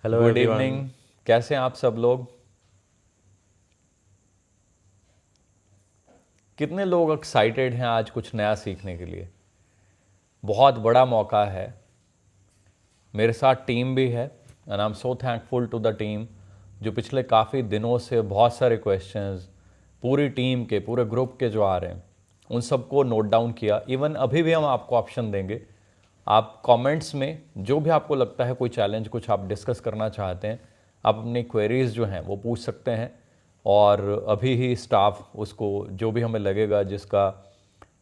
Hello good everyone. Evening. कैसे हैं आप सब लोग? कितने लोग एक्साइटेड हैं आज कुछ नया सीखने के लिए? बहुत बड़ा मौका है। मेरे साथ टीम भी है and I am so thankful to the team जो पिछले काफ़ी दिनों से बहुत सारे क्वेश्चंस पूरी टीम के पूरे ग्रुप के जो आ रहे हैं उन सबको नोट डाउन किया। इवन अभी भी हम आपको ऑप्शन देंगे, आप कमेंट्स में जो भी आपको लगता है कोई चैलेंज कुछ आप डिस्कस करना चाहते हैं, आप अपनी क्वेरीज जो हैं वो पूछ सकते हैं। और अभी ही स्टाफ उसको जो भी हमें लगेगा जिसका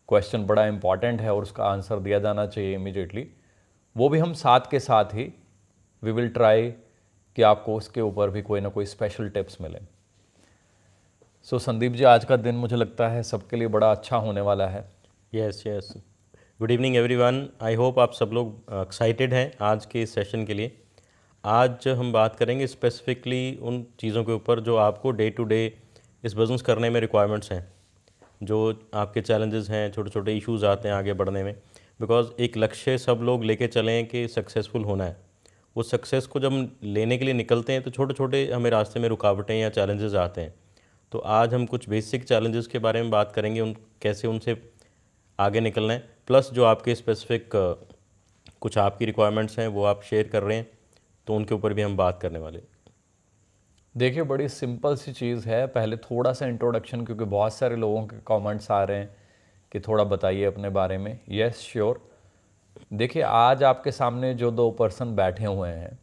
क्वेश्चन बड़ा इंपॉर्टेंट है और उसका आंसर दिया जाना चाहिए इमिडिएटली, वो भी हम साथ के साथ ही वी विल ट्राई कि आपको उसके ऊपर भी कोई ना कोई स्पेशल टिप्स मिले। सो संदीप जी, आज का दिन मुझे लगता है सबके लिए बड़ा अच्छा होने वाला है। Yes yes. Good evening everyone. I hope आप सब लोग एक्साइटेड हैं आज के इस सेशन के लिए। आज हम बात करेंगे स्पेसिफिकली उन चीज़ों के ऊपर जो आपको डे टू डे इस बिज़नेस करने में रिक्वायरमेंट्स हैं, जो आपके चैलेंजेस हैं, छोटे छोटे इश्यूज आते हैं आगे बढ़ने में। बिकॉज एक लक्ष्य सब लोग लेके चलें कि सक्सेसफुल होना है। उस सक्सेस को जब हम लेने के लिए निकलते हैं तो छोटे छोटे हमें रास्ते में रुकावटें या चैलेंजेस आते हैं। तो आज हम कुछ बेसिक चैलेंजेस के बारे में बात करेंगे, उन कैसे उनसे आगे निकलना है। प्लस जो आपके स्पेसिफिक कुछ आपकी रिक्वायरमेंट्स हैं वो आप शेयर कर रहे हैं, तो उनके ऊपर भी हम बात करने वाले हैं। देखिए, बड़ी सिंपल सी चीज़ है। पहले थोड़ा सा इंट्रोडक्शन, क्योंकि बहुत सारे लोगों के कमेंट्स आ रहे हैं कि थोड़ा बताइए अपने बारे में। Yes sure. देखिए, आज आपके सामने जो दो पर्सन बैठे हुए हैं,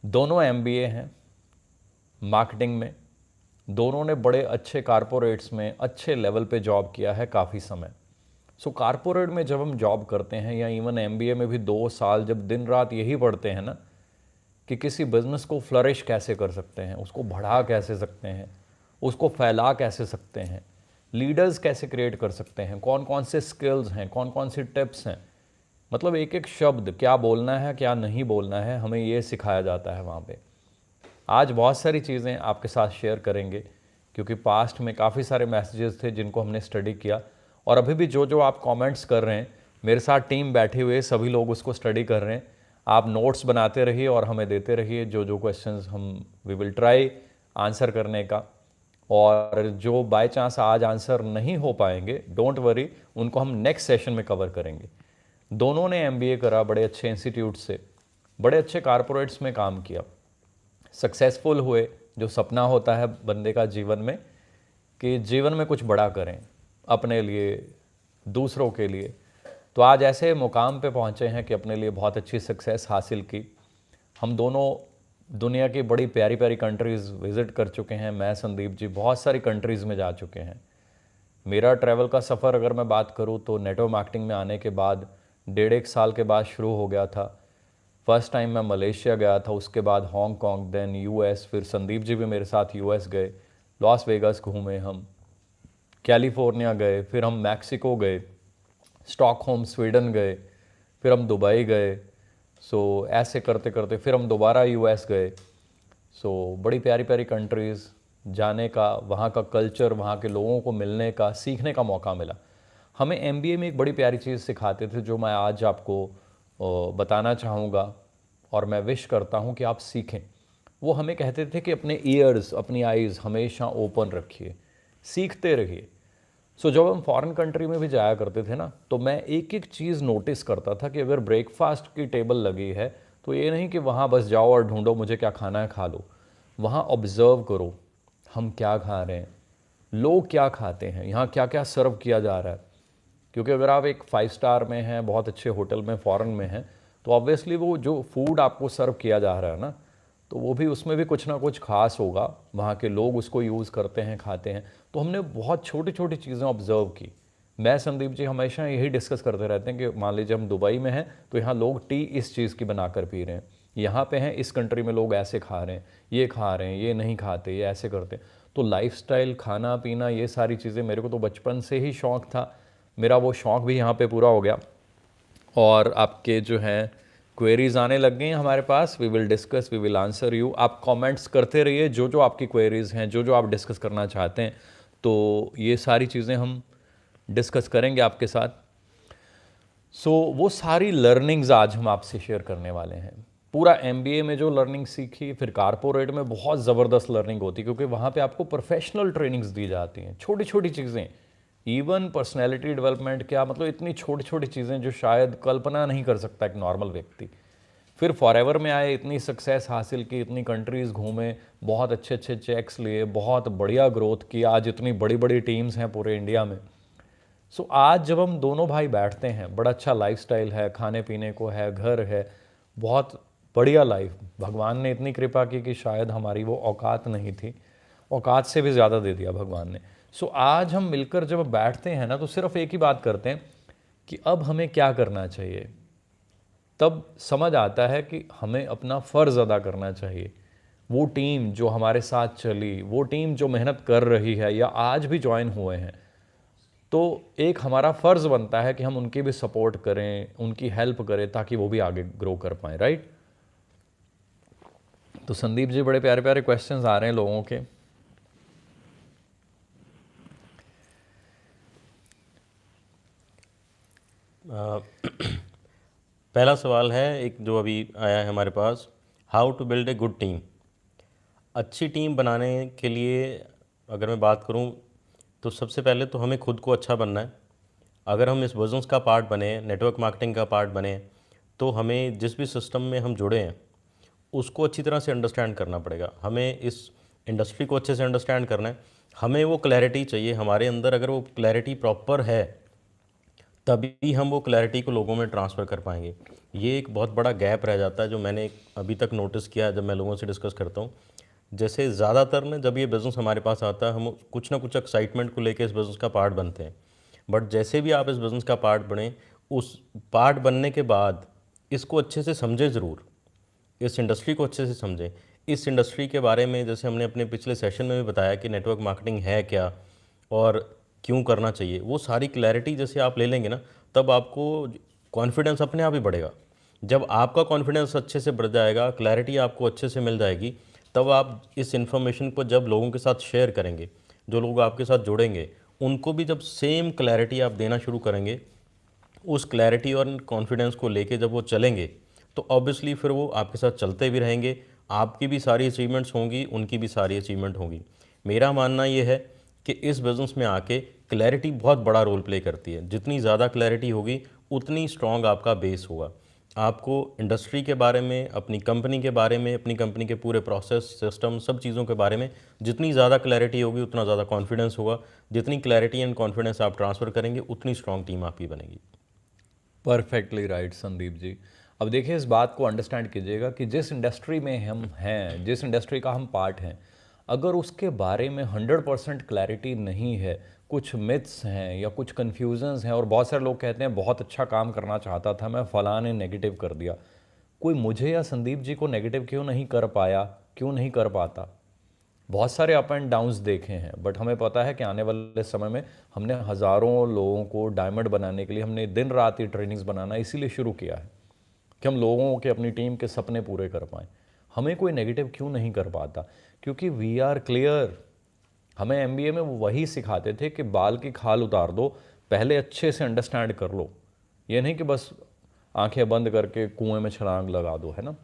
दोनों एमबीए हैं मार्केटिंग में। दोनों ने बड़े अच्छे कारपोरेट्स में अच्छे लेवल पे जॉब किया है काफ़ी समय। सो कारपोरेट में जब हम जॉब करते हैं या इवन एमबीए में भी 2 साल जब दिन रात यही पढ़ते हैं ना कि किसी बिजनेस को फ्लरिश कैसे कर सकते हैं, उसको बढ़ा कैसे सकते हैं, उसको फैला कैसे सकते हैं, लीडर्स कैसे क्रिएट कर सकते हैं, कौन कौन से स्किल्स हैं, कौन कौन सी टिप्स हैं, मतलब एक एक शब्द क्या बोलना है क्या नहीं बोलना है, हमें ये सिखाया जाता है वहाँ पे। आज बहुत सारी चीज़ें आपके साथ शेयर करेंगे क्योंकि पास्ट में काफ़ी सारे मैसेजेस थे जिनको हमने स्टडी किया, और अभी भी जो जो आप कमेंट्स कर रहे हैं, मेरे साथ टीम बैठी हुई है, सभी लोग उसको स्टडी कर रहे हैं। आप नोट्स बनाते रहिए और हमें देते रहिए जो जो क्वेश्चंस हम वी विल ट्राई आंसर करने का। और जो बाय चांस आज आंसर नहीं हो पाएंगे, डोंट वरी, उनको हम नेक्स्ट सेशन में कवर करेंगे। दोनों ने एमबीए करा बड़े अच्छे इंस्टीट्यूट से, बड़े अच्छे कारपोरेट्स में काम किया, सक्सेसफुल हुए। जो सपना होता है बंदे का जीवन में कि जीवन में कुछ बड़ा करें अपने लिए, दूसरों के लिए, तो आज ऐसे मुकाम पे पहुँचे हैं कि अपने लिए बहुत अच्छी सक्सेस हासिल की। हम दोनों दुनिया की बड़ी प्यारी प्यारी कंट्रीज़ विज़िट कर चुके हैं। मैं संदीप जी बहुत सारी कंट्रीज़ में जा चुके हैं। मेरा ट्रैवल का सफ़र अगर मैं बात करूँ तो नेटवर्क मार्केटिंग में आने के बाद 1.5 साल के बाद शुरू हो गया था। फर्स्ट टाइम मैं मलेशिया गया था, उसके बाद हांगकांग, देन यूएस, फिर संदीप जी भी मेरे साथ यूएस गए, लॉस वेगास घूमे हम, कैलिफोर्निया गए, फिर हम मैक्सिको गए, स्टॉकहोम स्वीडन गए, फिर हम दुबई गए। सो ऐसे करते करते फिर हम दोबारा यूएस गए। सो बड़ी प्यारी प्यारी कंट्रीज़ जाने का, वहाँ का कल्चर, वहाँ के लोगों को मिलने का, सीखने का मौका मिला। हमें एमबीए में एक बड़ी प्यारी चीज़ सिखाते थे जो मैं आज आपको बताना चाहूँगा और मैं विश करता हूँ कि आप सीखें। वो हमें कहते थे कि अपने ईयर्स, अपनी आइज़ हमेशा ओपन रखिए, सीखते रहिए। सो जब हम फॉरेन कंट्री में भी जाया करते थे ना, तो मैं एक एक चीज़ नोटिस करता था कि अगर ब्रेकफास्ट की टेबल लगी है तो ये नहीं कि वहाँ बस जाओ और ढूंढो मुझे क्या खाना है खा लो। वहाँ ऑब्ज़र्व करो हम क्या खा रहे हैं, लोग क्या खाते हैं, यहाँ क्या क्या सर्व किया जा रहा है। क्योंकि अगर आप एक 5 स्टार में हैं, बहुत अच्छे होटल में फॉरेन में हैं, तो ऑब्वियसली वो जो फूड आपको सर्व किया जा रहा है ना, तो वो भी उसमें भी कुछ ना कुछ खास होगा, वहाँ के लोग उसको यूज़ करते हैं, खाते हैं। तो हमने बहुत छोटी छोटी चीज़ें ऑब्जर्व की। मैं संदीप जी हमेशा यही डिस्कस करते रहते हैं कि मान लीजिए हम दुबई में हैं तो यहाँ लोग टी इस चीज़ की बनाकर पी रहे हैं, यहाँ पे हैं इस कंट्री में लोग ऐसे खा रहे हैं, ये खा रहे हैं, ये नहीं खाते, ये ऐसे करते हैं। तो लाइफस्टाइल, खाना पीना, ये सारी चीज़ें मेरे को तो बचपन से ही शौक़ था। मेरा वो शौक़ भी यहाँ पे पूरा हो गया। और आपके जो हैं क्वेरीज आने लग गई हैं हमारे पास, we will discuss, we will answer you. आप कमेंट्स करते रहिए जो जो आपकी क्वेरीज हैं, जो जो आप डिस्कस करना चाहते हैं, तो ये सारी चीज़ें हम डिस्कस करेंगे आपके साथ। सो वो सारी लर्निंग्स आज हम आपसे शेयर करने वाले हैं। पूरा MBA में जो लर्निंग सीखी, फिर कारपोरेट में बहुत ज़बरदस्त लर्निंग होती है, क्योंकि वहाँ पे आपको प्रोफेशनल ट्रेनिंग्स दी जाती हैं, छोटी छोटी चीज़ें, इवन पर्सनैलिटी डेवलपमेंट, क्या मतलब इतनी छोटी छोटी चीज़ें जो शायद कल्पना नहीं कर सकता एक नॉर्मल व्यक्ति। फिर फॉरएवर में आए, इतनी सक्सेस हासिल की, इतनी कंट्रीज़ घूमे, बहुत अच्छे अच्छे चेक्स लिए, बहुत बढ़िया ग्रोथ की, आज इतनी बड़ी बड़ी टीम्स हैं पूरे इंडिया में। सो आज जब हम दोनों भाई बैठते हैं, बड़ा अच्छा लाइफस्टाइल है, खाने पीने को है, घर है, बहुत बढ़िया लाइफ, भगवान ने इतनी कृपा की कि शायद हमारी वो औकात नहीं थी, औकात से भी ज़्यादा दे दिया भगवान ने। सो आज हम मिलकर जब बैठते हैं ना, तो सिर्फ एक ही बात करते हैं कि अब हमें क्या करना चाहिए। तब समझ आता है कि हमें अपना फ़र्ज़ अदा करना चाहिए। वो टीम जो हमारे साथ चली, वो टीम जो मेहनत कर रही है या आज भी ज्वाइन हुए हैं, तो एक हमारा फ़र्ज़ बनता है कि हम उनकी भी सपोर्ट करें, उनकी हेल्प करें, ताकि वो भी आगे ग्रो कर पाएँ, राइट। तो संदीप जी, बड़े प्यारे प्यारे क्वेश्चंस आ रहे हैं लोगों के। पहला सवाल है एक जो अभी आया है हमारे पास, how to build a good team. अच्छी टीम बनाने के लिए अगर मैं बात करूं तो सबसे पहले तो हमें खुद को अच्छा बनना है। अगर हम इस बिज़नेस का पार्ट बने, नेटवर्क मार्केटिंग का पार्ट बने, तो हमें जिस भी सिस्टम में हम जुड़े हैं उसको अच्छी तरह से अंडरस्टैंड करना पड़ेगा। हमें इस इंडस्ट्री को अच्छे से अंडरस्टैंड करना है, हमें वो क्लैरिटी चाहिए हमारे अंदर। अगर वो क्लैरिटी प्रॉपर है तभी हम वो क्लैरिटी को लोगों में ट्रांसफ़र कर पाएंगे। ये एक बहुत बड़ा गैप रह जाता है जो मैंने अभी तक नोटिस किया है जब मैं लोगों से डिस्कस करता हूँ। जैसे ज़्यादातर ना जब ये बिज़नेस हमारे पास आता है, हम कुछ ना कुछ एक्साइटमेंट को लेके इस बिज़नेस का पार्ट बनते हैं, बट जैसे भी आप इस बिज़नेस का पार्ट बने, उस पार्ट बनने के बाद इसको अच्छे से समझें ज़रूर, इस इंडस्ट्री को अच्छे से समझें। इस इंडस्ट्री के बारे में जैसे हमने अपने पिछले सेशन में भी बताया कि नेटवर्क मार्केटिंग है क्या और क्यों करना चाहिए, वो सारी क्लैरिटी जैसे आप ले लेंगे ना, तब आपको कॉन्फिडेंस अपने आप ही बढ़ेगा। जब आपका कॉन्फिडेंस अच्छे से बढ़ जाएगा, क्लैरिटी आपको अच्छे से मिल जाएगी, तब आप इस इन्फॉर्मेशन को जब लोगों के साथ शेयर करेंगे, जो लोग आपके साथ जुड़ेंगे उनको भी जब सेम क्लैरिटी आप देना शुरू करेंगे, उस क्लैरिटी और कॉन्फिडेंस को लेके जब वो चलेंगे तो ऑब्वियसली फिर वो आपके साथ चलते भी रहेंगे। आपकी भी सारी अचीवमेंट्स होंगी, उनकी भी सारी अचीवमेंट होंगी। मेरा मानना ये है कि इस बिज़नेस में आके क्लैरिटी बहुत बड़ा रोल प्ले करती है। जितनी ज़्यादा क्लैरिटी होगी उतनी स्ट्रॉन्ग आपका बेस होगा। आपको इंडस्ट्री के बारे में, अपनी कंपनी के बारे में, अपनी कंपनी के पूरे प्रोसेस, सिस्टम, सब चीज़ों के बारे में जितनी ज़्यादा क्लैरिटी होगी उतना ज़्यादा कॉन्फिडेंस होगा। जितनी क्लैरिटी एंड कॉन्फिडेंस आप ट्रांसफ़र करेंगे उतनी स्ट्रॉन्ग टीम आपकी बनेगी। Perfectly right Sandeep ji. अब देखिए, इस बात को अंडरस्टैंड कीजिएगा कि जिस इंडस्ट्री में हम हैं, जिस इंडस्ट्री का हम पार्ट हैं, अगर उसके बारे में 100% क्लैरिटी नहीं है, कुछ मिथ्स हैं या कुछ कन्फ्यूजन्स हैं, और बहुत सारे लोग कहते हैं बहुत अच्छा काम करना चाहता था मैं, फलां ने नेगेटिव कर दिया। कोई मुझे या संदीप जी को नेगेटिव क्यों नहीं कर पाया, क्यों नहीं कर पाता? बहुत सारे अप एंड डाउन्स देखे हैं, बट हमें पता है कि आने वाले समय में हमने हज़ारों लोगों को डायमंड बनाने के लिए हमने दिन रात ही ट्रेनिंग्स बनाना इसीलिए शुरू किया है कि हम लोगों के, अपनी टीम के सपने पूरे कर पाएँ। हमें कोई नेगेटिव क्यों नहीं कर पाता? क्योंकि वी आर क्लियर। हमें MBA में वो वही सिखाते थे कि बाल की खाल उतार दो, पहले अच्छे से अंडरस्टैंड कर लो, ये नहीं कि बस आंखें बंद करके कुएं में छलांग लगा दो, है ना।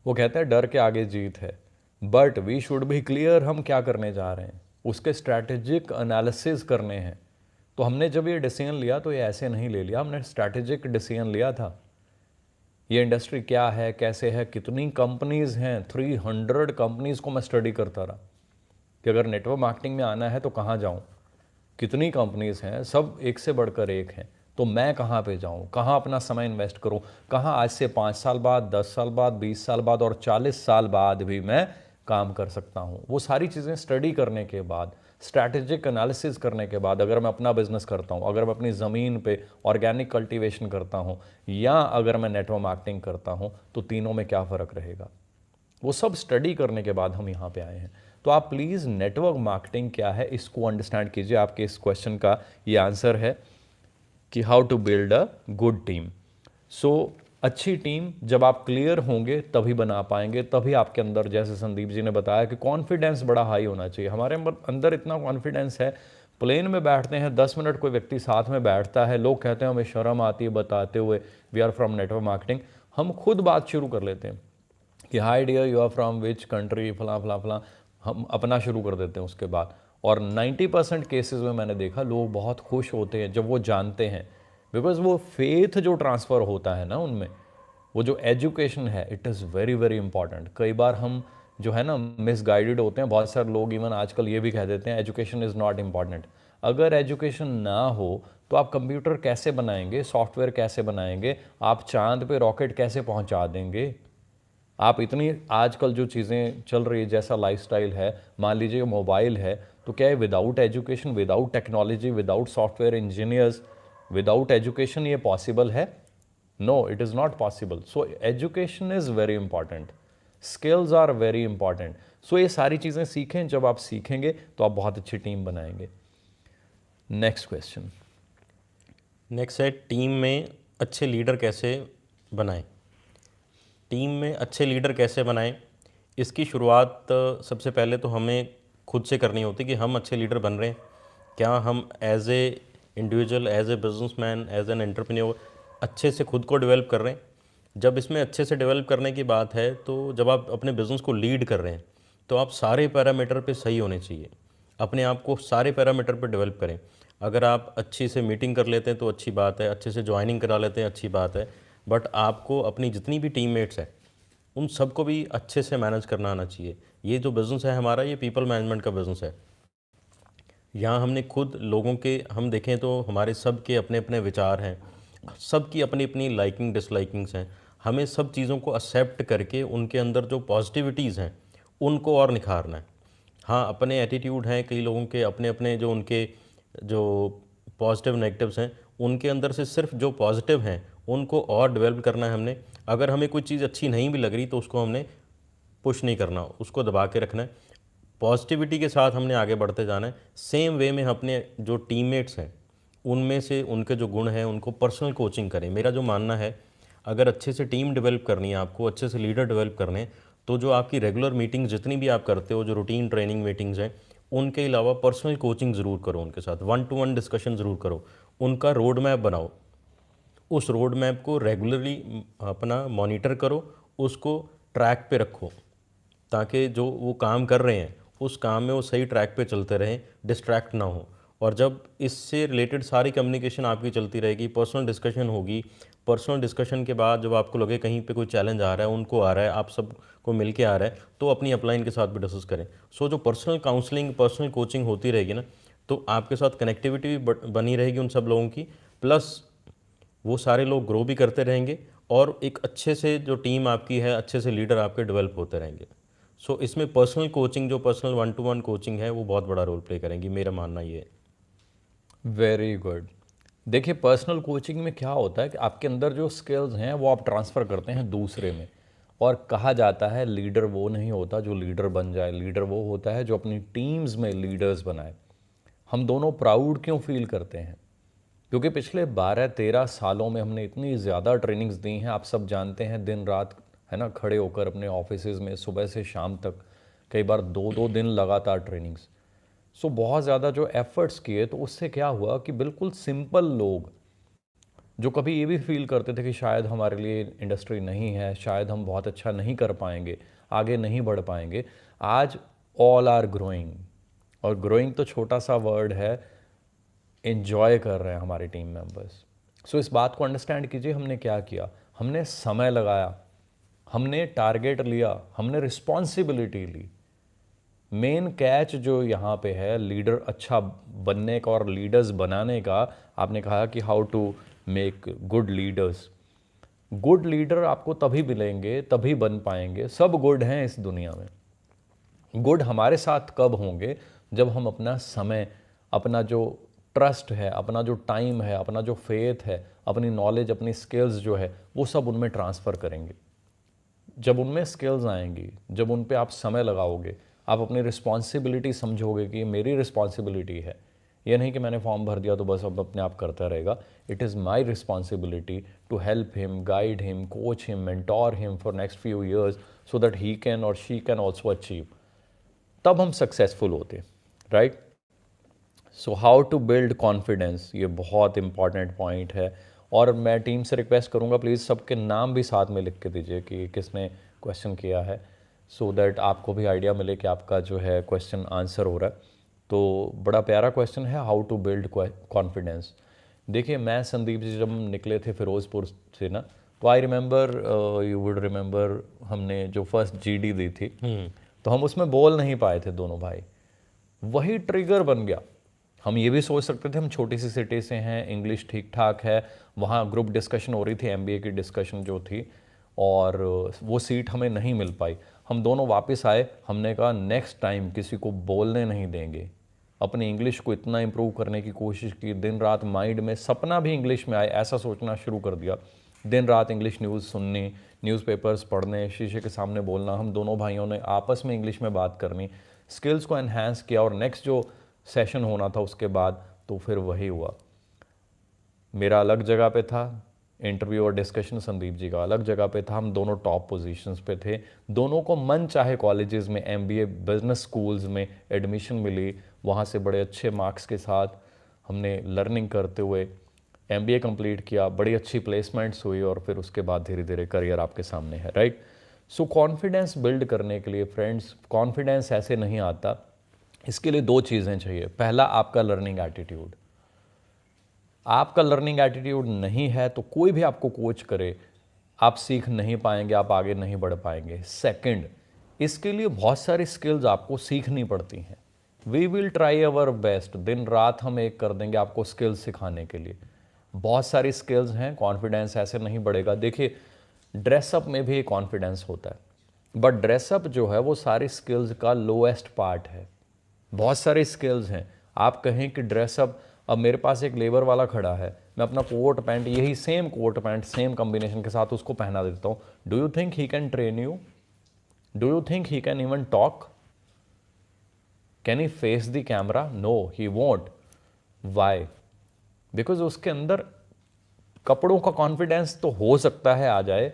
वो कहते हैं डर के आगे जीत है, but we should be clear हम क्या करने जा रहे हैं, उसके स्ट्रैटेजिक एनालिसिस करने हैं। तो हमने जब ये डिसीजन लिया तो ये ऐसे नहीं ले लिया, हमने स्ट्रैटेजिक डिसीजन लिया था। ये इंडस्ट्री क्या है, कैसे है, कितनी कंपनीज़ हैं, 300 कंपनीज़ को मैं स्टडी करता रहा कि अगर नेटवर्क मार्केटिंग में आना है तो कहाँ जाऊँ, कितनी कंपनीज़ हैं, सब एक से बढ़कर एक हैं, तो मैं कहाँ पे जाऊँ, कहाँ अपना समय इन्वेस्ट करूँ, कहाँ आज से 5 साल बाद, 10 साल बाद, 20 साल बाद और 40 साल बाद भी मैं काम कर सकता हूँ। वो सारी चीज़ें स्टडी करने के बाद, स्ट्रैटेजिक एनालिसिस करने के बाद, अगर मैं अपना बिजनेस करता हूँ, अगर मैं अपनी ज़मीन पे ऑर्गेनिक कल्टीवेशन करता हूँ या अगर मैं नेटवर्क मार्केटिंग करता हूँ, तो तीनों में क्या फ़र्क रहेगा, वो सब स्टडी करने के बाद हम यहाँ पे आए हैं। तो आप प्लीज़ नेटवर्क मार्केटिंग क्या है इसको अंडरस्टैंड कीजिए। आपके इस क्वेश्चन का ये आंसर है कि how to build a good team. So अच्छी टीम जब आप क्लियर होंगे तभी बना पाएंगे, तभी आपके अंदर, जैसे संदीप जी ने बताया कि कॉन्फिडेंस बड़ा हाई होना चाहिए। हमारे अंदर इतना कॉन्फिडेंस है, प्लेन में बैठते हैं 10 मिनट कोई व्यक्ति साथ में बैठता है, लोग कहते हैं हमें शर्म आती है बताते हुए we are from network marketing, हम खुद बात शुरू कर लेते हैं कि hi dear, you are from which country, फलां फलां फलां, हम अपना शुरू कर देते हैं उसके बाद। और 90% केसेस में मैंने देखा लोग बहुत खुश होते हैं जब वो जानते हैं, बिकॉज वो फेथ जो ट्रांसफ़र होता है ना उनमें, वो जो एजुकेशन है, it is very very important. कई बार हम जो है ना मिसगाइडेड होते हैं, बहुत सारे लोग इवन आजकल ये भी कह देते हैं एजुकेशन इज़ नॉट इम्पॉर्टेंट। अगर एजुकेशन ना हो तो आप कंप्यूटर कैसे बनाएंगे, सॉफ्टवेयर कैसे बनाएंगे, आप चांद पे रॉकेट कैसे पहुंचा देंगे? आप इतनी आजकल जो चीज़ें चल रही है, जैसा लाइफस्टाइल है, मान लीजिए मोबाइल है, तो क्या है without education, without technology, without software engineers, without education ये पॉसिबल है? No, it is not possible. So education is very important, skills are very important. So ये सारी चीज़ें सीखें, जब आप सीखेंगे तो आप बहुत अच्छी टीम बनाएंगे। Next question. नेक्स्ट है, टीम में अच्छे लीडर कैसे बनाएं। टीम में अच्छे लीडर कैसे बनाएं, इसकी शुरुआत सबसे पहले तो हमें खुद से करनी होती है कि हम अच्छे लीडर बन रहे हैं क्या। हम as a individual, as a businessman, as an entrepreneur अच्छे से खुद को डेवलप कर रहे हैं। जब इसमें अच्छे से डेवलप करने की बात है, तो जब आप अपने बिज़नेस को लीड कर रहे हैं तो आप सारे पैरामीटर पे सही होने चाहिए। अपने आप को सारे पैरामीटर पे डेवलप करें। अगर आप अच्छी से मीटिंग कर लेते हैं तो अच्छी बात है, अच्छे से ज्वाइनिंग करा लेते हैं अच्छी बात है, बट आपको अपनी जितनी भी टीममेट्स हैं उन सबको भी अच्छे से मैनेज करना आना चाहिए। ये जो बिज़नेस है हमारा, ये पीपल मैनेजमेंट का बिज़नेस है। यहाँ हमने खुद लोगों के, हम देखें तो हमारे सब के अपने अपने विचार हैं, सब की अपनी अपनी लाइकिंग डिसलाइकिंग्स हैं। हमें सब चीज़ों को एक्सेप्ट करके उनके अंदर जो पॉजिटिविटीज़ हैं उनको और निखारना है। हाँ, अपने एटीट्यूड हैं कई लोगों के, अपने अपने जो उनके जो पॉजिटिव नेगेटिव्स हैं, उनके अंदर से सिर्फ जो पॉजिटिव हैं उनको और डेवलप करना है हमने। अगर हमें कोई चीज़ अच्छी नहीं भी लग रही तो उसको हमने पुश नहीं करना, उसको दबा के रखना है। पॉजिटिविटी के साथ हमने आगे बढ़ते जाना है। सेम वे में अपने जो टीममेट्स हैं उनमें से उनके जो गुण हैं उनको पर्सनल कोचिंग करें। मेरा जो मानना है, अगर अच्छे से टीम डेवलप करनी है, आपको अच्छे से लीडर डेवलप करने हैं, तो जो आपकी रेगुलर मीटिंग जितनी भी आप करते हो, जो रूटीन ट्रेनिंग मीटिंग्स हैं, उनके अलावा पर्सनल कोचिंग ज़रूर करो, उनके साथ 1-to-1 डिस्कशन ज़रूर करो, उनका रोड मैप बनाओ, उस रोड मैप को रेगुलरली अपना मॉनिटर करो, उसको ट्रैक पे रखो, ताकि जो वो काम कर रहे हैं उस काम में वो सही ट्रैक पे चलते रहें, डिस्ट्रैक्ट ना हो। और जब इससे रिलेटेड सारी कम्युनिकेशन आपकी चलती रहेगी, पर्सनल डिस्कशन होगी, पर्सनल डिस्कशन के बाद जब आपको लगे कहीं पे कोई चैलेंज आ रहा है, उनको आ रहा है, आप सबको मिल के आ रहा है, तो अपनी अपलाइन के साथ भी डिस्कस करें। सो जो पर्सनल काउंसलिंग, पर्सनल कोचिंग होती रहेगी ना, तो आपके साथ कनेक्टिविटी भी बनी रहेगी उन सब लोगों की, प्लस वो सारे लोग ग्रो भी करते रहेंगे और एक अच्छे से जो टीम आपकी है, अच्छे से लीडर आपके डेवलप होते रहेंगे। सो इसमें पर्सनल कोचिंग, जो पर्सनल 1-to-1 कोचिंग है, वो बहुत बड़ा रोल प्ले करेंगी, मेरा मानना ये है। Very good. देखिए पर्सनल कोचिंग में क्या होता है कि आपके अंदर जो स्किल्स हैं वो आप ट्रांसफ़र करते हैं दूसरे में। और कहा जाता है लीडर वो नहीं होता जो लीडर बन जाए, लीडर वो होता है जो अपनी टीम्स में लीडर्स बनाए। हम दोनों प्राउड क्यों फील करते हैं? क्योंकि पिछले 12-13 सालों में हमने इतनी ज़्यादा ट्रेनिंग्स दी हैं, आप सब जानते हैं, दिन रात है ना खड़े होकर अपने ऑफिसेज में सुबह से शाम तक, कई बार 2-2 दिन लगातार ट्रेनिंग्स। सो बहुत ज़्यादा जो एफर्ट्स किए, तो उससे क्या हुआ कि बिल्कुल सिंपल लोग जो कभी ये भी फील करते थे कि शायद हमारे लिए इंडस्ट्री नहीं है, शायद हम बहुत अच्छा नहीं कर पाएंगे, आगे नहीं बढ़ पाएंगे, आज ऑल आर ग्रोइंग। और ग्रोइंग तो छोटा सा वर्ड है, एंजॉय कर रहे हैं हमारे टीम मेंबर्स। सो इस बात को अंडरस्टैंड कीजिए, हमने क्या किया, हमने समय लगाया, हमने टारगेट लिया, हमने रिस्पॉन्सिबिलिटी ली। मेन कैच जो यहाँ पे है लीडर अच्छा बनने का और लीडर्स बनाने का, आपने कहा कि how to make good leaders. Good leader आपको तभी मिलेंगे, तभी बन पाएंगे। सब गुड हैं इस दुनिया में। गुड हमारे साथ कब होंगे? जब हम अपना समय, अपना जो ट्रस्ट है, अपना जो टाइम है, अपना जो फेथ है, अपनी नॉलेज, अपनी स्किल्स जो है, वो सब उनमें ट्रांसफ़र करेंगे। जब उनमें स्किल्स आएंगी, जब उन पे आप समय लगाओगे, आप अपनी रिस्पॉन्सिबिलिटी समझोगे कि ये मेरी रिस्पॉन्सिबिलिटी है, ये नहीं कि मैंने फॉर्म भर दिया तो बस अब अपने आप करता रहेगा। It is my responsibility to help him, guide him, coach him, mentor him for next few years so that he can और शी कैन ऑल्सो अचीव। तब हम सक्सेसफुल होते, right? So how to build confidence, ये बहुत important point है। और मैं team से रिक्वेस्ट करूँगा प्लीज़ सबके नाम भी साथ में लिख के दीजिए कि किसने क्वेश्चन किया है, सो दैट आपको भी आइडिया मिले कि आपका जो है क्वेश्चन आंसर हो रहा है। तो बड़ा प्यारा क्वेश्चन है, हाउ टू बिल्ड कॉन्फिडेंस। देखिए मैं संदीप जी जब हम निकले थे फिरोज़पुर से ना, तो I remember, you would remember, हमने जो फर्स्ट जीडी दी थी तो हम उसमें बोल नहीं पाए थे दोनों भाई। वही ट्रिगर बन गया। हम ये भी सोच सकते थे हम छोटी सी सिटी से हैं, इंग्लिश ठीक ठाक है, वहाँ ग्रुप डिस्कशन हो रही थी, एमबीए की डिस्कशन जो थी, और वो सीट हमें नहीं मिल पाई। हम दोनों वापस आए, हमने कहा नेक्स्ट टाइम किसी को बोलने नहीं देंगे। अपनी इंग्लिश को इतना इम्प्रूव करने की कोशिश की, दिन रात माइंड में सपना भी इंग्लिश में आए ऐसा सोचना शुरू कर दिया। दिन रात इंग्लिश न्यूज़ सुननी, न्यूज़पेपर्स पढ़ने, शीशे के सामने बोलना, हम दोनों भाइयों ने आपस में इंग्लिश में बात करनी, स्किल्स को एनहांस किया। और नेक्स्ट जो सेशन होना था उसके बाद तो फिर वही हुआ। मेरा अलग जगह पे था इंटरव्यू और डिस्कशन, संदीप जी का अलग जगह पे था, हम दोनों टॉप पोजीशंस पे थे, दोनों को मन चाहे कॉलेजेस में, एमबीए बिजनेस स्कूल्स में एडमिशन मिली, वहाँ से बड़े अच्छे मार्क्स के साथ हमने लर्निंग करते हुए एमबीए कंप्लीट किया, बड़ी अच्छी प्लेसमेंट्स हुई, और फिर उसके बाद धीरे धीरे करियर आपके सामने है, राइट। सो कॉन्फिडेंस बिल्ड करने के लिए फ्रेंड्स, कॉन्फिडेंस ऐसे नहीं आता, इसके लिए दो चीज़ें चाहिए। पहला, आपका लर्निंग एटीट्यूड। आपका लर्निंग एटीट्यूड नहीं है तो कोई भी आपको कोच करे, आप सीख नहीं पाएंगे, आप आगे नहीं बढ़ पाएंगे। सेकंड, इसके लिए बहुत सारी स्किल्स आपको सीखनी पड़ती हैं। We will try our best, दिन रात हम एक कर देंगे आपको स्किल्स सिखाने के लिए। बहुत सारी स्किल्स हैं, कॉन्फिडेंस ऐसे नहीं बढ़ेगा। देखिए ड्रेसअप में भी कॉन्फिडेंस होता है, बट ड्रेसअप जो है वो सारी स्किल्स का लोएस्ट पार्ट है। बहुत सारी स्किल्स हैं, आप कहें कि ड्रेसअप, अब मेरे पास एक लेबर वाला खड़ा है, मैं अपना कोट पैंट, यही same coat pant same combination के साथ उसको पहना देता हूँ, do you think he can train you? Do you think he can even talk? Can he face the camera? No, he won't. Why? Because उसके अंदर कपड़ों का कॉन्फिडेंस तो हो सकता है आ जाए,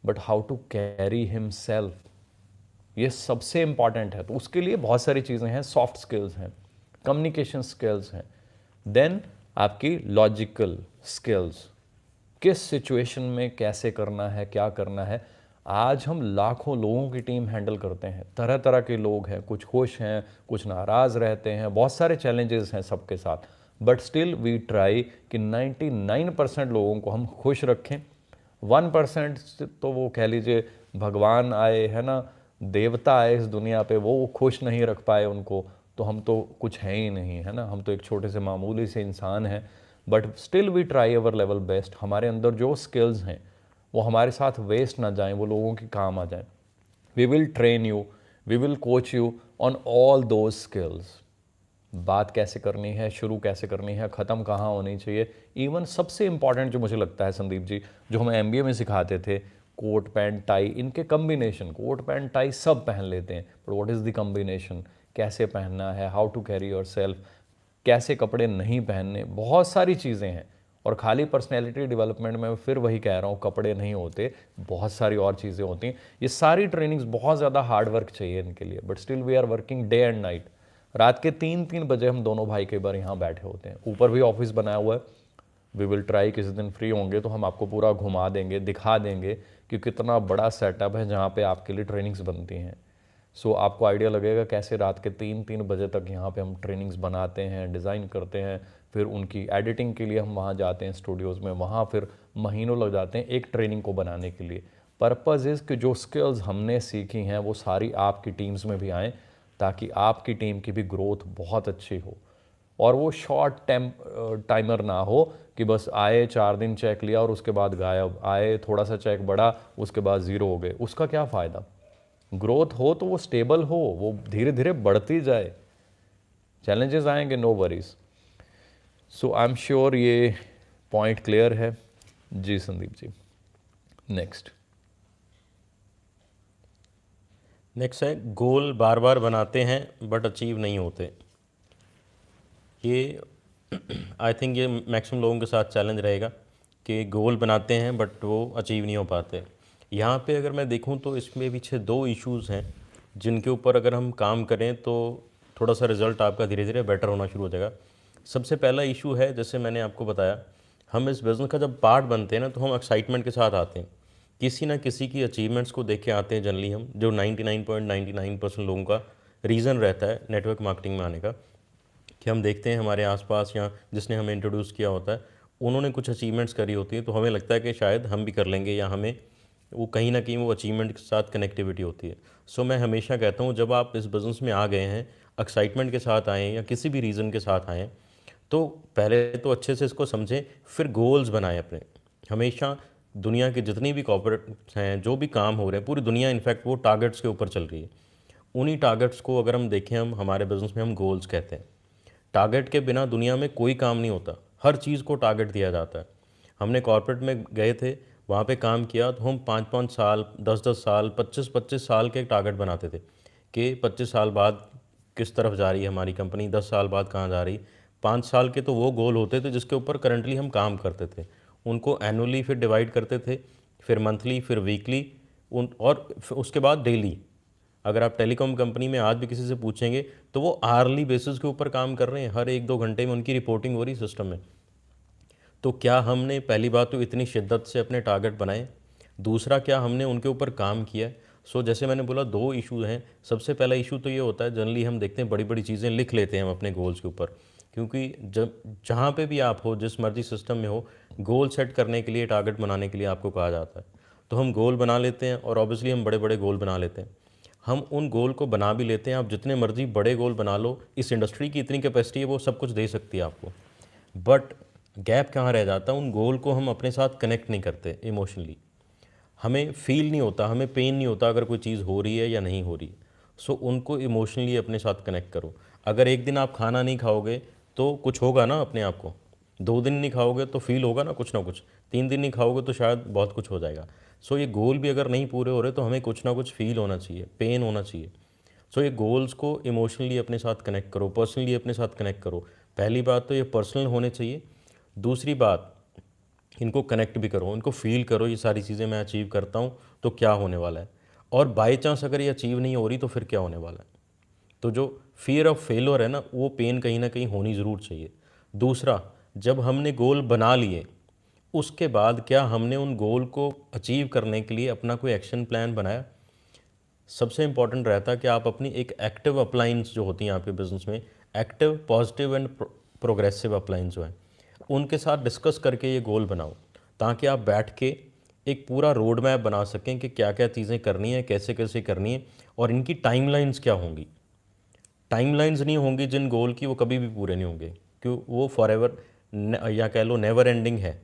but how to carry himself, ये सबसे इंपॉर्टेंट है। तो उसके लिए बहुत सारी चीज़ें हैं, सॉफ्ट स्किल्स हैं, कम्युनिकेशन स्किल्स हैं, देन आपकी लॉजिकल स्किल्स, किस सिचुएशन में कैसे करना है, क्या करना है। आज हम लाखों लोगों की टीम हैंडल करते हैं, तरह तरह के लोग हैं, कुछ खुश हैं, कुछ नाराज़ रहते हैं, बहुत सारे चैलेंजेस हैं सबके साथ, बट स्टिल वी ट्राई कि 99% लोगों को हम खुश रखें। 1% तो वो कह लीजिए भगवान आए है ना, देवता आए इस दुनिया पे, वो खुश नहीं रख पाए उनको, तो हम तो कुछ हैं ही नहीं, है ना, हम तो एक छोटे से मामूली से इंसान हैं। But still we try our level best, हमारे अंदर जो स्किल्स हैं वो हमारे साथ वेस्ट ना जाएं, वो लोगों के काम आ जाएं। We will train you, we will coach you on all those skills. बात कैसे करनी है, शुरू कैसे करनी है, ख़त्म कहाँ होनी चाहिए। इवन सबसे इंपॉर्टेंट जो मुझे लगता है संदीप जी, जो हमें एमबीए में सिखाते थे, कोट पैंट टाई, इनके कम्बिनेशन, कोट पैंट टाई सब पहन लेते हैं, but what is the combination, कैसे पहनना है, how to carry yourself, कैसे कपड़े नहीं पहनने, बहुत सारी चीज़ें हैं। और खाली पर्सनैलिटी डेवलपमेंट में फिर वही कह रहा हूँ, कपड़े नहीं होते, बहुत सारी और चीज़ें होती हैं। ये सारी ट्रेनिंग्स बहुत ज़्यादा हार्ड वर्क चाहिए इनके लिए, but still we are working day and night. रात के 3-3 बजे हम दोनों भाई कई बार यहाँ बैठे होते हैं, ऊपर भी ऑफिस बनाया हुआ है। वी विल ट्राई, किसी दिन फ्री होंगे तो हम आपको पूरा घुमा देंगे, दिखा देंगे कि कितना बड़ा सेटअप है जहाँ पे आपके लिए ट्रेनिंग्स बनती हैं। सो आपको आइडिया लगेगा कैसे रात के 3-3 बजे तक यहाँ पे हम ट्रेनिंग्स बनाते हैं, डिज़ाइन करते हैं, फिर उनकी एडिटिंग के लिए हम वहाँ जाते हैं स्टूडियोज़ में, वहाँ फिर महीनों लग जाते हैं एक ट्रेनिंग को बनाने के लिए। पर्पज़ इज़ कि जो स्किल्स हमने सीखी हैं वो सारी आपकी टीम्स में भी आएँ, ताकि आपकी टीम की भी ग्रोथ बहुत अच्छी हो। और वो शॉर्ट टाइमर ना हो कि बस आए 4 दिन चेक लिया और उसके बाद गायब, आए थोड़ा सा चेक बढ़ा उसके बाद ज़ीरो हो गए, उसका क्या फ़ायदा। ग्रोथ हो तो वो स्टेबल हो, वो धीरे धीरे बढ़ती जाए, चैलेंजेस आएंगे, no worries. So I am sure ये पॉइंट क्लियर है जी संदीप जी। नेक्स्ट है, गोल बार बार बनाते हैं बट अचीव नहीं होते। ये आई थिंक ये मैक्सिमम लोगों के साथ चैलेंज रहेगा कि गोल बनाते हैं बट वो अचीव नहीं हो पाते। यहाँ पे अगर मैं देखूँ तो इसमें पीछे 2 इश्यूज़ हैं जिनके ऊपर अगर हम काम करें तो थोड़ा सा रिज़ल्ट आपका धीरे धीरे बेटर होना शुरू हो जाएगा। सबसे पहला इशू है, जैसे मैंने आपको बताया हम इस बिज़नेस का जब पार्ट बनते हैं ना तो हम एक्साइटमेंट के साथ आते हैं, किसी ना किसी की अचीवमेंट्स को देख के आते हैं जनरली हम, जो 99.99% लोगों का रीज़न रहता है नेटवर्क मार्केटिंग में आने का, कि हम देखते हैं हमारे आसपास या जिसने हमें इंट्रोड्यूस किया होता है उन्होंने कुछ अचीवमेंट्स करी होती है, तो हमें लगता है कि शायद हम भी कर लेंगे, या हमें वो कहीं ना कहीं वो अचीवमेंट के साथ कनेक्टिविटी होती है। सो मैं हमेशा कहता हूँ जब आप इस बिज़नेस में आ गए हैं, एक्साइटमेंट के साथ आएँ या किसी भी रीज़न के साथ आएँ, तो पहले तो अच्छे से इसको समझें, फिर गोल्स बनाएं अपने। हमेशा दुनिया की जितनी भी कॉर्पोरेट्स हैं, जो भी काम हो रहे हैं, पूरी दुनिया इनफैक्ट वो टारगेट्स के ऊपर चल रही है। उन्हीं टारगेट्स को अगर हम देखें, हम हमारे बिज़नेस में हम गोल्स कहते हैं। टारगेट के बिना दुनिया में कोई काम नहीं होता, हर चीज़ को टारगेट दिया जाता है। हमने कॉर्पोरेट में गए थे, वहाँ पे काम किया, तो हम 5-5 साल, 10-10 साल, 25-25 साल के टारगेट बनाते थे कि 25 साल बाद किस तरफ जा रही है हमारी कंपनी, 10 साल बाद कहाँ जा रही। 5 साल के तो वो गोल होते थे जिसके ऊपर करंटली हम काम करते थे, उनको एनुअली फिर डिवाइड करते थे, फिर मंथली, फिर वीकली, और उसके बाद डेली। अगर आप टेलीकॉम कंपनी में आज भी किसी से पूछेंगे तो वो आर्ली बेसिस के ऊपर काम कर रहे हैं, हर 1-2 घंटे में उनकी रिपोर्टिंग हो रही सिस्टम में। तो क्या हमने पहली बात तो इतनी शिद्दत से अपने टारगेट बनाए, दूसरा क्या हमने उनके ऊपर काम किया। सो जैसे मैंने बोला 2 इशू हैं। सबसे पहला इशू तो ये होता है, जनरली हम देखते हैं बड़ी बड़ी चीज़ें लिख लेते हैं हम अपने गोल्स के ऊपर, क्योंकि जब जहाँ पे भी आप हो, जिस मर्जी सिस्टम में हो, गोल सेट करने के लिए, टारगेट बनाने के लिए आपको कहा जाता है। तो हम गोल बना लेते हैं और ऑब्वियसली हम बड़े बड़े गोल बना लेते हैं। हम उन गोल को बना भी लेते हैं, आप जितने मर्जी बड़े गोल बना लो, इस इंडस्ट्री की इतनी कैपेसिटी है, वो सब कुछ दे सकती है आपको। बट गैप कहाँ रह जाता है, उन गोल को हम अपने साथ कनेक्ट नहीं करते इमोशनली। हमें फील नहीं होता, हमें पेन नहीं होता अगर कोई चीज़ हो रही है या नहीं हो रही। सो उनको इमोशनली अपने साथ कनेक्ट करो। अगर एक दिन आप खाना नहीं खाओगे तो कुछ होगा ना अपने आप को, 2 दिन नहीं खाओगे तो फील होगा ना कुछ, 3 दिन नहीं खाओगे तो शायद बहुत कुछ हो जाएगा। सो ये गोल भी अगर नहीं पूरे हो रहे तो हमें कुछ ना कुछ फील होना चाहिए, पेन होना चाहिए। सो ये गोल्स को इमोशनली अपने साथ कनेक्ट करो, पर्सनली अपने साथ कनेक्ट करो। पहली बात तो ये पर्सनल होने चाहिए। दूसरी बात, इनको कनेक्ट भी करो, इनको फील करो, ये सारी चीज़ें मैं अचीव करता हूँ तो क्या होने वाला है, और बाई चांस अगर ये अचीव नहीं हो रही तो फिर क्या होने वाला है। तो जो फियर ऑफ फेलोर है ना, वो पेन कहीं ना कहीं होनी ज़रूर चाहिए। दूसरा, जब हमने गोल बना लिए, उसके बाद क्या हमने उन गोल को अचीव करने के लिए अपना कोई एक्शन प्लान बनाया। सबसे इंपॉर्टेंट रहता है कि आप अपनी एक एक्टिव अप्लाइंस जो होती हैं आपके बिजनेस में, active, positive and progressive appliance जो हैं, उनके साथ डिस्कस करके ये गोल बनाओ, ताकि आप बैठ के एक पूरा रोड मैप बना सकें कि क्या क्या चीज़ें करनी है, कैसे कैसे करनी है, और इनकी टाइमलाइंस क्या होंगी। टाइमलाइंस नहीं होंगी जिन गोल की, वो कभी भी पूरे नहीं होंगे, क्यों, वो फॉरएवर या कह लो नेवर एंडिंग है।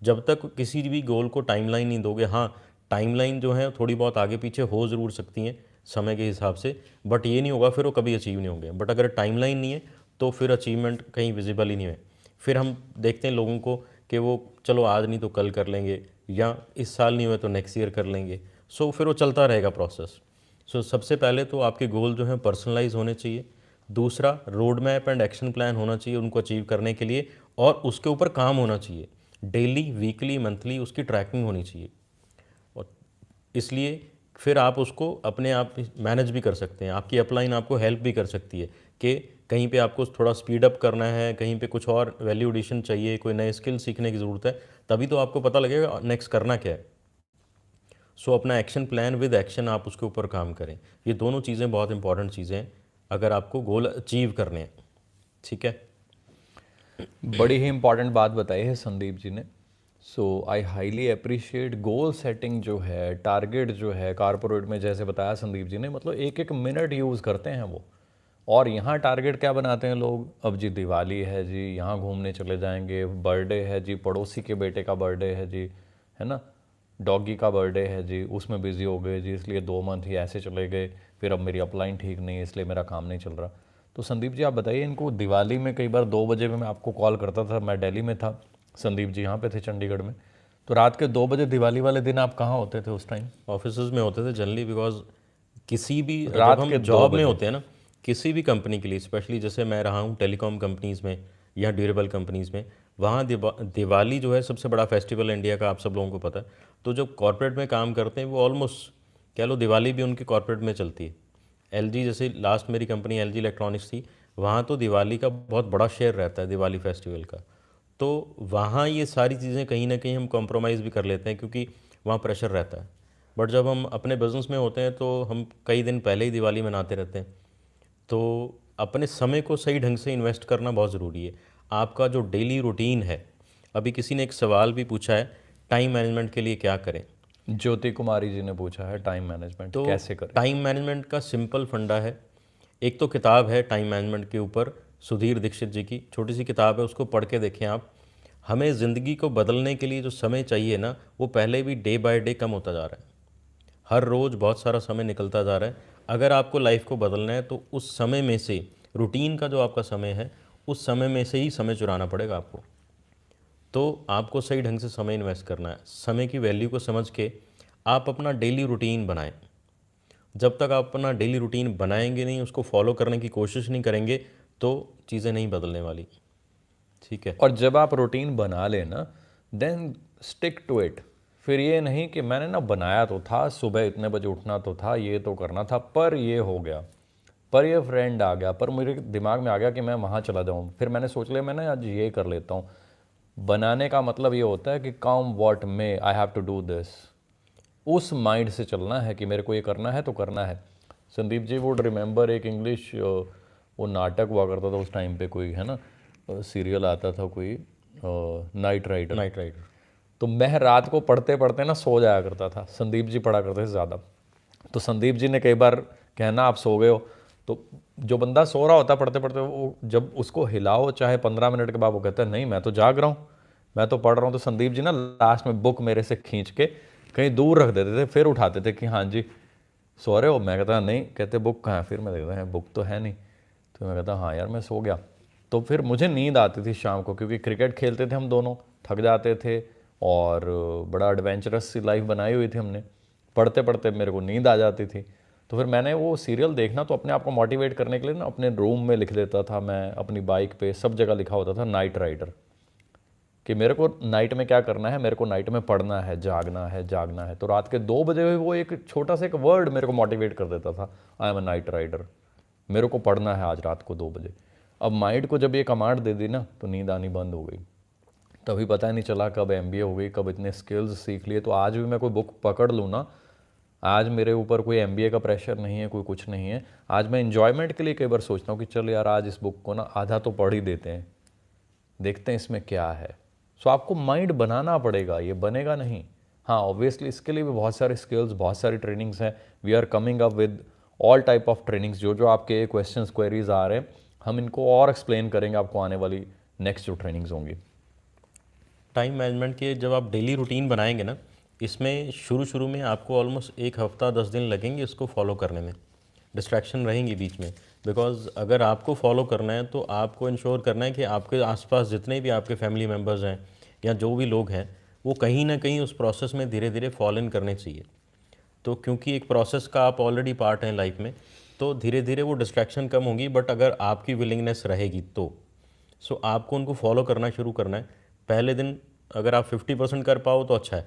जब तक किसी भी गोल को टाइमलाइन नहीं दोगे, हाँ टाइमलाइन जो है थोड़ी बहुत आगे पीछे हो ज़रूर सकती हैं समय के हिसाब से, बट ये नहीं होगा फिर वो कभी अचीव नहीं होंगे। बट अगर टाइमलाइन नहीं है तो फिर अचीवमेंट कहीं विजिबल ही नहीं है। फिर हम देखते हैं लोगों को कि वो चलो आज नहीं तो कल कर लेंगे, या इस साल नहीं हुए तो नेक्स्ट ईयर कर लेंगे। सो फिर वो चलता रहेगा प्रोसेस। सो सबसे पहले तो आपके गोल जो हैं पर्सनलाइज होने चाहिए। दूसरा, road map and action plan होना चाहिए उनको अचीव करने के लिए, और उसके ऊपर काम होना चाहिए। डेली, वीकली, मंथली उसकी ट्रैकिंग होनी चाहिए। और इसलिए फिर आप उसको अपने आप मैनेज भी कर सकते हैं। आपकी अपलाइन आपको हेल्प भी कर सकती है कि कहीं पे आपको थोड़ा स्पीड अप करना है, कहीं पे कुछ और वैल्यू एडिशन चाहिए, कोई नए स्किल सीखने की ज़रूरत है, तभी तो आपको पता लगेगा नेक्स्ट करना क्या है। सो अपना एक्शन प्लान विद एक्शन आप उसके ऊपर काम करें। ये दोनों चीज़ें बहुत इंपॉर्टेंट चीज़ें हैं अगर आपको गोल अचीव करने हैं। ठीक है। बड़ी ही इंपॉर्टेंट बात बताई है संदीप जी ने। So I highly appreciate goal setting जो है, टारगेट जो है कॉरपोरेट में, जैसे बताया संदीप जी ने, मतलब एक एक मिनट यूज़ करते हैं वो। और यहाँ टारगेट क्या बनाते हैं लोग, अब जी दिवाली है जी, यहाँ घूमने चले जाएंगे, बर्थडे है जी, पड़ोसी के बेटे का बर्थडे है जी, है ना, डॉगी का बर्थडे है जी, उसमें बिज़ी हो गए जी, इसलिए 2 मंथ ही ऐसे चले गए, फिर अब मेरी अपलाइन ठीक नहीं है इसलिए मेरा काम नहीं चल रहा। तो संदीप जी आप बताइए, इनको दिवाली में कई बार 2 बजे में मैं आपको कॉल करता था, मैं दिल्ली में था, संदीप जी यहाँ पे थे चंडीगढ़ में, तो रात के 2 बजे दिवाली वाले दिन आप कहाँ होते थे उस टाइम? ऑफिस में होते थे जनरली, बिकॉज किसी भी, जब रात हम के दो जॉब में बजे होते हैं ना, किसी भी कंपनी के लिए, स्पेशली जैसे मैं रहा हूँ टेलीकॉम कंपनीज़ में या ड्यूरेबल कंपनीज़ में, वहाँ दिवाली जो है सबसे बड़ा फेस्टिवल इंडिया का, आप सब लोगों को पता है। तो जब कॉर्पोरेट में काम करते हैं वो ऑलमोस्ट कह लो दिवाली भी उनकी कॉर्पोरेट में चलती है। एलजी, जैसे लास्ट मेरी कंपनी एलजी इलेक्ट्रॉनिक्स थी, वहाँ तो दिवाली का बहुत बड़ा शेयर रहता है, दिवाली फेस्टिवल का। तो वहाँ ये सारी चीज़ें कहीं ना कहीं हम कॉम्प्रोमाइज़ भी कर लेते हैं क्योंकि वहाँ प्रेशर रहता है। बट जब हम अपने बिजनेस में होते हैं तो हम कई दिन पहले ही दिवाली मनाते रहते हैं। तो अपने समय को सही ढंग से इन्वेस्ट करना बहुत ज़रूरी है। आपका जो डेली रूटीन है, अभी किसी ने एक सवाल भी पूछा है, टाइम मैनेजमेंट के लिए क्या करें। ज्योति कुमारी जी ने पूछा है टाइम मैनेजमेंट तो कैसे करें। टाइम मैनेजमेंट का सिंपल फंडा है। एक तो किताब है टाइम मैनेजमेंट के ऊपर, सुधीर दीक्षित जी की छोटी सी किताब है, उसको पढ़ के देखें आप। हमें ज़िंदगी को बदलने के लिए जो समय चाहिए ना, वो पहले भी डे बाय डे कम होता जा रहा है। हर रोज़ बहुत सारा समय निकलता जा रहा है। अगर आपको लाइफ को बदलना है तो उस समय में से, रूटीन का जो आपका समय है, उस समय में से ही समय चुराना पड़ेगा आपको। तो आपको सही ढंग से समय इन्वेस्ट करना है। समय की वैल्यू को समझ के आप अपना डेली रूटीन बनाएं। जब तक आप अपना डेली रूटीन बनाएंगे नहीं, उसको फॉलो करने की कोशिश नहीं करेंगे, तो चीज़ें नहीं बदलने वाली। ठीक है। और जब आप रूटीन बना लेना देन स्टिक टू इट। फिर ये नहीं कि मैंने ना बनाया तो था, सुबह इतने बजे उठना तो था, ये तो करना था, पर ये हो गया, पर ये फ्रेंड आ गया, पर मेरे दिमाग में आ गया कि मैं वहाँ चला जाऊँ, फिर मैंने सोच लिया मैंने आज ये कर लेता हूँ। बनाने का मतलब ये होता है कि come what may I have to do this. उस माइंड से चलना है कि मेरे को ये करना है तो करना है। संदीप जी वुड रिमेंबर एक इंग्लिश वो नाटक हुआ करता था उस टाइम पे, कोई है ना सीरियल आता था कोई, नाइट राइडर। Night rider. तो मैं रात को पढ़ते पढ़ते ना सो जाया करता था, संदीप जी पढ़ा करते थे ज़्यादा। तो संदीप जी ने कई बार कहना आप सो गए हो, तो जो बंदा सो रहा होता पढ़ते पढ़ते, वो जब उसको हिलाओ चाहे 15 मिनट के बाद, वो कहता है नहीं मैं तो जाग रहा हूँ, मैं तो पढ़ रहा हूँ। तो संदीप जी ना लास्ट में बुक मेरे से खींच के कहीं दूर रख देते थे, फिर उठाते थे कि हाँ जी सो रहे हो। मैं कहता नहीं, कहते बुक कहाँ है, फिर मैं देखता है बुक तो है नहीं, तो मैं कहता हाँ यार मैं सो गया। तो फिर मुझे नींद आती थी शाम को, क्योंकि क्रिकेट खेलते थे हम दोनों, थक जाते थे और बड़ा एडवेंचरस सी लाइफ बनाई हुई थी हमने। पढ़ते पढ़ते मेरे को नींद आ जाती थी, तो फिर मैंने वो सीरियल देखना, तो अपने आप को मोटिवेट करने के लिए ना अपने रूम में लिख देता था मैं, अपनी बाइक पे सब जगह लिखा होता था नाइट राइडर, कि मेरे को नाइट में क्या करना है, मेरे को नाइट में पढ़ना है, जागना है, जागना है। तो रात के 2 बजे हुए वो एक छोटा सा एक वर्ड मेरे को मोटिवेट कर देता था, I am a night rider, मेरे को पढ़ना है आज रात को 2 बजे। अब माइंड को जब ये कमांड दे दी ना, तो नींद आनी बंद हो गई। तभी पता नहीं चला कब एमबीए हो गई, कब इतने स्किल्स सीख लिए। तो आज भी मैं कोई बुक पकड़ लूँ ना, आज मेरे ऊपर कोई एमबीए का प्रेशर नहीं है, कोई कुछ नहीं है। आज मैं इन्जॉयमेंट के लिए कई बार सोचता हूँ कि चल यार आज इस बुक को ना आधा तो पढ़ ही देते हैं, देखते हैं इसमें क्या है। सो आपको माइंड बनाना पड़ेगा, ये बनेगा नहीं। हाँ ऑब्वियसली इसके लिए भी बहुत सारे स्किल्स, बहुत सारी ट्रेनिंग्स हैं। We are coming up with all type of trainings. जो जो आपके क्वेश्चंस क्वेरीज आ रहे हैं, हम इनको और एक्सप्लेन करेंगे आपको आने वाली नेक्स्ट जो ट्रेनिंग्स होंगी। टाइम मैनेजमेंट के जब आप डेली रूटीन बनाएंगे ना, इसमें शुरू शुरू में आपको ऑलमोस्ट 1 हफ्ता 10 दिन लगेंगे इसको फॉलो करने में। डिस्ट्रैक्शन रहेंगी बीच में, बिकॉज अगर आपको फॉलो करना है तो आपको इंश्योर करना है कि आपके आसपास जितने भी आपके फैमिली मेम्बर्स हैं या जो भी लोग हैं, वो कहीं ना कहीं उस प्रोसेस में धीरे धीरे फॉलो इन करने चाहिए। तो क्योंकि एक प्रोसेस का आप ऑलरेडी पार्ट हैं लाइफ में, तो धीरे धीरे वो डिस्ट्रैक्शन कम होगी। बट अगर आपकी विलिंगनेस रहेगी तो सो आपको उनको फॉलो करना शुरू करना है। पहले दिन अगर आप 50% कर पाओ तो अच्छा है।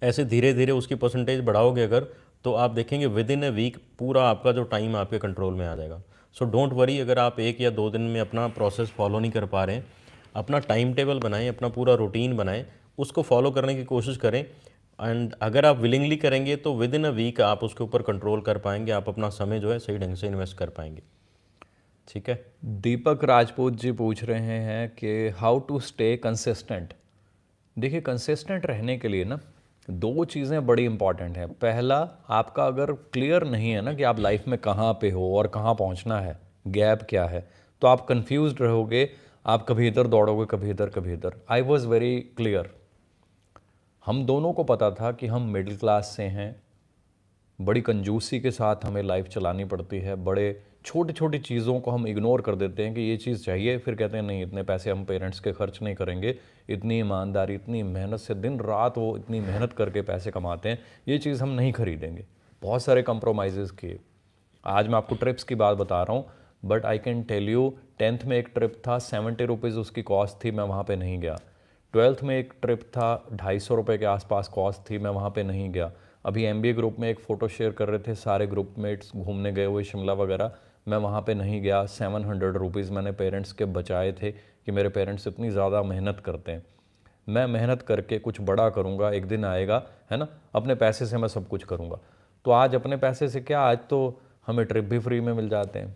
ऐसे धीरे धीरे उसकी परसेंटेज बढ़ाओगे अगर, तो आप देखेंगे विद इन ए वीक पूरा आपका जो टाइम आपके कंट्रोल में आ जाएगा। सो डोंट वरी अगर आप 1 या 2 दिन में अपना प्रोसेस फॉलो नहीं कर पा रहे हैं। अपना टाइम टेबल बनाएं, अपना पूरा रूटीन बनाएं, उसको फॉलो करने की कोशिश करें। एंड अगर आप विलिंगली करेंगे तो विद इन अ वीक आप उसके ऊपर कंट्रोल कर पाएंगे, आप अपना समय जो है सही ढंग से इन्वेस्ट कर पाएंगे। ठीक है। दीपक राजपूत जी पूछ रहे हैं कि हाउ टू स्टे कंसिस्टेंट। देखिए कंसिस्टेंट रहने के लिए ना 2 चीज़ें बड़ी इंपॉर्टेंट हैं। पहला, आपका अगर क्लियर नहीं है ना कि आप लाइफ में कहाँ पे हो और कहाँ पहुँचना है, गैप क्या है, तो आप कंफ्यूज्ड रहोगे। आप कभी इधर दौड़ोगे, कभी इधर, कभी इधर। I was very clear. हम दोनों को पता था कि हम मिडिल क्लास से हैं, बड़ी कंजूसी के साथ हमें लाइफ चलानी पड़ती है, बड़े छोटी छोटी चीज़ों को हम इग्नोर कर देते हैं कि ये चीज़ चाहिए, फिर कहते हैं नहीं इतने पैसे हम पेरेंट्स के खर्च नहीं करेंगे। इतनी ईमानदारी, इतनी मेहनत से दिन रात वो इतनी मेहनत करके पैसे कमाते हैं, ये चीज़ हम नहीं खरीदेंगे। बहुत सारे कंप्रोमाइज़ किए। आज मैं आपको ट्रिप्स की बात बता रहा हूँ, but I can tell you 10th में एक ट्रिप था, 70 रुपीज़ उसकी कॉस्ट थी, मैं वहाँ पे नहीं गया। 12th में एक ट्रिप था, 250 रुपये के आसपास कॉस्ट थी, मैं वहाँ पे नहीं गया। अभी MBA ग्रुप में एक फ़ोटो शेयर कर रहे थे सारे ग्रुप मेट्स घूमने गए हुए शिमला वगैरह, मैं वहाँ पे नहीं गया, 700 रुपीज़ मैंने पेरेंट्स के बचाए थे कि मेरे पेरेंट्स इतनी ज़्यादा मेहनत करते हैं, मैं मेहनत करके कुछ बड़ा करूँगा, एक दिन आएगा, है ना, अपने पैसे से मैं सब कुछ करूँगा। तो आज अपने पैसे से क्या, आज तो हमें ट्रिप भी फ्री में मिल जाते हैं।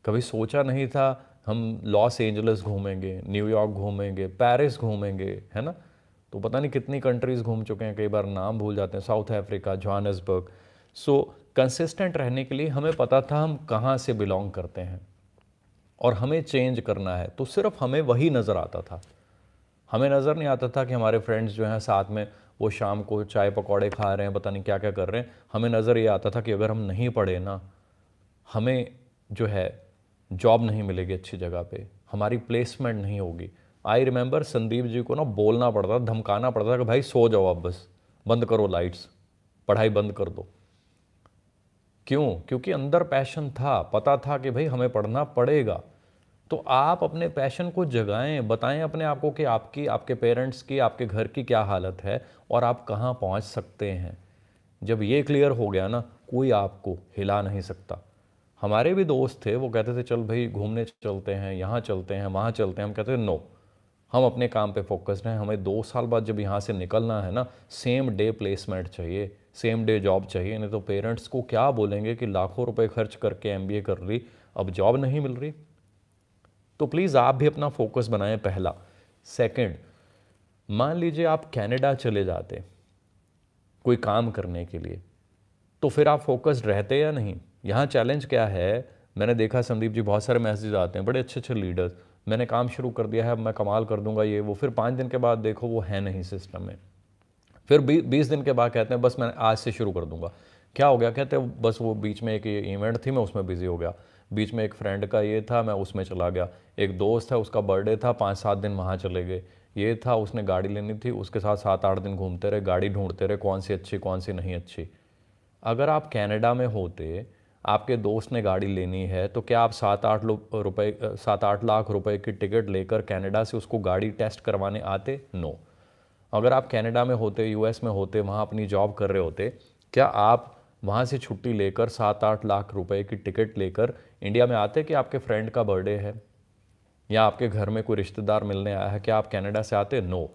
कभी सोचा नहीं था हम लॉस एंजलिस घूमेंगे, न्यूयॉर्क घूमेंगे, पेरिस घूमेंगे, है ना। तो पता नहीं कितनी कंट्रीज़ घूम चुके हैं, कई बार नाम भूल जाते हैं, साउथ अफ्रीका, जोहान्सबर्ग। सो कंसिस्टेंट रहने के लिए हमें पता था हम कहाँ से बिलोंग करते हैं और हमें चेंज करना है, तो सिर्फ हमें वही नज़र आता था। हमें नज़र नहीं आता था कि हमारे फ्रेंड्स जो हैं साथ में वो शाम को चाय पकौड़े खा रहे हैं, पता नहीं क्या क्या कर रहे हैं। हमें नज़र ये आता था कि अगर हम नहीं पढ़े ना, हमें जो है जॉब नहीं मिलेगी अच्छी जगह पे, हमारी प्लेसमेंट नहीं होगी। आई रिमेंबर संदीप जी को ना बोलना पड़ता, धमकाना पड़ता कि भाई सो जाओ, अब बस बंद करो लाइट्स, पढ़ाई बंद कर दो। क्यों? क्योंकि अंदर पैशन था, पता था कि भाई हमें पढ़ना पड़ेगा। तो आप अपने पैशन को जगाएं, बताएं अपने आप को कि आपकी, आपके पेरेंट्स की, आपके घर की क्या हालत है और आप कहाँ पहुँच सकते हैं। जब ये क्लियर हो गया ना, कोई आपको हिला नहीं सकता। हमारे भी दोस्त थे, वो कहते थे चल भाई घूमने चलते हैं, यहाँ चलते हैं, वहाँ चलते हैं। हम कहते थे नो, हम अपने काम पे फोकस्ड हैं, हमें 2 साल बाद जब यहाँ से निकलना है ना, सेम डे प्लेसमेंट चाहिए, सेम डे जॉब चाहिए। नहीं तो पेरेंट्स को क्या बोलेंगे कि लाखों रुपए खर्च करके MBA कर ली, अब जॉब नहीं मिल रही। तो प्लीज़ आप भी अपना फोकस बनाएं, पहला। सेकंड, मान लीजिए आप कनाडा चले जाते कोई काम करने के लिए, तो फिर आप फोकस्ड रहते या नहीं। यहाँ चैलेंज क्या है, मैंने देखा संदीप जी बहुत सारे मैसेज आते हैं, बड़े अच्छे अच्छे लीडर्स, मैंने काम शुरू कर दिया है, अब मैं कमाल कर दूंगा ये वो, फिर 5 दिन के बाद देखो वो है नहीं सिस्टम में। फिर 20 दिन के बाद कहते हैं बस मैं आज से शुरू कर दूंगा। क्या हो गया? कहते हैं बस वो बीच में एक इवेंट थी, मैं उसमें बिजी हो गया, बीच में एक फ्रेंड का ये था, मैं उसमें चला गया, एक दोस्त है उसका बर्थडे था, 5-7 दिन वहाँ चले गए, ये था उसने गाड़ी लेनी थी, उसके साथ 7-8 दिन घूमते रहे, गाड़ी ढूंढते रहे, कौन सी अच्छी कौन सी नहीं अच्छी। अगर आप कनाडा में होते, आपके दोस्त ने गाड़ी लेनी है, तो क्या आप 7-8 लाख रुपए की टिकट लेकर कनाडा से उसको गाड़ी टेस्ट करवाने आते? नो। अगर आप कनाडा में होते, US में होते, वहाँ अपनी जॉब कर रहे होते, क्या आप वहाँ से छुट्टी लेकर 7-8 लाख रुपए की टिकट लेकर इंडिया में आते कि आपके फ्रेंड का बर्थडे है या आपके घर में कोई रिश्तेदार मिलने आया है? क्या आप कनाडा से आते? नो।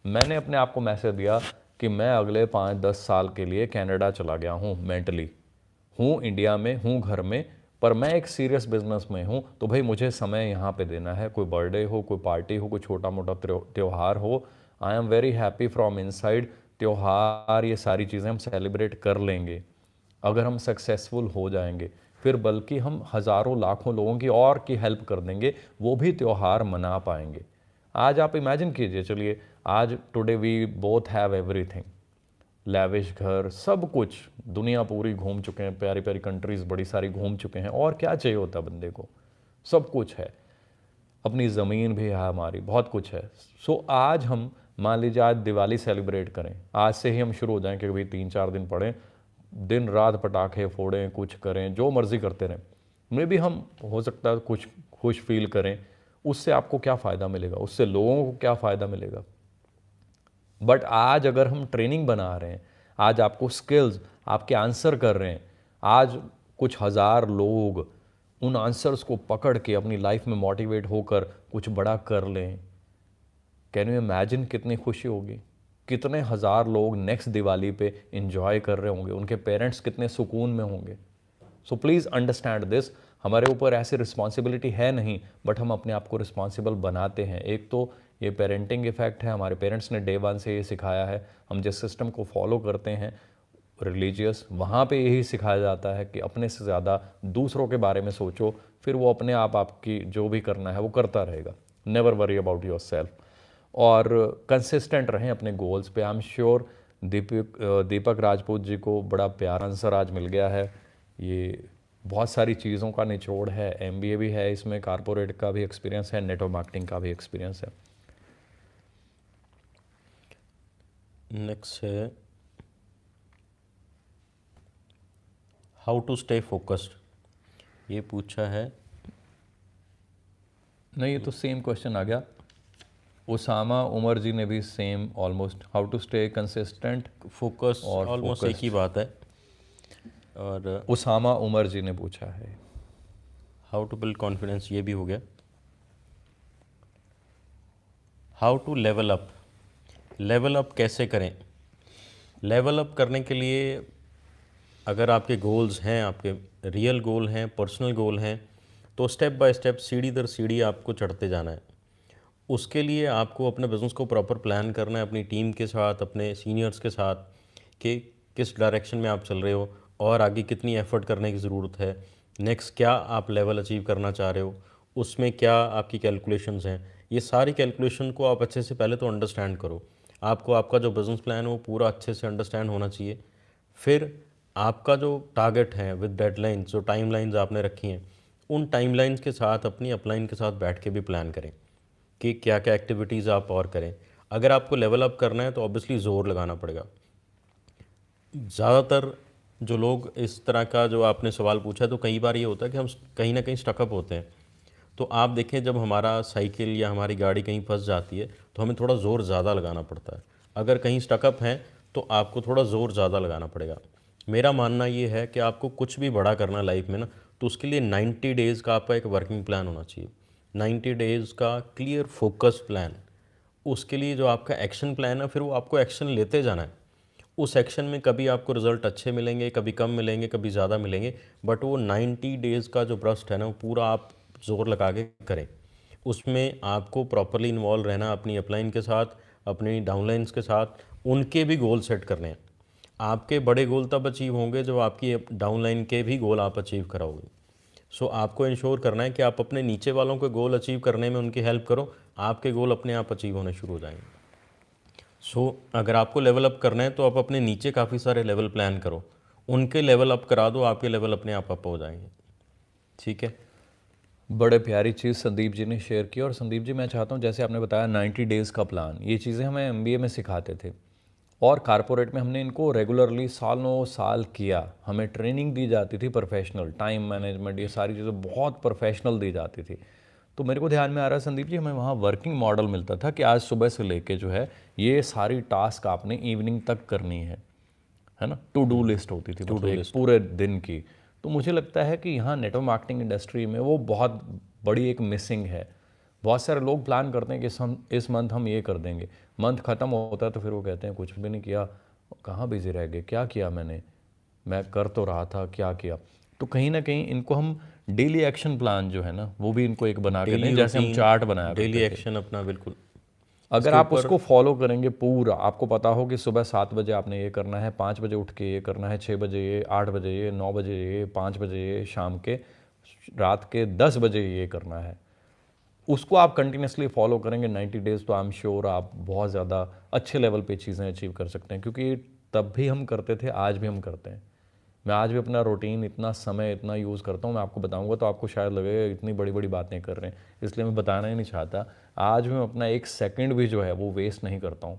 मैंने अपने आप को मैसेज दिया कि मैं अगले 5-10 साल के लिए कनाडा चला गया हूँ, मेंटली हूँ इंडिया में, हूँ घर में, पर मैं एक सीरियस बिजनेस में हूँ, तो भाई मुझे समय यहाँ पे देना है। कोई बर्थडे हो, कोई पार्टी हो, कोई छोटा मोटा त्यौहार हो, I am very happy from inside. त्यौहार, ये सारी चीज़ें हम सेलिब्रेट कर लेंगे अगर हम सक्सेसफुल हो जाएंगे, फिर बल्कि हम हज़ारों लाखों लोगों की और की हेल्प कर देंगे, वो भी त्यौहार मना पाएंगे। आज आप इमेजिन कीजिए, चलिए आज today we both have everything, lavish घर, सब कुछ, दुनिया पूरी घूम चुके हैं, प्यारी प्यारी कंट्रीज़ बड़ी सारी घूम चुके हैं, और क्या चाहिए होता बंदे को, सब कुछ है, अपनी ज़मीन भी है हमारी, बहुत कुछ है। सो आज हम, मान लीजिए आज दिवाली सेलिब्रेट करें, आज से ही हम शुरू हो जाएं कि भाई 3-4 दिन पढ़ें, दिन रात पटाखे फोड़ें, कुछ करें, जो मर्ज़ी करते रहें, मे भी हम हो सकता है कुछ खुश फील करें। उससे आपको क्या फ़ायदा मिलेगा? उससे लोगों को क्या फ़ायदा मिलेगा? बट आज अगर हम ट्रेनिंग बना रहे हैं, आज आपको स्किल्स, आपके आंसर कर रहे हैं, आज कुछ हज़ार लोग उन आंसर्स को पकड़ के अपनी लाइफ में मोटिवेट होकर कुछ बड़ा कर लें, कैन यू इमेजिन कितनी खुशी होगी? कितने हज़ार लोग नेक्स्ट दिवाली पे इंजॉय कर रहे होंगे, उनके पेरेंट्स कितने सुकून में होंगे। सो प्लीज़ अंडरस्टैंड दिस, हमारे ऊपर ऐसी रिस्पॉन्सिबिलिटी है नहीं, बट हम अपने आप को रिस्पॉन्सिबल बनाते हैं। एक तो ये पेरेंटिंग इफेक्ट है, हमारे पेरेंट्स ने डे 1 से ये सिखाया है, हम जिस सिस्टम को फॉलो करते हैं रिलीजियस, वहाँ पे यही सिखाया जाता है कि अपने से ज़्यादा दूसरों के बारे में सोचो, फिर वो अपने आप आपकी जो भी करना है वो करता रहेगा। Never worry about your self, और कंसिस्टेंट रहें अपने गोल्स पे। आई एम श्योर दीपक राजपूत जी को बड़ा प्यारा आंसर आज मिल गया है। ये बहुत सारी चीज़ों का निचोड़ है, MBA भी है इसमें, कारपोरेट का भी एक्सपीरियंस है, नेटवर्क मार्केटिंग का भी एक्सपीरियंस है। नेक्स्ट है हाउ टू स्टे फोकस्ड, ये पूछा है। नहीं, ये तो सेम क्वेश्चन आ गया। उसामा उमर जी ने भी same almost, how to stay consistent focus और ऑलमोस्ट एक ही बात है। और उसामा उमर जी ने पूछा है। हाउ टू बिल्ड कॉन्फिडेंस ये भी हो गया। How to level up, level up कैसे करें? लेवल अप करने के लिए अगर आपके गोल्स हैं, आपके रियल गोल हैं, पर्सनल गोल हैं, तो स्टेप बाय स्टेप, सीढ़ी दर सीढ़ी आपको चढ़ते जाना है। उसके लिए आपको अपने बिज़नेस को प्रॉपर प्लान करना है अपनी टीम के साथ, अपने सीनियर्स के साथ, कि किस डायरेक्शन में आप चल रहे हो और आगे कितनी एफ़र्ट करने की ज़रूरत है, नेक्स्ट क्या आप लेवल अचीव करना चाह रहे हो, उसमें क्या आपकी कैलकुलेशंस हैं। ये सारी कैलकुलेशन को आप अच्छे से पहले तो अंडरस्टैंड करो। आपको आपका जो बिज़नेस प्लान है वो पूरा अच्छे से अंडरस्टैंड होना चाहिए। फिर आपका जो टारगेट है विद डेडलाइंस, जो टाइमलाइंस आपने रखी हैं, उन टाइमलाइंस के साथ अपनी अपलाइन के साथ बैठ के भी प्लान करें कि क्या क्या एक्टिविटीज़ आप और करें। अगर आपको लेवल अप करना है तो ऑब्वियसली ज़ोर लगाना पड़ेगा। ज़्यादातर जो लोग इस तरह का जो आपने सवाल पूछा, तो कई बार ये होता है कि हम कहीं ना कहीं स्टकअप होते हैं। तो आप देखें, जब हमारा साइकिल या हमारी गाड़ी कहीं फंस जाती है तो हमें थोड़ा ज़ोर ज़्यादा लगाना पड़ता है। अगर कहीं स्टकअप हैं तो आपको थोड़ा ज़ोर ज़्यादा लगाना पड़ेगा। मेरा मानना ये है कि आपको कुछ भी बड़ा करना लाइफ में ना, तो उसके लिए 90 डेज़ का आपका एक वर्किंग प्लान होना चाहिए। 90 डेज़ का क्लियर फोकस प्लान। उसके लिए जो आपका एक्शन प्लान है, फिर वो आपको एक्शन लेते जाना है। उस एक्शन में कभी आपको रिज़ल्ट अच्छे मिलेंगे, कभी कम मिलेंगे, कभी ज़्यादा मिलेंगे, बट वो 90 डेज़ का जो ब्रस्ट है ना, वो पूरा आप ज़ोर लगा के करें। उसमें आपको प्रॉपरली इन्वॉल्व रहना अपनी अपलाइन के साथ, अपनी डाउनलाइंस के साथ, उनके भी गोल सेट करने हैं। आपके बड़े गोल तब अचीव होंगे जब आपकी डाउनलाइन के भी गोल आप अचीव कराओगे। सो आपको इंश्योर करना है कि आप अपने नीचे वालों के गोल अचीव करने में उनकी हेल्प करो, आपके गोल अपने आप अचीव होने शुरू हो जाएंगे। अगर आपको लेवल अप करना है तो आप अपने नीचे काफ़ी सारे लेवल प्लान करो, उनके लेवल अप करा दो, आपके लेवल अपने आप अप हो जाएंगे। ठीक है। बड़े प्यारी चीज़ संदीप जी ने शेयर की। और संदीप जी, मैं चाहता हूँ, जैसे आपने बताया 90 डेज़ का प्लान, ये चीज़ें हमें MBA में सिखाते थे और कारपोरेट में हमने इनको रेगुलरली सालों साल किया। हमें ट्रेनिंग दी जाती थी प्रोफेशनल, टाइम मैनेजमेंट, ये सारी चीज़ें बहुत प्रोफेशनल दी जाती थी। तो मेरे को ध्यान में आ रहा है संदीप जी, हमें वहाँ वर्किंग मॉडल मिलता था कि आज सुबह से लेके जो है ये सारी टास्क आपने इवनिंग तक करनी है ना। टू डू लिस्ट होती थी, मतलब एक पूरे दिन की। तो मुझे लगता है कि यहाँ नेटवर्क मार्केटिंग इंडस्ट्री में वो बहुत बड़ी एक मिसिंग है। बहुत सारे लोग प्लान करते हैं कि इस मंथ हम ये कर देंगे, मंथ ख़त्म होता है तो फिर वो कहते हैं कुछ भी नहीं किया, कहाँ बिजी रह गए, क्या किया मैंने, मैं कर तो रहा था, क्या किया। तो कहीं ना कहीं इनको हम डेली एक्शन प्लान जो है ना, वो भी इनको एक बना के दें, जैसे हम चार्ट बनाया डेली करते थे। एक्शन अपना, बिल्कुल। अगर आप उसको फॉलो करेंगे पूरा, आपको पता हो कि सुबह 7 बजे आपने ये करना है, 5 बजे उठ के ये करना है, 6 बजे ये, 8 बजे ये, 9 बजे ये, 5 बजे ये, शाम के रात के 10 बजे ये करना है, उसको आप कंटिन्यूसली फॉलो करेंगे 90 डेज़, तो आई एम श्योर आप बहुत ज़्यादा अच्छे लेवल पे चीज़ें अचीव कर सकते हैं। क्योंकि तब भी हम करते थे, आज भी हम करते हैं। मैं आज भी अपना रूटीन, इतना समय, इतना यूज़ करता हूँ। मैं आपको बताऊँगा तो आपको शायद लगेगा इतनी बड़ी बड़ी बातें कर रहे हैं, इसलिए मैं बताना ही नहीं चाहता। आज भी मैं अपना एक सेकंड भी जो है वो वेस्ट नहीं करता हूँ।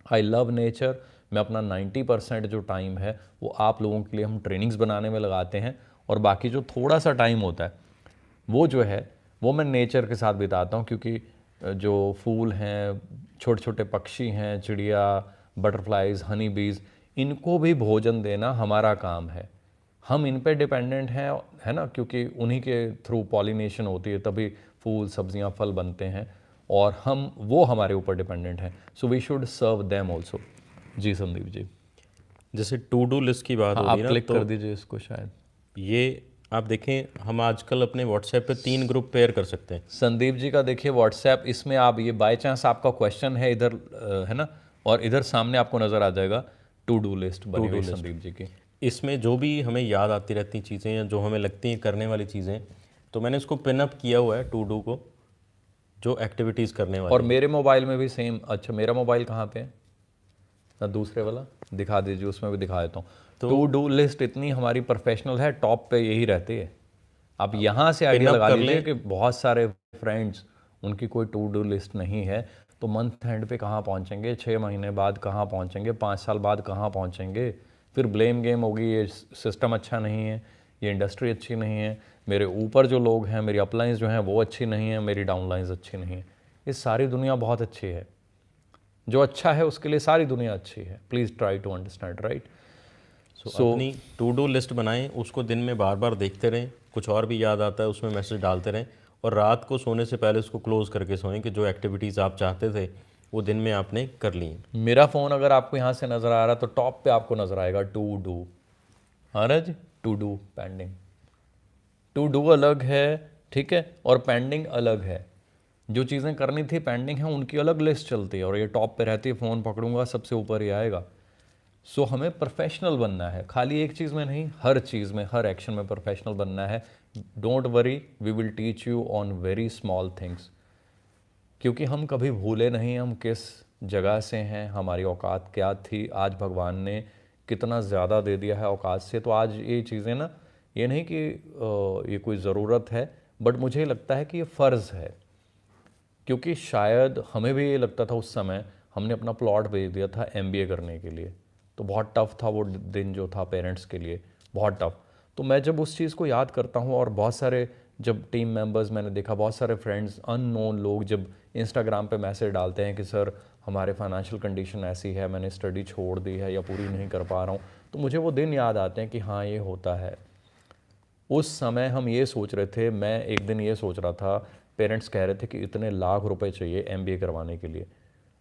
I love nature. मैं अपना 90% जो टाइम है वो आप लोगों के लिए हम ट्रेनिंग्स बनाने में लगाते हैं, और बाकी जो थोड़ा सा टाइम होता है वो जो है वो मैं नेचर के साथ बिताता हूँ। क्योंकि जो फूल हैं, छोटे छोटे पक्षी हैं, चिड़िया, बटरफ्लाइज, हनी बीज, इनको भी भोजन देना हमारा काम है। हम इन पे डिपेंडेंट हैं, है ना, क्योंकि उन्हीं के थ्रू पॉलिनेशन होती है, तभी फूल, सब्जियां, फल बनते हैं, और वो हमारे ऊपर डिपेंडेंट हैं। So we should serve them also. Ji Sandeep ji. जैसे टू डू लिस्ट की बात हाँ, हो रही आप है ना, क्लिक तो कर दीजिए इसको। शायद ये आप देखें, हम आजकल अपने व्हाट्सएप पे 3 ग्रुप पेयर कर सकते हैं। संदीप जी का देखिए व्हाट्सएप, इसमें आप ये बाय चांस आपका क्वेश्चन है इधर, है ना, और इधर सामने आपको नज़र आ जाएगा टू डू लिस्ट टू बनी डू हुई लिस्ट, संदीप जी की। इसमें जो भी हमें याद आती रहती चीज़ें या जो हमें लगती हैं करने वाली चीज़ें, तो मैंने इसको पिनअप किया हुआ है टू डू को, जो एक्टिविटीज़ करने और वाली हैं। मेरे मोबाइल में भी सेम। अच्छा, मेरा मोबाइल कहाँ पे है ना, दूसरे वाला दिखा दीजिए, उसमें भी दिखा देता हूँ। तो टू डू लिस्ट इतनी हमारी प्रोफेशनल है, टॉप पे यही रहती है। आप यहाँ से आइडिया पिनअप लगा कर लीजिए लें। कि बहुत सारे फ्रेंड्स, उनकी कोई टू डू लिस्ट नहीं है, तो मंथ एंड पे कहाँ पहुँचेंगे, 6 महीने बाद कहाँ पहुँचेंगे, 5 साल बाद कहाँ पहुँचेंगे। फिर ब्लेम गेम होगी, ये सिस्टम अच्छा नहीं है, ये इंडस्ट्री अच्छी नहीं है, मेरे ऊपर जो लोग हैं, मेरी अपलाइंस जो हैं वो अच्छी नहीं है, मेरी डाउनलाइंस अच्छी नहीं है। ये सारी दुनिया बहुत अच्छी है, जो अच्छा है उसके लिए सारी दुनिया अच्छी है। Please try to understand, right. अपनी टू डू लिस्ट बनाएं, उसको दिन में बार बार देखते रहें, कुछ और भी याद आता है उसमें मैसेज डालते रहें, और रात को सोने से पहले उसको क्लोज करके सोएं कि जो एक्टिविटीज़ आप चाहते थे वो दिन में आपने कर ली। मेरा फ़ोन अगर आपको यहाँ से नज़र आ रहा है तो टॉप पे आपको नज़र आएगा टू डू, हाँ ना जी, to do pending. To do अलग है, ठीक है, और पेंडिंग अलग है। जो चीज़ें करनी थी पेंडिंग है उनकी अलग लिस्ट चलती है, और ये टॉप पे रहती है, फ़ोन पकड़ूंगा सबसे ऊपर ही आएगा। सो हमें प्रोफेशनल बनना है, खाली एक चीज़ में नहीं, हर चीज़ में, हर एक्शन में प्रोफेशनल बनना है। Don't worry, we will teach you on very small things, क्योंकि हम कभी भूले नहीं हम किस जगह से हैं, हमारी औकात क्या थी, आज भगवान ने कितना ज़्यादा दे दिया है औकात से। तो आज ये चीज़ें ना, ये नहीं कि ये कोई ज़रूरत है, बट मुझे लगता है कि ये फ़र्ज़ है। क्योंकि शायद हमें भी ये लगता था उस समय, हमने अपना प्लॉट भेज दिया था MBA करने के लिए, तो बहुत टफ़ था वो दिन जो था पेरेंट्स के लिए, बहुत टफ़। तो मैं जब उस चीज़ को याद करता हूँ, और बहुत सारे जब टीम मेंबर्स मैंने देखा, बहुत सारे फ्रेंड्स, अननोन लोग जब इंस्टाग्राम पे मैसेज डालते हैं कि सर हमारे फाइनेंशियल कंडीशन ऐसी है, मैंने स्टडी छोड़ दी है या पूरी नहीं कर पा रहा हूँ, तो मुझे वो दिन याद आते हैं कि हाँ ये होता है। उस समय हम ये सोच रहे थे, मैं एक दिन ये सोच रहा था, पेरेंट्स कह रहे थे कि इतने लाख रुपए चाहिए MBA करवाने के लिए,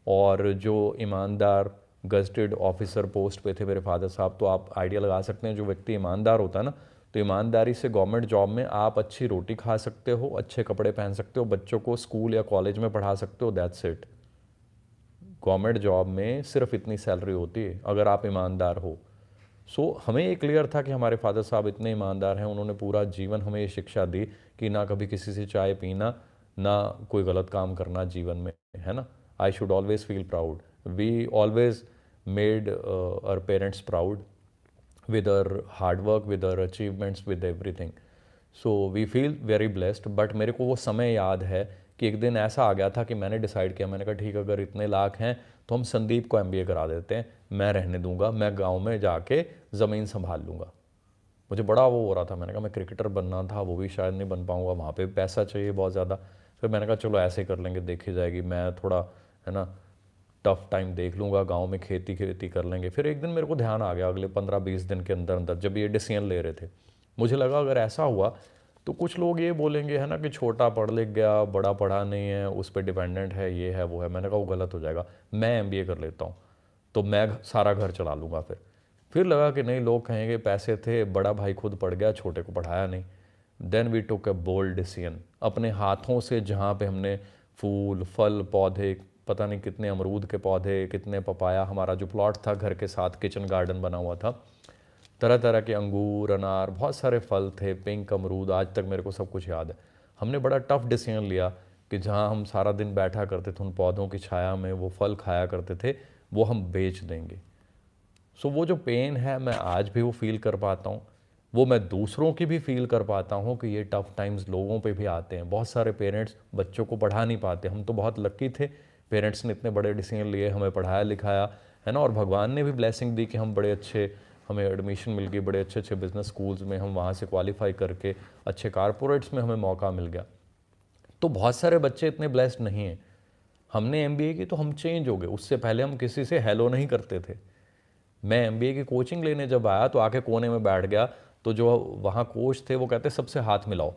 और जो ईमानदार गजटेड ऑफिसर पोस्ट पे थे मेरे फादर साहब, तो आप आइडिया लगा सकते हैं जो व्यक्ति ईमानदार होता है ना, तो ईमानदारी से गवर्नमेंट जॉब में आप अच्छी रोटी खा सकते हो, अच्छे कपड़े पहन सकते हो, बच्चों को स्कूल या कॉलेज में पढ़ा सकते हो, दैट्स इट। गवर्नमेंट जॉब में सिर्फ इतनी सैलरी होती है अगर आप ईमानदार हो। हमें ये क्लियर था कि हमारे फादर साहब इतने ईमानदार हैं, उन्होंने पूरा जीवन हमें ये शिक्षा दी कि ना कभी किसी से चाय पीना, ना कोई गलत काम करना जीवन में, है ना। I should always feel proud, we always made our parents proud with our hard work, with our achievements, with everything. So we feel very blessed. But मेरे को वो समय याद है कि एक दिन ऐसा आ गया था कि मैंने डिसाइड किया, मैंने कहा ठीक है, अगर इतने लाख हैं तो हम संदीप को MBA करा देते हैं, मैं रहने दूंगा, मैं गांव में जाके ज़मीन संभाल लूँगा। मुझे बड़ा वो हो रहा था, मैंने कहा मैं क्रिकेटर बनना था, वो भी शायद नहीं बन पाऊँगा, वहाँ पे पैसा चाहिए बहुत ज़्यादा। फिर मैंने कहा चलो ऐसे कर लेंगे, देखी जाएगी, मैं थोड़ा, है ना, टफ टाइम देख लूँगा, गांव में खेती कर लेंगे। फिर एक दिन मेरे को ध्यान आ गया, अगले 15-20 दिन के अंदर अंदर जब ये डिसीजन ले रहे थे, मुझे लगा अगर ऐसा हुआ तो कुछ लोग ये बोलेंगे, है ना, कि छोटा पढ़ लिख गया, बड़ा पढ़ा नहीं है, उस पर डिपेंडेंट है, ये है वो है। मैंने कहा वो गलत हो जाएगा, मैं MBA कर लेता हूँ तो मैं सारा घर चला लूँगा। फिर लगा कि नहीं, लोग कहेंगे पैसे थे, बड़ा भाई खुद पढ़ गया, छोटे को पढ़ाया नहीं। Then we took a bold decision, अपने हाथों से जहाँ पे हमने फूल फल पौधे, पता नहीं कितने अमरूद के पौधे, कितने पपाया, हमारा जो प्लॉट था घर के साथ किचन गार्डन बना हुआ था, तरह तरह के अंगूर, अनार, बहुत सारे फल थे, पिंक अमरूद, आज तक मेरे को सब कुछ याद है। हमने बड़ा टफ डिसीजन लिया कि जहाँ हम सारा दिन बैठा करते थे उन पौधों की छाया में, वो फल खाया करते थे, वो हम बेच देंगे। वो जो पेन है मैं आज भी वो फील कर पाता हूँ, वो मैं दूसरों की भी फील कर पाता हूँ कि ये टफ़ टाइम्स लोगों पे भी आते हैं। बहुत सारे पेरेंट्स बच्चों को पढ़ा नहीं पाते, हम तो बहुत लकी थे, पेरेंट्स ने इतने बड़े डिसीजन लिए, हमें पढ़ाया लिखाया, है ना, और भगवान ने भी ब्लेसिंग दी कि हम बड़े अच्छे, हमें एडमिशन मिल गई बड़े अच्छे अच्छे बिजनेस स्कूल्स में, हम वहाँ से क्वालिफाई करके अच्छे कारपोरेट्स में हमें मौका मिल गया। तो बहुत सारे बच्चे इतने ब्लेस्ड नहीं हैं। हमने MBA की तो हम चेंज हो गए, उससे पहले हम किसी से हेलो नहीं करते थे। मैं MBA की कोचिंग लेने जब आया तो आके कोने में बैठ गया, तो जो वहाँ कोच थे वो कहते सबसे हाथ मिलाओ।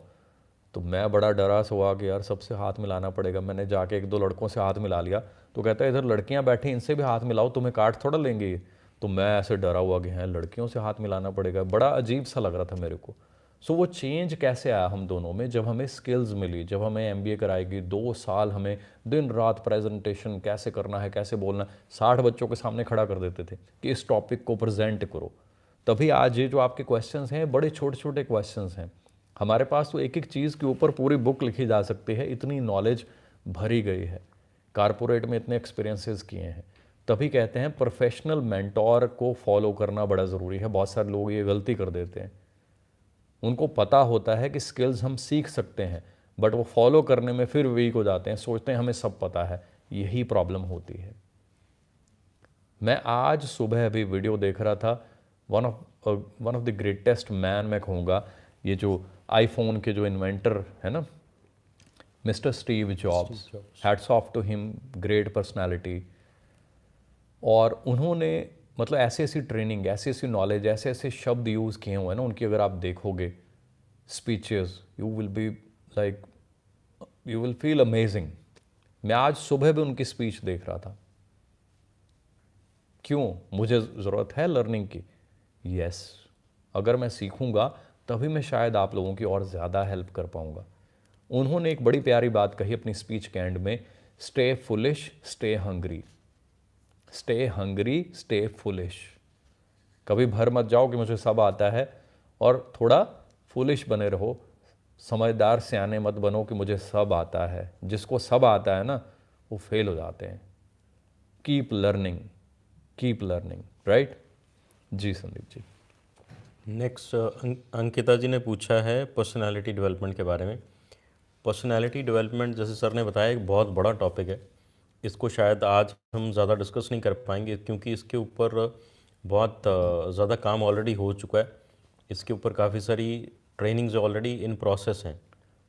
तो मैं बड़ा डरा सा हुआ कि यार सबसे हाथ मिलाना पड़ेगा। मैंने जाके 1-2 लड़कों से हाथ मिला लिया, तो कहता है इधर लड़कियाँ बैठी, इनसे भी हाथ मिलाओ, तुम्हें काट थोड़ा लेंगे ये। तो मैं ऐसे डरा हुआ कि हैं लड़कियों से हाथ मिलाना पड़ेगा, बड़ा अजीब सा लग रहा था मेरे को। वो चेंज कैसे आया हम दोनों में, जब हमें स्किल्स मिली, जब हमें MBA कराएगी, 2 साल हमें दिन रात प्रेजेंटेशन कैसे करना है, कैसे बोलना है, 60 बच्चों के सामने खड़ा कर देते थे कि इस टॉपिक को प्रेजेंट करो। तभी आज ये जो आपके क्वेश्चंस हैं बड़े छोटे छोटे क्वेश्चंस हैं। हमारे पास तो एक एक चीज़ के ऊपर पूरी बुक लिखी जा सकती है, इतनी नॉलेज भरी गई है, कारपोरेट में इतने एक्सपीरियंसेस किए हैं। तभी कहते हैं प्रोफेशनल मेंटोर को फॉलो करना बड़ा ज़रूरी है। बहुत सारे लोग ये गलती कर देते हैं, उनको पता होता है कि स्किल्स हम सीख सकते हैं, बट वो फॉलो करने में फिर वीक हो जाते हैं, सोचते हैं हमें सब पता है। यही प्रॉब्लम होती है। मैं आज सुबह अभी वीडियो देख रहा था, one of the greatest man मैं कहूँगा, ये जो आईफोन के जो इन्वेंटर है ना, mister Steve Jobs, hats off to him, great personality. और उन्होंने मतलब ऐसी ऐसी ट्रेनिंग, ऐसी ऐसी नॉलेज, ऐसे ऐसे शब्द यूज़ किए हुए हैं ना उनकी, अगर आप देखोगे speeches, you will feel amazing. मैं आज सुबह भी उनकी स्पीच देख रहा था। क्यों? मुझे ज़रूरत है लर्निंग की। यस, अगर मैं सीखूंगा तभी मैं शायद आप लोगों की और ज़्यादा हेल्प कर पाऊंगा। उन्होंने एक बड़ी प्यारी बात कही अपनी स्पीच के एंड में, stay foolish stay hungry. Stay hungry stay foolish. कभी भर मत जाओ कि मुझे सब आता है, और थोड़ा फुलिश बने रहो, समझदार सियाने मत बनो कि मुझे सब आता है। जिसको सब आता है ना वो फेल हो जाते हैं। Keep learning, keep learning, right? Ji Sandeep ji. Next Ankita ji ने पूछा है पर्सनालिटी डेवलपमेंट के बारे में। पर्सनालिटी डेवलपमेंट जैसे सर ने बताया एक बहुत बड़ा टॉपिक है। इसको शायद आज हम ज़्यादा डिस्कस नहीं कर पाएंगे क्योंकि इसके ऊपर बहुत ज़्यादा काम ऑलरेडी हो चुका है। इसके ऊपर काफ़ी सारी ट्रेनिंग्स ऑलरेडी इन प्रोसेस हैं।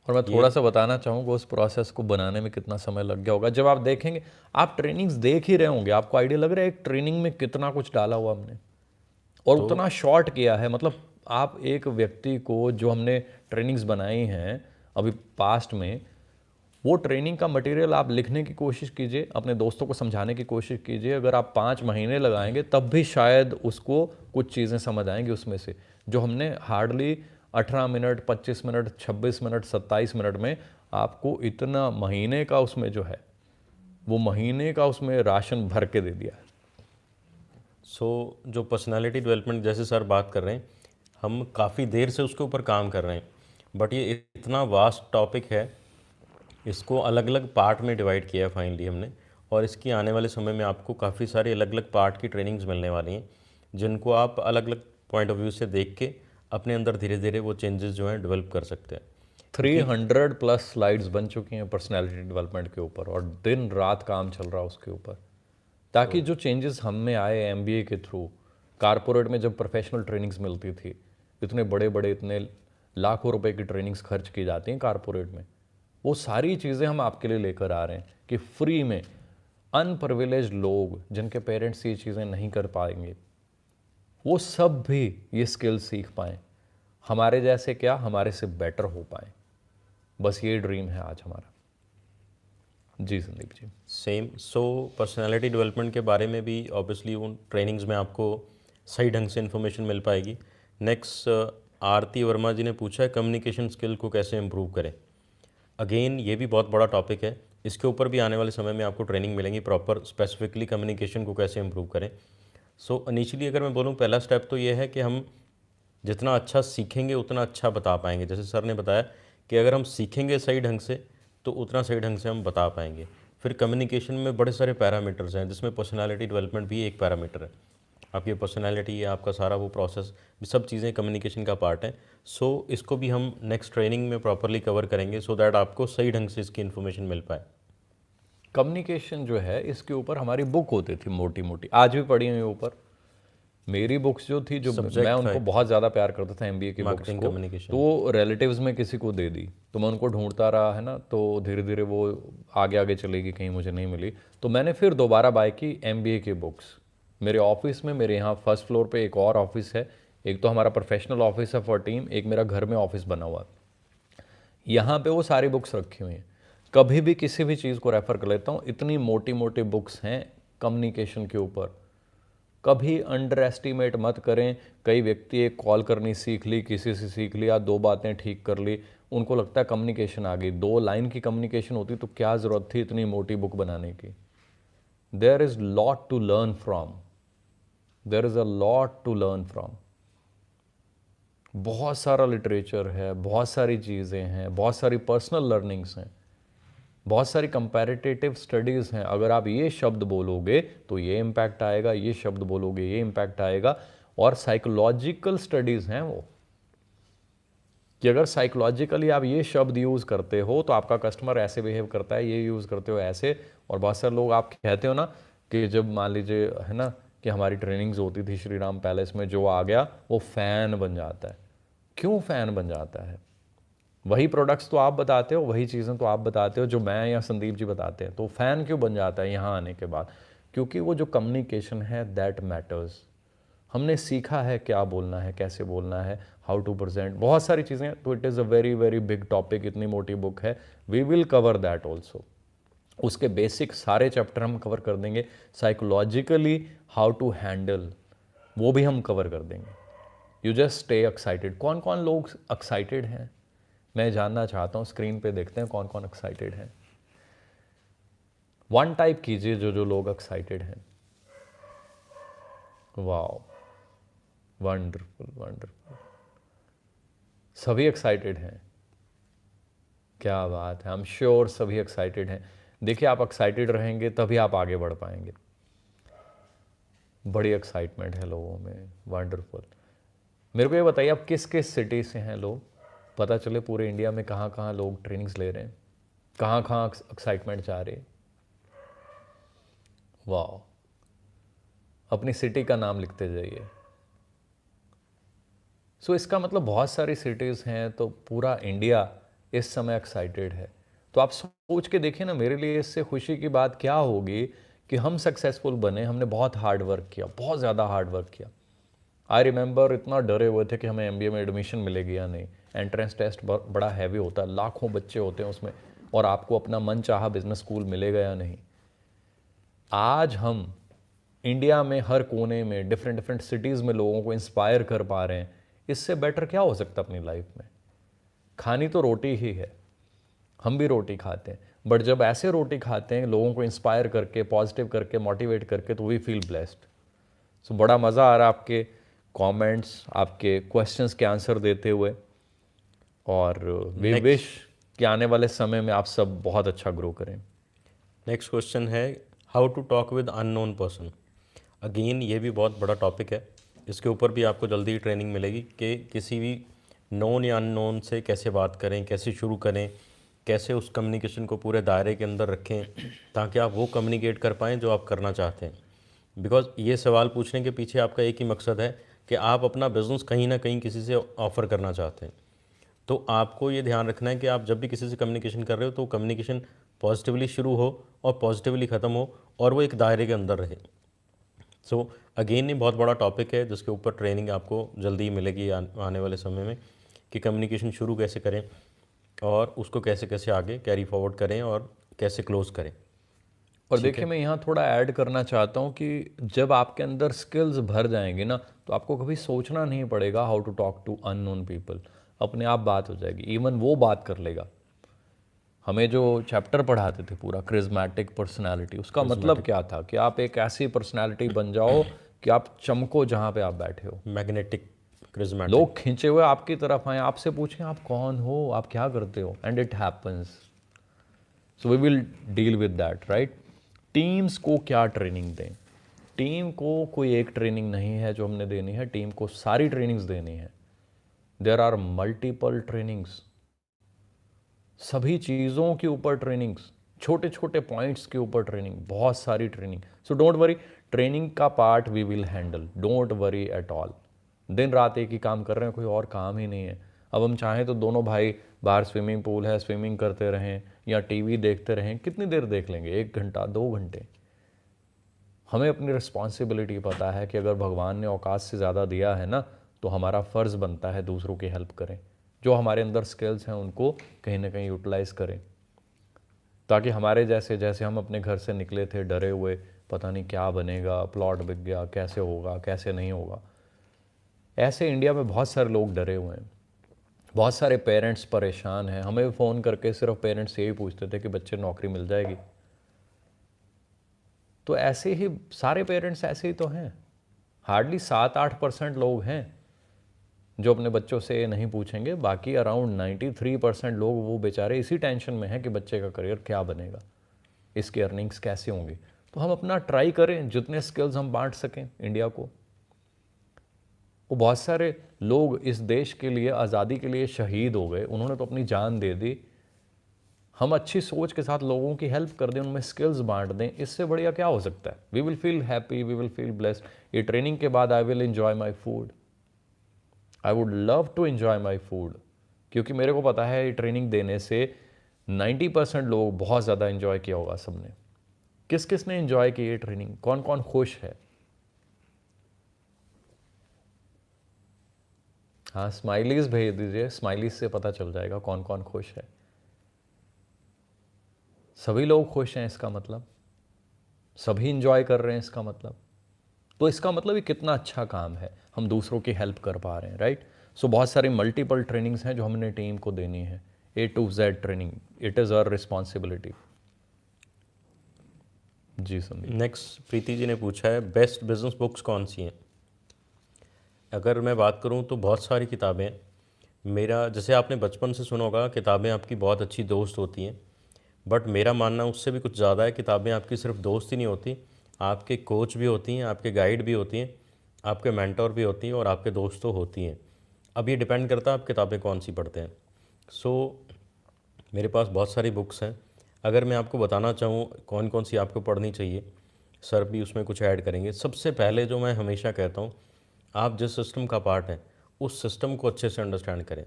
और मैं थोड़ा सा बताना चाहूँगा उस प्रोसेस को बनाने में कितना समय लग गया होगा। जब आप देखेंगे, आप ट्रेनिंग्स देख ही रहे होंगे, आपको आइडिया लग रहा है एक ट्रेनिंग में कितना कुछ डाला हुआ हमने, और उतना शॉर्ट किया है। मतलब आप एक व्यक्ति को, जो हमने ट्रेनिंग्स बनाई हैं अभी पास्ट में, वो ट्रेनिंग का मटेरियल आप लिखने की कोशिश कीजिए, अपने दोस्तों को समझाने की कोशिश कीजिए। अगर आप 5 महीने लगाएंगे तब भी शायद उसको कुछ चीज़ें समझ आएंगी उसमें से, जो हमने hardly 18 minute, 25 minute, 26 minute, 27 minute में आपको इतना महीने का उसमें जो है, वो महीने का उसमें राशन भर के दे दिया है। जो पर्सनालिटी डेवलपमेंट जैसे सर बात कर रहे हैं, हम काफ़ी देर से उसके ऊपर काम कर रहे हैं, बट ये इतना वास्ट टॉपिक है, इसको अलग अलग पार्ट में डिवाइड किया है फाइनली हमने। और इसकी आने वाले समय में आपको काफ़ी सारे अलग अलग पार्ट की ट्रेनिंग्स मिलने वाली हैं, जिनको आप अलग अलग पॉइंट ऑफ व्यू से देख के अपने अंदर धीरे धीरे वो चेंजेस जो हैं डेवलप कर सकते हैं। 300 प्लस स्लाइड्स बन चुकी हैं पर्सनालिटी डेवलपमेंट के ऊपर, और दिन रात काम चल रहा है उसके ऊपर, ताकि जो चेंजेस हम में आए एमबीए के थ्रू, कारपोरेट में जब प्रोफेशनल ट्रेनिंग्स मिलती थी, इतने बड़े बड़े, इतने लाखों रुपए की ट्रेनिंग्स खर्च की जाती हैं कारपोरेट में, वो सारी चीज़ें हम आपके लिए लेकर आ रहे हैं कि फ्री में अनप्रिविलेज लोग, जिनके पेरेंट्स ये चीज़ें नहीं कर पाएंगे, वो सब भी ये स्किल सीख पाएँ, हमारे जैसे क्या, हमारे से बेटर हो पाएँ। बस ये ड्रीम है आज हमारा। जी संदीप जी। सेम। पर्सनालिटी डेवलपमेंट के बारे में भी ऑब्वियसली उन ट्रेनिंग्स में आपको सही ढंग से इन्फॉर्मेशन मिल पाएगी। नेक्स्ट आरती वर्मा जी ने पूछा है कम्युनिकेशन स्किल को कैसे इम्प्रूव करें। अगेन ये भी बहुत बड़ा टॉपिक है, इसके ऊपर भी आने वाले समय में आपको ट्रेनिंग मिलेंगी प्रॉपर, स्पेसिफिकली कम्युनिकेशन को कैसे इम्प्रूव करें। इनिशियली अगर मैं बोलूँ, पहला स्टेप तो ये है कि हम जितना अच्छा सीखेंगे उतना अच्छा बता पाएंगे। जैसे सर ने बताया कि अगर हम सीखेंगे सही ढंग से तो उतना सही ढंग से हम बता पाएंगे। फिर कम्युनिकेशन में बड़े सारे पैरामीटर्स हैं, जिसमें पर्सनालिटी डेवलपमेंट भी एक पैरामीटर है। आपकी पर्सनालिटी या आपका सारा वो प्रोसेस, सब चीज़ें कम्युनिकेशन का पार्ट है। इसको भी हम नेक्स्ट ट्रेनिंग में प्रॉपरली कवर करेंगे, सो दैट आपको सही ढंग से इसकी इन्फॉर्मेशन मिल पाए। कम्युनिकेशन जो है, इसके ऊपर हमारी बुक होती थी मोटी मोटी, आज भी पढ़ी हुई ऊपर। मेरी बुक्स जो थी, जो मैं उनको बहुत ज़्यादा प्यार करता था एमबीए की बुक्स को, तो वो रिलेटिव्स में किसी को दे दी, तो मैं उनको ढूंढता रहा है ना, तो धीरे धीरे वो आगे आगे चलेगी, कहीं मुझे नहीं मिली, तो मैंने फिर दोबारा बाय की एमबीए की बुक्स। मेरे ऑफिस में, मेरे यहाँ फर्स्ट फ्लोर पे एक और ऑफिस है, एक तो हमारा प्रोफेशनल ऑफिस है फॉर टीम, एक मेरा घर में ऑफिस बना हुआ है, यहाँ पे वो सारी बुक्स रखी हुई हैं। कभी भी किसी भी चीज़ को रेफ़र कर लेता हूँ, इतनी मोटी मोटी बुक्स हैं कम्युनिकेशन के ऊपर। कभी अंडर एस्टिमेट मत करें। कई व्यक्ति एक कॉल करनी सीख ली, किसी से सीख लिया, 2 बातें ठीक कर ली, उनको लगता है कम्युनिकेशन आ गई। 2 लाइन की कम्युनिकेशन होती तो क्या ज़रूरत थी इतनी मोटी बुक बनाने की। There is lot to learn from, there is a lot to learn from. बहुत सारा लिटरेचर है, बहुत सारी चीज़ें हैं, बहुत सारी पर्सनल लर्निंग्स हैं, बहुत सारी कंपैरेटिव स्टडीज़ हैं। अगर आप ये शब्द बोलोगे तो ये इम्पैक्ट आएगा, ये शब्द बोलोगे ये इम्पैक्ट आएगा। और साइकोलॉजिकल स्टडीज़ हैं वो, कि अगर साइकोलॉजिकली आप ये शब्द यूज़ करते हो तो आपका कस्टमर ऐसे बिहेव करता है, ये यूज़ करते हो ऐसे। और बहुत सारे लोग, आप कहते हो ना कि जब मान लीजिए, है ना, कि हमारी ट्रेनिंग्स होती थी श्री राम पैलेस में, जो आ गया वो फ़ैन बन जाता है। क्यों फ़ैन बन जाता है? वही प्रोडक्ट्स तो आप बताते हो, वही चीज़ें तो आप बताते हो जो मैं या संदीप जी बताते हैं, तो फ़ैन क्यों बन जाता है यहाँ आने के बाद? क्योंकि वो जो कम्युनिकेशन है दैट मैटर्स। हमने सीखा है क्या बोलना है, कैसे बोलना है, हाउ टू प्रेजेंट, बहुत सारी चीज़ें। तो it is a very very big topic, इतनी मोटी बुक है, we will cover that also. उसके बेसिक सारे चैप्टर हम कवर कर देंगे। साइकोलॉजिकली हाउ टू हैंडल, वो भी हम कवर कर देंगे। You just stay excited. कौन कौन लोग एक्साइटेड हैं मैं जानना चाहता हूँ। स्क्रीन पे देखते हैं कौन कौन एक्साइटेड हैं। वन टाइप कीजिए जो जो लोग एक्साइटेड हैं। वाओ, वंडरफुल वंडरफुल, सभी एक्साइटेड हैं, क्या बात है। आई एम श्योर सभी एक्साइटेड हैं। देखिए, आप एक्साइटेड रहेंगे तभी आप आगे बढ़ पाएंगे। बड़ी एक्साइटमेंट है लोगों में, वंडरफुल। मेरे को ये बताइए, आप किस किस सिटी से हैं लोग, पता चले पूरे इंडिया में कहाँ कहाँ लोग ट्रेनिंग्स ले रहे हैं, कहाँ कहाँ एक्साइटमेंट जा रही है। वाह, अपनी सिटी का नाम लिखते जाइए। सो इसका मतलब बहुत सारी सिटीज़ हैं, तो पूरा इंडिया इस समय एक्साइटेड है। तो आप सोच के देखिए ना, मेरे लिए इससे खुशी की बात क्या होगी कि हम सक्सेसफुल बने। हमने बहुत हार्ड वर्क किया, बहुत ज़्यादा हार्ड वर्क किया। आई रिमेंबर इतना डरे हुए थे कि हमें एमबीए में एडमिशन मिलेगी या नहीं। एंट्रेंस टेस्ट बड़ा हैवी होता है, लाखों बच्चे होते हैं उसमें, और आपको अपना मन चाहा बिजनेस स्कूल मिलेगा या नहीं। आज हम इंडिया में हर कोने में डिफरेंट डिफरेंट सिटीज़ में लोगों को इंस्पायर कर पा रहे हैं। इससे बेटर क्या हो सकता अपनी लाइफ में। खानी तो रोटी ही है, हम भी रोटी खाते हैं, बट जब ऐसे रोटी खाते हैं लोगों को इंस्पायर करके, पॉजिटिव करके, मोटिवेट करके, तो वी फील ब्लेस्ड। सो बड़ा मज़ा आ रहा है आपके कमेंट्स, आपके क्वेश्चंस के आंसर देते हुए, और वी विश कि आने वाले समय में आप सब बहुत अच्छा ग्रो करें। नेक्स्ट क्वेश्चन है, how to talk with unknown person. Again ये भी बहुत बड़ा टॉपिक है, इसके ऊपर भी आपको जल्दी ट्रेनिंग मिलेगी कि किसी भी नोन या अननोन से कैसे बात करें, कैसे शुरू करें, कैसे उस कम्युनिकेशन को पूरे दायरे के अंदर रखें ताकि आप वो कम्युनिकेट कर पाएँ जो आप करना चाहते हैं। बिकॉज ये सवाल पूछने के पीछे आपका एक ही मकसद है कि आप अपना बिज़नेस कहीं ना कहीं किसी से ऑफ़र करना चाहते हैं। तो आपको ये ध्यान रखना है कि आप जब भी किसी से कम्युनिकेशन कर रहे हो तो कम्युनिकेशन पॉजिटिवली शुरू हो और पॉजिटिवली ख़त्म हो, और वो एक दायरे के अंदर रहे। सो अगेन ये बहुत बड़ा टॉपिक है जिसके ऊपर ट्रेनिंग आपको जल्दी मिलेगी आने वाले समय में, कि कम्युनिकेशन शुरू कैसे करें और उसको कैसे कैसे आगे कैरी फॉरवर्ड करें और कैसे क्लोज करें। और देखिए, मैं यहाँ थोड़ा ऐड करना चाहता हूँ कि जब आपके अंदर स्किल्स भर जाएंगी ना, तो आपको कभी सोचना नहीं पड़ेगा how to talk to unknown people. अपने आप बात हो जाएगी, इवन वो बात कर लेगा। हमें जो चैप्टर पढ़ाते थे पूरा क्रिज्मेटिक पर्सनालिटी, उसका मतलब क्या था कि आप एक ऐसी पर्सनालिटी बन जाओ कि आप चमको जहाँ पे आप बैठे हो। मैग्नेटिक क्रिज्मेटिक, लोग खींचे हुए आपकी तरफ आए, आपसे पूछें आप कौन हो, आप क्या करते हो, and it happens. So we will deal with that, right. Teams को क्या ट्रेनिंग दें। टीम को कोई एक ट्रेनिंग नहीं है जो हमने देनी है, टीम को सारी ट्रेनिंग्स देनी है। देयर आर मल्टीपल ट्रेनिंग्स, सभी चीज़ों के ऊपर ट्रेनिंग्स, छोटे छोटे पॉइंट्स के ऊपर ट्रेनिंग, बहुत सारी training. So don't worry, training का part we will handle, don't worry at all. दिन रात एक ही काम कर रहे हैं, कोई और काम ही नहीं है। अब हम चाहें तो दोनों भाई बाहर स्विमिंग पूल है, स्विमिंग करते रहें या टीवी देखते रहें। कितनी देर देख लेंगे, 1 घंटा 2 घंटे। हमें अपनी रिस्पॉन्सिबिलिटी पता है कि अगर भगवान ने औकात से ज़्यादा दिया है ना, तो हमारा फ़र्ज़ बनता है दूसरों की हेल्प करें, जो हमारे अंदर स्किल्स हैं उनको कहीं ना कहीं यूटिलाइज़ करें, ताकि हमारे जैसे, जैसे हम अपने घर से निकले थे डरे हुए, पता नहीं क्या बनेगा, प्लॉट बिक गया, कैसे होगा कैसे नहीं होगा, ऐसे इंडिया में बहुत सारे लोग डरे हुए हैं। बहुत सारे पेरेंट्स परेशान हैं। हमें फ़ोन करके सिर्फ पेरेंट्स यही पूछते थे कि बच्चे नौकरी मिल जाएगी। तो ऐसे ही सारे पेरेंट्स ऐसे ही तो हैं। हार्डली 7-8% लोग हैं जो अपने बच्चों से ये नहीं पूछेंगे। बाकी अराउंड 93% लोग वो बेचारे इसी टेंशन में हैं कि बच्चे का करियर क्या बनेगा, इसकी अर्निंग्स कैसे होंगी। तो हम अपना ट्राई करें, जितने स्किल्स हम बांट सकें इंडिया को। वो बहुत सारे लोग इस देश के लिए, आज़ादी के लिए शहीद हो गए, उन्होंने तो अपनी जान दे दी। हम अच्छी सोच के साथ लोगों की हेल्प कर दें, उनमें स्किल्स बांट दें, इससे बढ़िया क्या हो सकता है। We will feel happy, we will feel blessed. ये ट्रेनिंग के बाद I will enjoy my food, I would love to enjoy my food, क्योंकि मेरे को पता है ये ट्रेनिंग देने से 90% लोग बहुत ज़्यादा एंजॉय किया होगा सबने। किस किस ने एंजॉय की ये ट्रेनिंग, कौन कौन खुश है? हाँ, स्माइलीज भेज दीजिए, स्माइलीज से पता चल जाएगा कौन कौन खुश है। सभी लोग खुश हैं इसका मतलब, सभी इंजॉय कर रहे हैं इसका मतलब, तो इसका मतलब ये कितना अच्छा काम है, हम दूसरों की हेल्प कर पा रहे हैं, राइट? सो बहुत सारी मल्टीपल ट्रेनिंग्स हैं जो हमने टीम को देनी है, A to Z training, it is our responsibility. Ji Sandeep. Next Preeti ji ने पूछा है बेस्ट बिजनेस बुक्स कौन सी हैं। अगर मैं बात करूं तो बहुत सारी किताबें हैं। मेरा जैसे आपने बचपन से सुना होगा किताबें आपकी बहुत अच्छी दोस्त होती हैं, बट मेरा मानना उससे भी कुछ ज़्यादा है। किताबें आपकी सिर्फ दोस्त ही नहीं होती, आपके कोच भी होती हैं, आपके गाइड भी होती हैं, आपके मेंटोर भी होती हैं और आपके दोस्त तो होती हैं। अब ये डिपेंड करता है आप किताबें कौन सी पढ़ते हैं। मेरे पास बहुत सारी बुक्स हैं। अगर मैं आपको बताना चाहूँ कौन कौन सी आपको पढ़नी चाहिए, सर भी उसमें कुछ ऐड करेंगे। सबसे पहले जो मैं हमेशा कहता हूँ, आप जिस सिस्टम का पार्ट हैं उस सिस्टम को अच्छे से अंडरस्टैंड करें।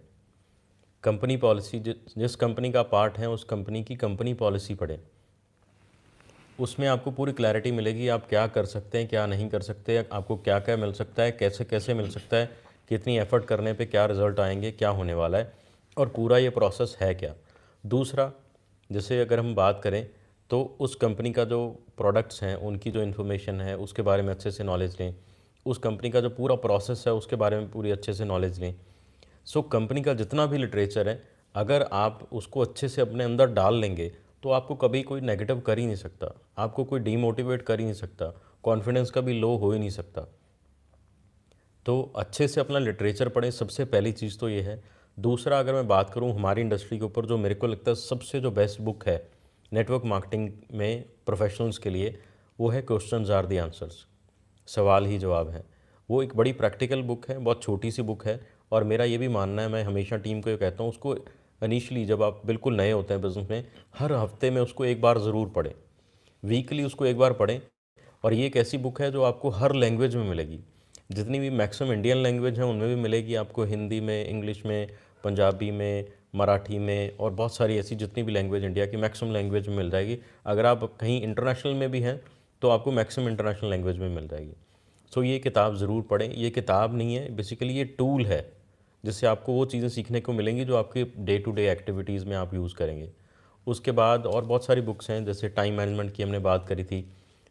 कंपनी पॉलिसी, जिस कंपनी का पार्ट है उस कंपनी की कंपनी पॉलिसी पढ़ें। उसमें आपको पूरी क्लैरिटी मिलेगी आप क्या कर सकते हैं, क्या नहीं कर सकते, आपको क्या क्या मिल सकता है, कैसे कैसे मिल सकता है, कितनी एफ़र्ट करने पे क्या रिज़ल्ट आएंगे, क्या होने वाला है और पूरा ये प्रोसेस है क्या। दूसरा, जैसे अगर हम बात करें तो उस कंपनी का जो प्रोडक्ट्स हैं उनकी जो इन्फॉर्मेशन है उसके बारे में अच्छे से नॉलेज लें। उस कंपनी का जो पूरा प्रोसेस है उसके बारे में पूरी अच्छे से नॉलेज लें। कंपनी का जितना भी लिटरेचर है, अगर आप उसको अच्छे से अपने अंदर डाल लेंगे तो आपको कभी कोई नेगेटिव कर ही नहीं सकता, आपको कोई डीमोटिवेट कर ही नहीं सकता, कॉन्फिडेंस का भी लो हो ही नहीं सकता। तो अच्छे से अपना लिटरेचर पढ़ें, सबसे पहली चीज़ तो ये है। दूसरा, अगर मैं बात करूँ हमारी इंडस्ट्री के ऊपर जो मेरे को लगता है सबसे जो बेस्ट बुक है नेटवर्क मार्केटिंग में प्रोफेशनल्स के लिए, वो है क्वेश्चंस आर द आंसर्स, सवाल ही जवाब है। वो एक बड़ी प्रैक्टिकल बुक है, बहुत छोटी सी बुक है और मेरा ये भी मानना है, मैं हमेशा टीम को ये कहता हूँ उसको इनिशियली जब आप बिल्कुल नए होते हैं बिज़नेस में, हर हफ्ते में उसको एक बार ज़रूर पढ़ें, वीकली उसको एक बार पढ़ें। और ये एक ऐसी बुक है जो आपको हर लैंग्वेज में मिलेगी, जितनी भी मैक्सिमम इंडियन लैंग्वेज हैं उनमें भी मिलेगी आपको, हिंदी में, इंग्लिश में, पंजाबी में, मराठी में और बहुत सारी ऐसी जितनी भी लैंग्वेज इंडिया की मैक्सिमम लैंग्वेज में मिल जाएगी। अगर आप कहीं इंटरनेशनल में भी हैं तो आपको मैक्सिमम इंटरनेशनल लैंग्वेज में मिल जाएगी। ये किताब ज़रूर पढ़ें। ये किताब नहीं है, बेसिकली ये टूल है जिससे आपको वो चीज़ें सीखने को मिलेंगी जो आपके डे टू डे एक्टिविटीज़ में आप यूज़ करेंगे। उसके बाद और बहुत सारी बुक्स हैं, जैसे टाइम मैनेजमेंट की हमने बात करी थी,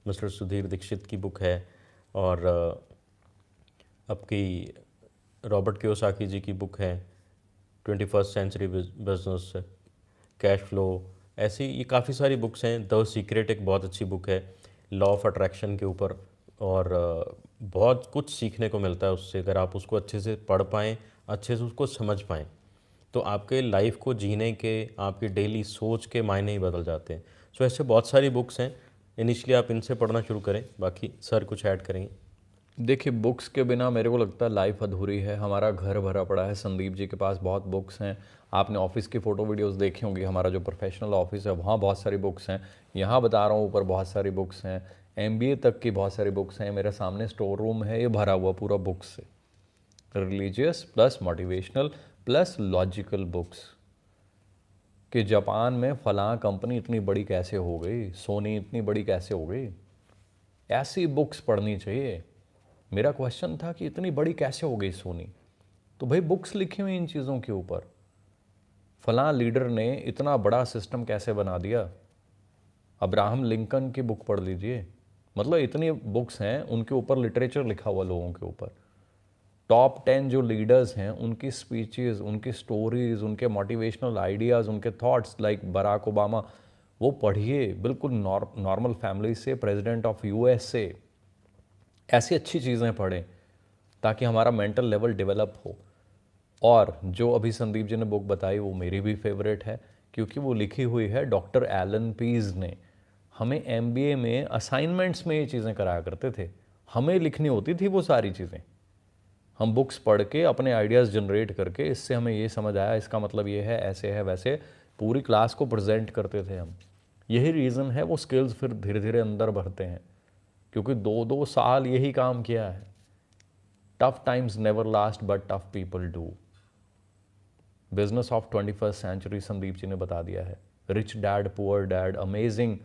मिस्टर सुधीर दीक्षित की बुक है, और आपकी रॉबर्ट कियोसाकी जी की बुक है 21st century business, cash flow, ऐसी ये काफ़ी सारी बुक्स हैं। द सीक्रेट एक बहुत अच्छी बुक है लॉ ऑफ अट्रैक्शन के ऊपर, और बहुत कुछ सीखने को मिलता है उससे। अगर आप उसको अच्छे से पढ़ पाएँ, अच्छे से उसको समझ पाएँ, तो आपके लाइफ को जीने के, आपकी डेली सोच के मायने ही बदल जाते हैं। ऐसे बहुत सारी बुक्स हैं, इनिशियली आप इनसे पढ़ना शुरू करें, बाकी सर कुछ ऐड करेंगे। देखिए, बुक्स के बिना मेरे को लगता है लाइफ अधूरी है। हमारा घर भरा पड़ा है, संदीप जी के पास बहुत बुक्स हैं। आपने ऑफिस की फ़ोटो वीडियोस देखी होंगी, हमारा जो प्रोफेशनल ऑफिस है वहाँ बहुत सारी बुक्स हैं। यहाँ बता रहा हूँ ऊपर बहुत सारी बुक्स हैं, MBA तक की बहुत सारी बुक्स हैं। मेरे सामने स्टोर रूम है, ये भरा हुआ पूरा बुक्स से, religious plus motivational plus logical books. कि जापान में फ़लाँ कंपनी इतनी बड़ी कैसे हो गई, सोनी इतनी बड़ी कैसे हो गई, ऐसी बुक्स पढ़नी चाहिए। मेरा क्वेश्चन था कि इतनी बड़ी कैसे हो गई सोनी, तो भाई बुक्स लिखी हुई इन चीज़ों के ऊपर। फलां लीडर ने इतना बड़ा सिस्टम कैसे बना दिया, अब्राहम लिंकन की बुक पढ़ लीजिए। मतलब इतनी बुक्स हैं, उनके ऊपर लिटरेचर लिखा हुआ लोगों के ऊपर। टॉप 10 जो लीडर्स हैं उनकी स्पीचेस, उनकी स्टोरीज, उनके मोटिवेशनल आइडियाज़, उनके थॉट्स, लाइक बराक ओबामा, वो पढ़िए। बिल्कुल नॉर्मल फैमिली से, प्रेसिडेंट ऑफ US से, ऐसी अच्छी चीज़ें पढ़ें ताकि हमारा मेंटल लेवल डेवलप हो। और जो अभी संदीप जी ने बुक बताई वो मेरी भी फेवरेट है, क्योंकि वो लिखी हुई है डॉक्टर एलन पीज ने। हमें MBA में असाइनमेंट्स में ये चीज़ें कराया करते थे, हमें लिखनी होती थी वो सारी चीज़ें। हम बुक्स पढ़ के अपने आइडियाज़ जनरेट करके, इससे हमें ये समझ आया, इसका मतलब ये है, ऐसे है वैसे, पूरी क्लास को प्रेजेंट करते थे हम। यही रीज़न है वो स्किल्स फिर धीरे धीरे अंदर भरते हैं, क्योंकि 2-2 साल यही काम किया है। Tough times never last but tough people do. Business of 21st century Sandeep ji ने बता दिया है। Rich dad poor dad, amazing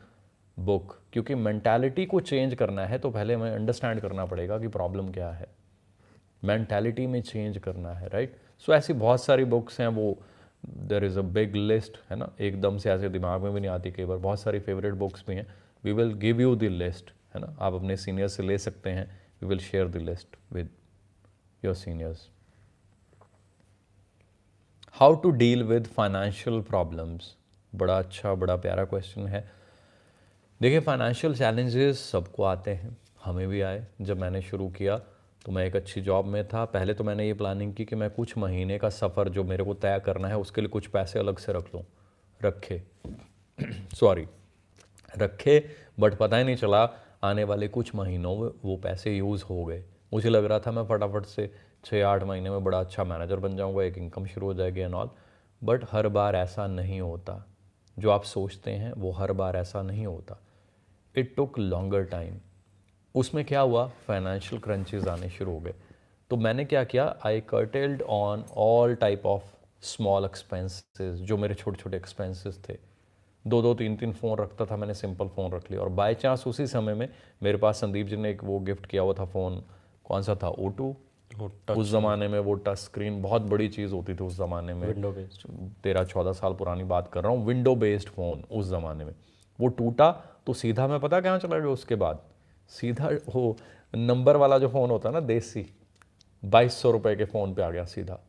book, क्योंकि मेंटालिटी को चेंज करना है तो पहले हमें अंडरस्टैंड करना पड़ेगा कि प्रॉब्लम क्या है, मेंटालिटी में चेंज करना है, राइट। सो ऐसी बहुत सारी बुक्स हैं, वो there is a big list, है ना, एकदम से ऐसे दिमाग में भी नहीं आती कई बार, बहुत सारी फेवरेट बुक्स भी हैं। We will give you the list, है ना, आप अपने सीनियर से ले सकते हैं, we will share the list with your seniors. How to deal with financial problems, बड़ा अच्छा बड़ा प्यारा क्वेश्चन है। देखिए, फाइनेंशियल चैलेंजेस सबको आते हैं, हमें भी आए। जब मैंने शुरू किया तो मैं एक अच्छी जॉब में था। पहले तो मैंने ये प्लानिंग की कि मैं कुछ महीने का सफ़र जो मेरे को तय करना है उसके लिए कुछ पैसे अलग से रख लूँ, रखे सॉरी रखे, बट पता ही नहीं चला आने वाले कुछ महीनों में वो पैसे यूज़ हो गए। मुझे लग रहा था मैं फटाफट से 6-8 महीने में बड़ा अच्छा मैनेजर बन जाऊंगा, एक इनकम शुरू हो जाएगी एंड ऑल, बट हर बार ऐसा नहीं होता। जो आप सोचते हैं वो हर बार ऐसा नहीं होता। It took longer time. उसमें क्या हुआ, फाइनेंशियल क्रंचेस आने शुरू हो गए। तो मैंने क्या किया, I curtailed on all type of small expenses, जो मेरे छोटे छोटे एक्सपेंसेस थे। 2-2 3-3 फ़ोन रखता था मैंने, सिंपल फ़ोन रख लिया। और बाय चांस उसी समय में मेरे पास संदीप जी ने एक वो गिफ्ट किया हुआ था फ़ोन, कौन सा था, O2। उस ज़माने में वो टच स्क्रीन बहुत बड़ी चीज़ होती थी उस ज़माने में, विंडो बेस्ड। 13-14 साल पुरानी बात कर रहा हूँ, विंडो बेस्ड फ़ोन उस ज़माने में। वो टूटा तो सीधा मैं पता कहाँ चला गया उसके बाद, सीधा वो नंबर वाला जो फ़ोन होता है ना देसी, 2200 रुपये के फ़ोन पे आ गया सीधा।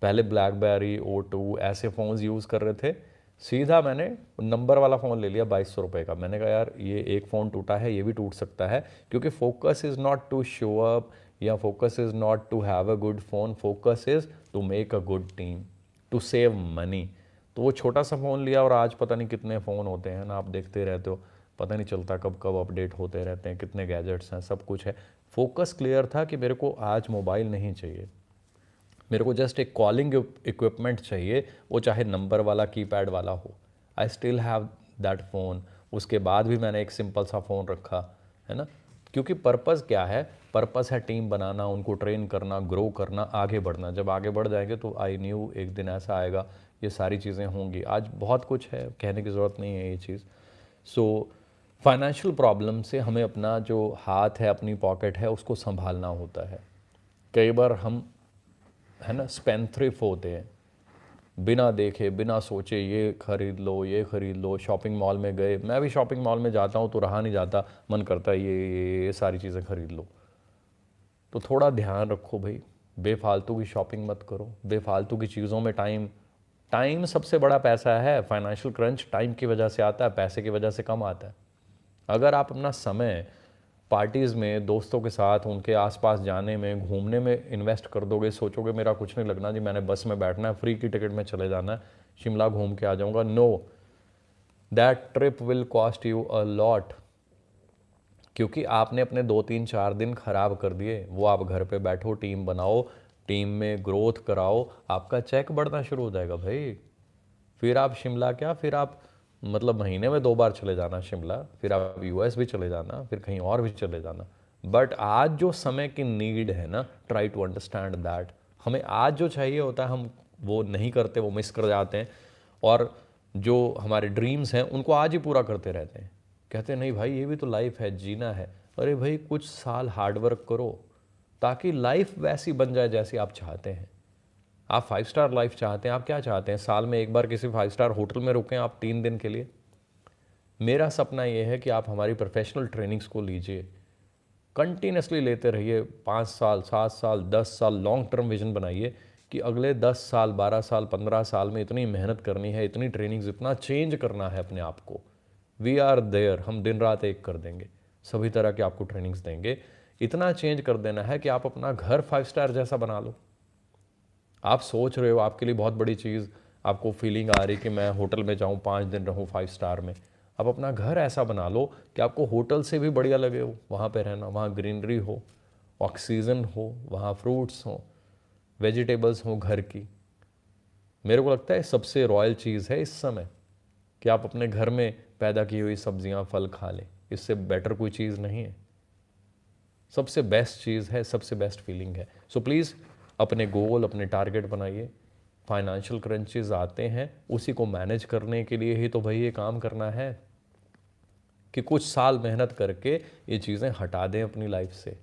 पहले ब्लैकबेरी, O2 ऐसे फ़ोन्स यूज़ कर रहे थे, सीधा मैंने नंबर वाला फ़ोन ले लिया 2200 रुपये का। मैंने कहा यार ये एक फ़ोन टूटा है, ये भी टूट सकता है, क्योंकि focus is not to show up या focus is not to have a good phone, focus is to make a good team, to save money. तो वो छोटा सा फ़ोन लिया और आज पता नहीं कितने फ़ोन होते हैं ना, आप देखते रहते हो, पता नहीं चलता कब कब अपडेट होते रहते हैं, कितने गैजेट्स हैं, सब कुछ है। फोकस क्लियर था कि मेरे को आज मोबाइल नहीं चाहिए, मेरे को जस्ट एक कॉलिंग इक्विपमेंट चाहिए, वो चाहे नंबर वाला कीपैड वाला हो। I still have that phone. उसके बाद भी मैंने एक सिंपल सा फ़ोन रखा, है ना, क्योंकि पर्पज़ क्या है, पर्पज़ है टीम बनाना, उनको ट्रेन करना, ग्रो करना, आगे बढ़ना। जब आगे बढ़ जाएंगे तो आई न्यू एक दिन ऐसा आएगा ये सारी चीज़ें होंगी। आज बहुत कुछ है, कहने की ज़रूरत नहीं है ये चीज़। सो फाइनेंशियल प्रॉब्लम से हमें अपना जो हाथ है, अपनी पॉकेट है, उसको संभालना होता है। कई बार हम, है ना, स्पेंथ्रिफ होते हैं, बिना देखे बिना सोचे ये खरीद लो, ये खरीद लो। शॉपिंग मॉल में गए, मैं भी शॉपिंग मॉल में जाता हूँ तो रहा नहीं जाता, मन करता है ये सारी चीज़ें खरीद लो। तो थोड़ा ध्यान रखो भाई, बेफालतू की शॉपिंग मत करो, बेफालतू की चीज़ों में टाइम सबसे बड़ा पैसा है। फाइनेंशियल क्रंच टाइम की वजह से आता है, पैसे की वजह से कम आता है। अगर आप अपना समय पार्टीज़ में दोस्तों के साथ उनके आसपास जाने में, घूमने में इन्वेस्ट कर दोगे, सोचोगे मेरा कुछ नहीं लगना जी, मैंने बस में बैठना है, फ्री की टिकट में चले जाना है, शिमला घूम के आ जाऊंगा, no, that trip will cost you a lot, क्योंकि आपने अपने 2-3-4 दिन खराब कर दिए। वो आप घर पे बैठो, टीम बनाओ, टीम में ग्रोथ कराओ, आपका चेक बढ़ना शुरू हो जाएगा भाई। फिर आप शिमला क्या, फिर आप मतलब महीने में 2 बार चले जाना शिमला, फिर आप US भी चले जाना, फिर कहीं और भी चले जाना। बट आज जो समय की नीड है ना, ट्राई टू अंडरस्टैंड दैट। हमें आज जो चाहिए होता है हम वो नहीं करते, वो मिस कर जाते हैं, और जो हमारे ड्रीम्स हैं उनको आज ही पूरा करते रहते हैं। कहते हैं नहीं भाई ये भी तो लाइफ है, जीना है। अरे भाई कुछ साल हार्डवर्क करो ताकि लाइफ वैसी बन जाए जैसी आप चाहते हैं। आप 5 स्टार लाइफ चाहते हैं, आप क्या चाहते हैं, साल में एक बार किसी 5 स्टार होटल में रुकें आप 3 दिन के लिए। मेरा सपना ये है कि आप हमारी प्रोफेशनल ट्रेनिंग्स को लीजिए, कंटिन्यूसली लेते रहिए, 5 साल 7 साल 10 साल, लॉन्ग टर्म विजन बनाइए कि अगले 10 साल 12 साल 15 साल में इतनी मेहनत करनी है, इतनी ट्रेनिंग्स, इतना चेंज करना है अपने आप को। वी आर देयर, हम दिन रात एक कर देंगे, सभी तरह के आपको ट्रेनिंग्स देंगे। इतना चेंज कर देना है कि आप अपना घर 5 स्टार जैसा बना लो। आप सोच रहे हो आपके लिए बहुत बड़ी चीज़, आपको फीलिंग आ रही कि मैं होटल में जाऊँ 5 दिन रहूँ 5 स्टार में। आप अपना घर ऐसा बना लो कि आपको होटल से भी बढ़िया लगे हो वहाँ पे रहना, वहाँ ग्रीनरी हो, ऑक्सीजन हो, वहाँ फ्रूट्स हो, वेजिटेबल्स हो घर की। मेरे को लगता है सबसे रॉयल चीज़ है इस समय कि आप अपने घर में पैदा की हुई सब्जियां फल खा लें। इससे बेटर कोई चीज़ नहीं है, सबसे बेस्ट चीज़ है, सबसे बेस्ट फीलिंग है। सो प्लीज़ अपने गोल, अपने टारगेट बनाइए। फाइनेंशियल क्रंचेस आते हैं, उसी को मैनेज करने के लिए ही तो भाई ये काम करना है। कि कुछ साल मेहनत करके ये चीज़ें हटा दें अपनी लाइफ से,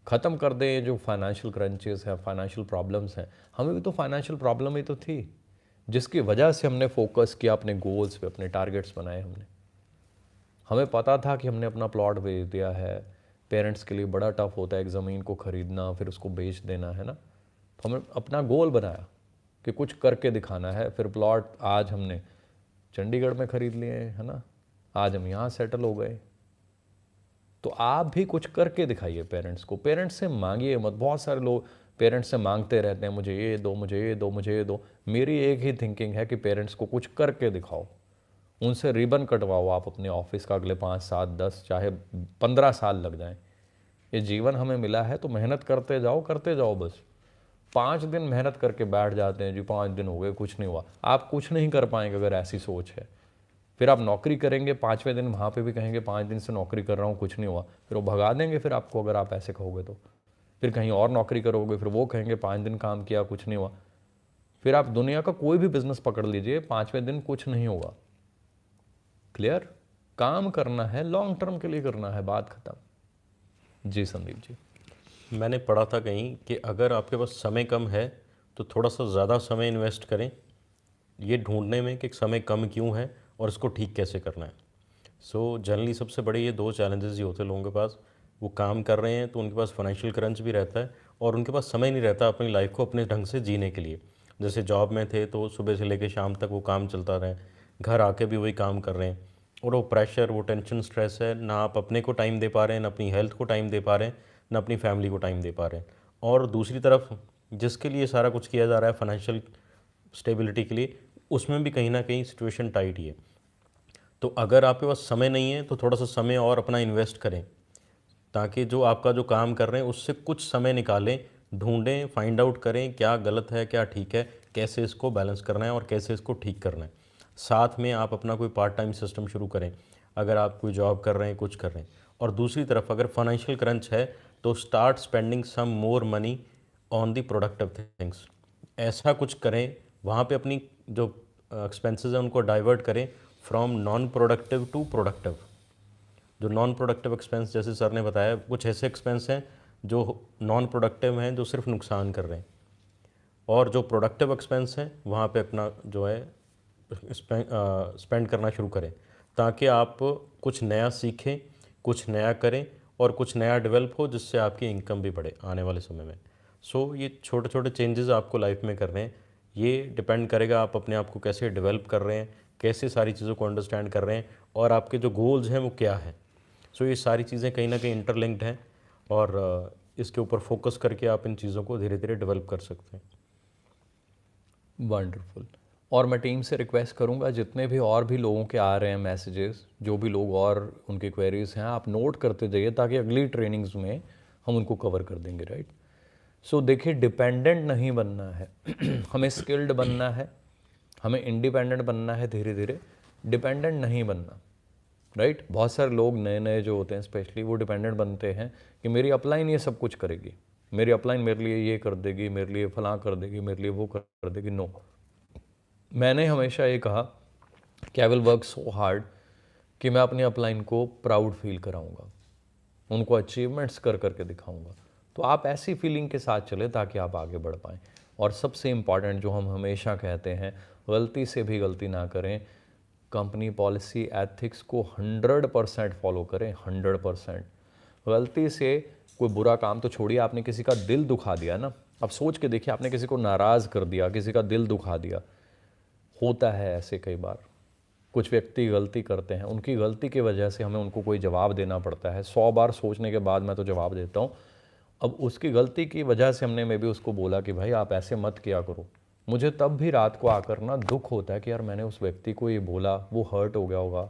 ख़त्म कर दें ये जो फाइनेंशियल क्रंचेस हैं, फाइनेंशियल प्रॉब्लम्स हैं। हमें भी तो फाइनेंशियल प्रॉब्लम ही तो थी, जिसकी वजह से हमने फोकस किया अपने गोल्स पे, अपने टारगेट्स बनाए हमने। हमें पता था कि हमने अपना प्लॉट बेच दिया है, पेरेंट्स के लिए बड़ा टफ होता है एक ज़मीन को ख़रीदना फिर उसको बेच देना, है ना। तो हमने अपना गोल बनाया कि कुछ करके दिखाना है। फिर प्लॉट आज हमने चंडीगढ़ में ख़रीद लिए, है ना, आज हम यहाँ सेटल हो गए। तो आप भी कुछ करके दिखाइए पेरेंट्स को, पेरेंट्स से मांगिए मत। बहुत सारे लोग पेरेंट्स से मांगते रहते हैं, मुझे ये दो, मुझे ये दो, मुझे ये दो। मेरी एक ही थिंकिंग है कि पेरेंट्स को कुछ करके दिखाओ, उनसे रिबन कटवाओ आप अपने ऑफिस का, अगले 5, 7, 10 चाहे 15 साल लग जाएं। ये जीवन हमें मिला है तो मेहनत करते जाओ, करते जाओ। बस 5 दिन मेहनत करके बैठ जाते हैं जी, 5 दिन हो गए कुछ नहीं हुआ। आप कुछ नहीं कर पाएंगे अगर ऐसी सोच है। फिर आप नौकरी करेंगे, 5वें दिन वहाँ पे भी कहेंगे 5 दिन से नौकरी कर रहा हूँ कुछ नहीं हुआ, फिर वो भगा देंगे फिर आपको, अगर आप ऐसे कहोगे तो। फिर कहीं और नौकरी करोगे, फिर वो कहेंगे 5 दिन काम किया कुछ नहीं हुआ। फिर आप दुनिया का कोई भी बिजनेस पकड़ लीजिए, 5वें दिन कुछ नहीं होगा। क्लियर? काम करना है, लॉन्ग टर्म के लिए करना है, बात खत्म। जी संदीप जी। मैंने पढ़ा था कहीं कि अगर आपके पास समय कम है तो थोड़ा सा ज़्यादा समय इन्वेस्ट करें ये ढूंढने में कि समय कम क्यों है और इसको ठीक कैसे करना है। सो जनरली सबसे बड़े ये 2 चैलेंजेस ही होते हैं लोगों के पास। वो काम कर रहे हैं तो उनके पास फाइनेंशियल क्रंच भी रहता है और उनके पास समय नहीं रहता अपनी लाइफ को अपने ढंग से जीने के लिए। जैसे जॉब में थे तो सुबह से लेकर शाम तक वो काम चलता रहे, घर आके भी वही काम कर रहे हैं और वो प्रेशर, वो टेंशन, स्ट्रेस है, ना आप अपने को टाइम दे पा रहे हैं, ना अपनी हेल्थ को टाइम दे पा रहे हैं, ना अपनी फैमिली को टाइम दे पा रहे हैं। और दूसरी तरफ जिसके लिए सारा कुछ किया जा रहा है फाइनेंशियल स्टेबिलिटी के लिए, उसमें भी कहीं ना कहीं सिचुएशन टाइट ही है। तो अगर आपके पास समय नहीं है तो थोड़ा सा समय और अपना इन्वेस्ट करें ताकि जो आपका जो काम कर रहे हैं उससे कुछ समय निकालें, ढूंढें, फाइंड आउट करें क्या गलत है क्या ठीक है, कैसे इसको बैलेंस करना है और कैसे इसको ठीक करना है। साथ में आप अपना कोई पार्ट टाइम सिस्टम शुरू करें अगर आप कोई जॉब कर रहे हैं, कुछ कर रहे हैं। और दूसरी तरफ अगर फाइनेंशियल क्रंच है तो start spending some more money on the productive things. ऐसा कुछ करें वहाँ पे अपनी जो एक्सपेंसेस हैं उनको डाइवर्ट करें from non productive to productive. जो नॉन प्रोडक्टिव एक्सपेंस, जैसे सर ने बताया, कुछ ऐसे एक्सपेंस हैं जो नॉन प्रोडक्टिव हैं जो सिर्फ नुकसान कर रहे हैं, और जो प्रोडक्टिव एक्सपेंस हैं वहाँ पे अपना जो है स्पेंड करना शुरू करें ताकि आप कुछ नया सीखें, कुछ नया करें और कुछ नया डेवलप हो जिससे आपकी इनकम भी बढ़े आने वाले समय में। सो ये छोटे छोटे चेंजेस आपको लाइफ में करने हैं। ये डिपेंड करेगा आप अपने आप को कैसे डेवलप कर रहे हैं, कैसे सारी चीज़ों को अंडरस्टैंड कर रहे हैं और आपके जो गोल्स हैं वो क्या हैं। सो ये सारी चीज़ें कहीं ना कहीं इंटरलिंक्ड हैं और इसके ऊपर फोकस करके आप इन चीज़ों को धीरे धीरे डेवलप कर सकते हैं। वंडरफुल। और मैं टीम से रिक्वेस्ट करूंगा जितने भी और भी लोगों के आ रहे हैं मैसेजेस, जो भी लोग और उनके क्वेरीज हैं, आप नोट करते जाइए ताकि अगली ट्रेनिंग्स में हम उनको कवर कर देंगे, राइट। सो देखिए, डिपेंडेंट नहीं बनना है हमें स्किल्ड बनना है, हमें इंडिपेंडेंट बनना है धीरे धीरे, डिपेंडेंट नहीं बनना, राइट। बहुत सारे लोग नए नए जो होते हैं स्पेशली, वो डिपेंडेंट बनते हैं कि मेरी अपलाइन ये सब कुछ करेगी, मेरी अपलाइन मेरे लिए ये कर देगी, मेरे लिए फलां कर देगी, मेरे लिए वो कर देगी। नो, मैंने हमेशा ये कहा कि I will work so hard कि मैं अपनी अपलाइन को प्राउड फील कराऊंगा, उनको अचीवमेंट्स कर करके दिखाऊंगा। तो आप ऐसी फीलिंग के साथ चले ताकि आप आगे बढ़ पाएँ। और सबसे इम्पॉर्टेंट जो हम हमेशा कहते हैं, गलती से भी गलती ना करें, कंपनी पॉलिसी एथिक्स को 100% फॉलो करें, 100%। गलती से कोई बुरा काम तो छोड़िए, आपने किसी का दिल दुखा दिया ना, अब सोच के देखिए, आपने किसी को नाराज़ कर दिया, किसी का दिल दुखा दिया। होता है ऐसे कई बार, कुछ व्यक्ति गलती करते हैं, उनकी गलती की वजह से हमें उनको कोई जवाब देना पड़ता है। 100 बार सोचने के बाद मैं तो जवाब देता हूँ। अब उसकी गलती की वजह से हमने मैं भी उसको बोला कि भाई आप ऐसे मत किया करो, मुझे तब भी रात को आकर ना दुख होता है कि यार मैंने उस व्यक्ति को ये बोला, वो हर्ट हो गया होगा।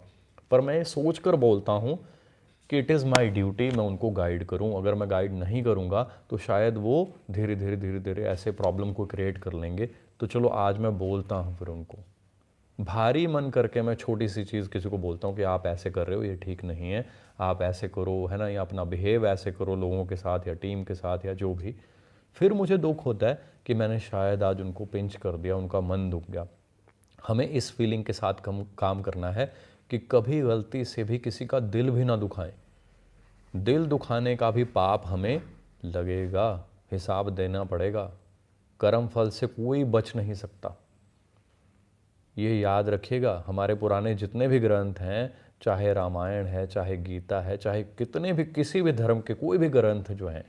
पर मैं ये सोच कर बोलता हूँ कि इट इज़ माई ड्यूटी, मैं उनको गाइड करूँ। अगर मैं गाइड नहीं करूँगा तो शायद वो धीरे धीरे ऐसे प्रॉब्लम को क्रिएट कर लेंगे। तो चलो आज मैं बोलता हूँ, फिर उनको भारी मन करके मैं छोटी सी चीज़ किसी को बोलता हूँ कि आप ऐसे कर रहे हो, ये ठीक नहीं है, आप ऐसे करो, है ना, या अपना बिहेव ऐसे करो लोगों के साथ या टीम के साथ या जो भी। फिर मुझे दुख होता है कि मैंने शायद आज उनको पिंच कर दिया, उनका मन दुख गया। हमें इस फीलिंग के साथ काम करना है कि कभी गलती से भी किसी का दिल भी ना दुखाएं। दिल दुखाने का भी पाप हमें लगेगा, हिसाब देना पड़ेगा। कर्म फल से कोई बच नहीं सकता, ये याद रखिएगा। हमारे पुराने जितने भी ग्रंथ हैं, चाहे रामायण है, चाहे गीता है, चाहे कितने भी किसी भी धर्म के कोई भी ग्रंथ जो हैं,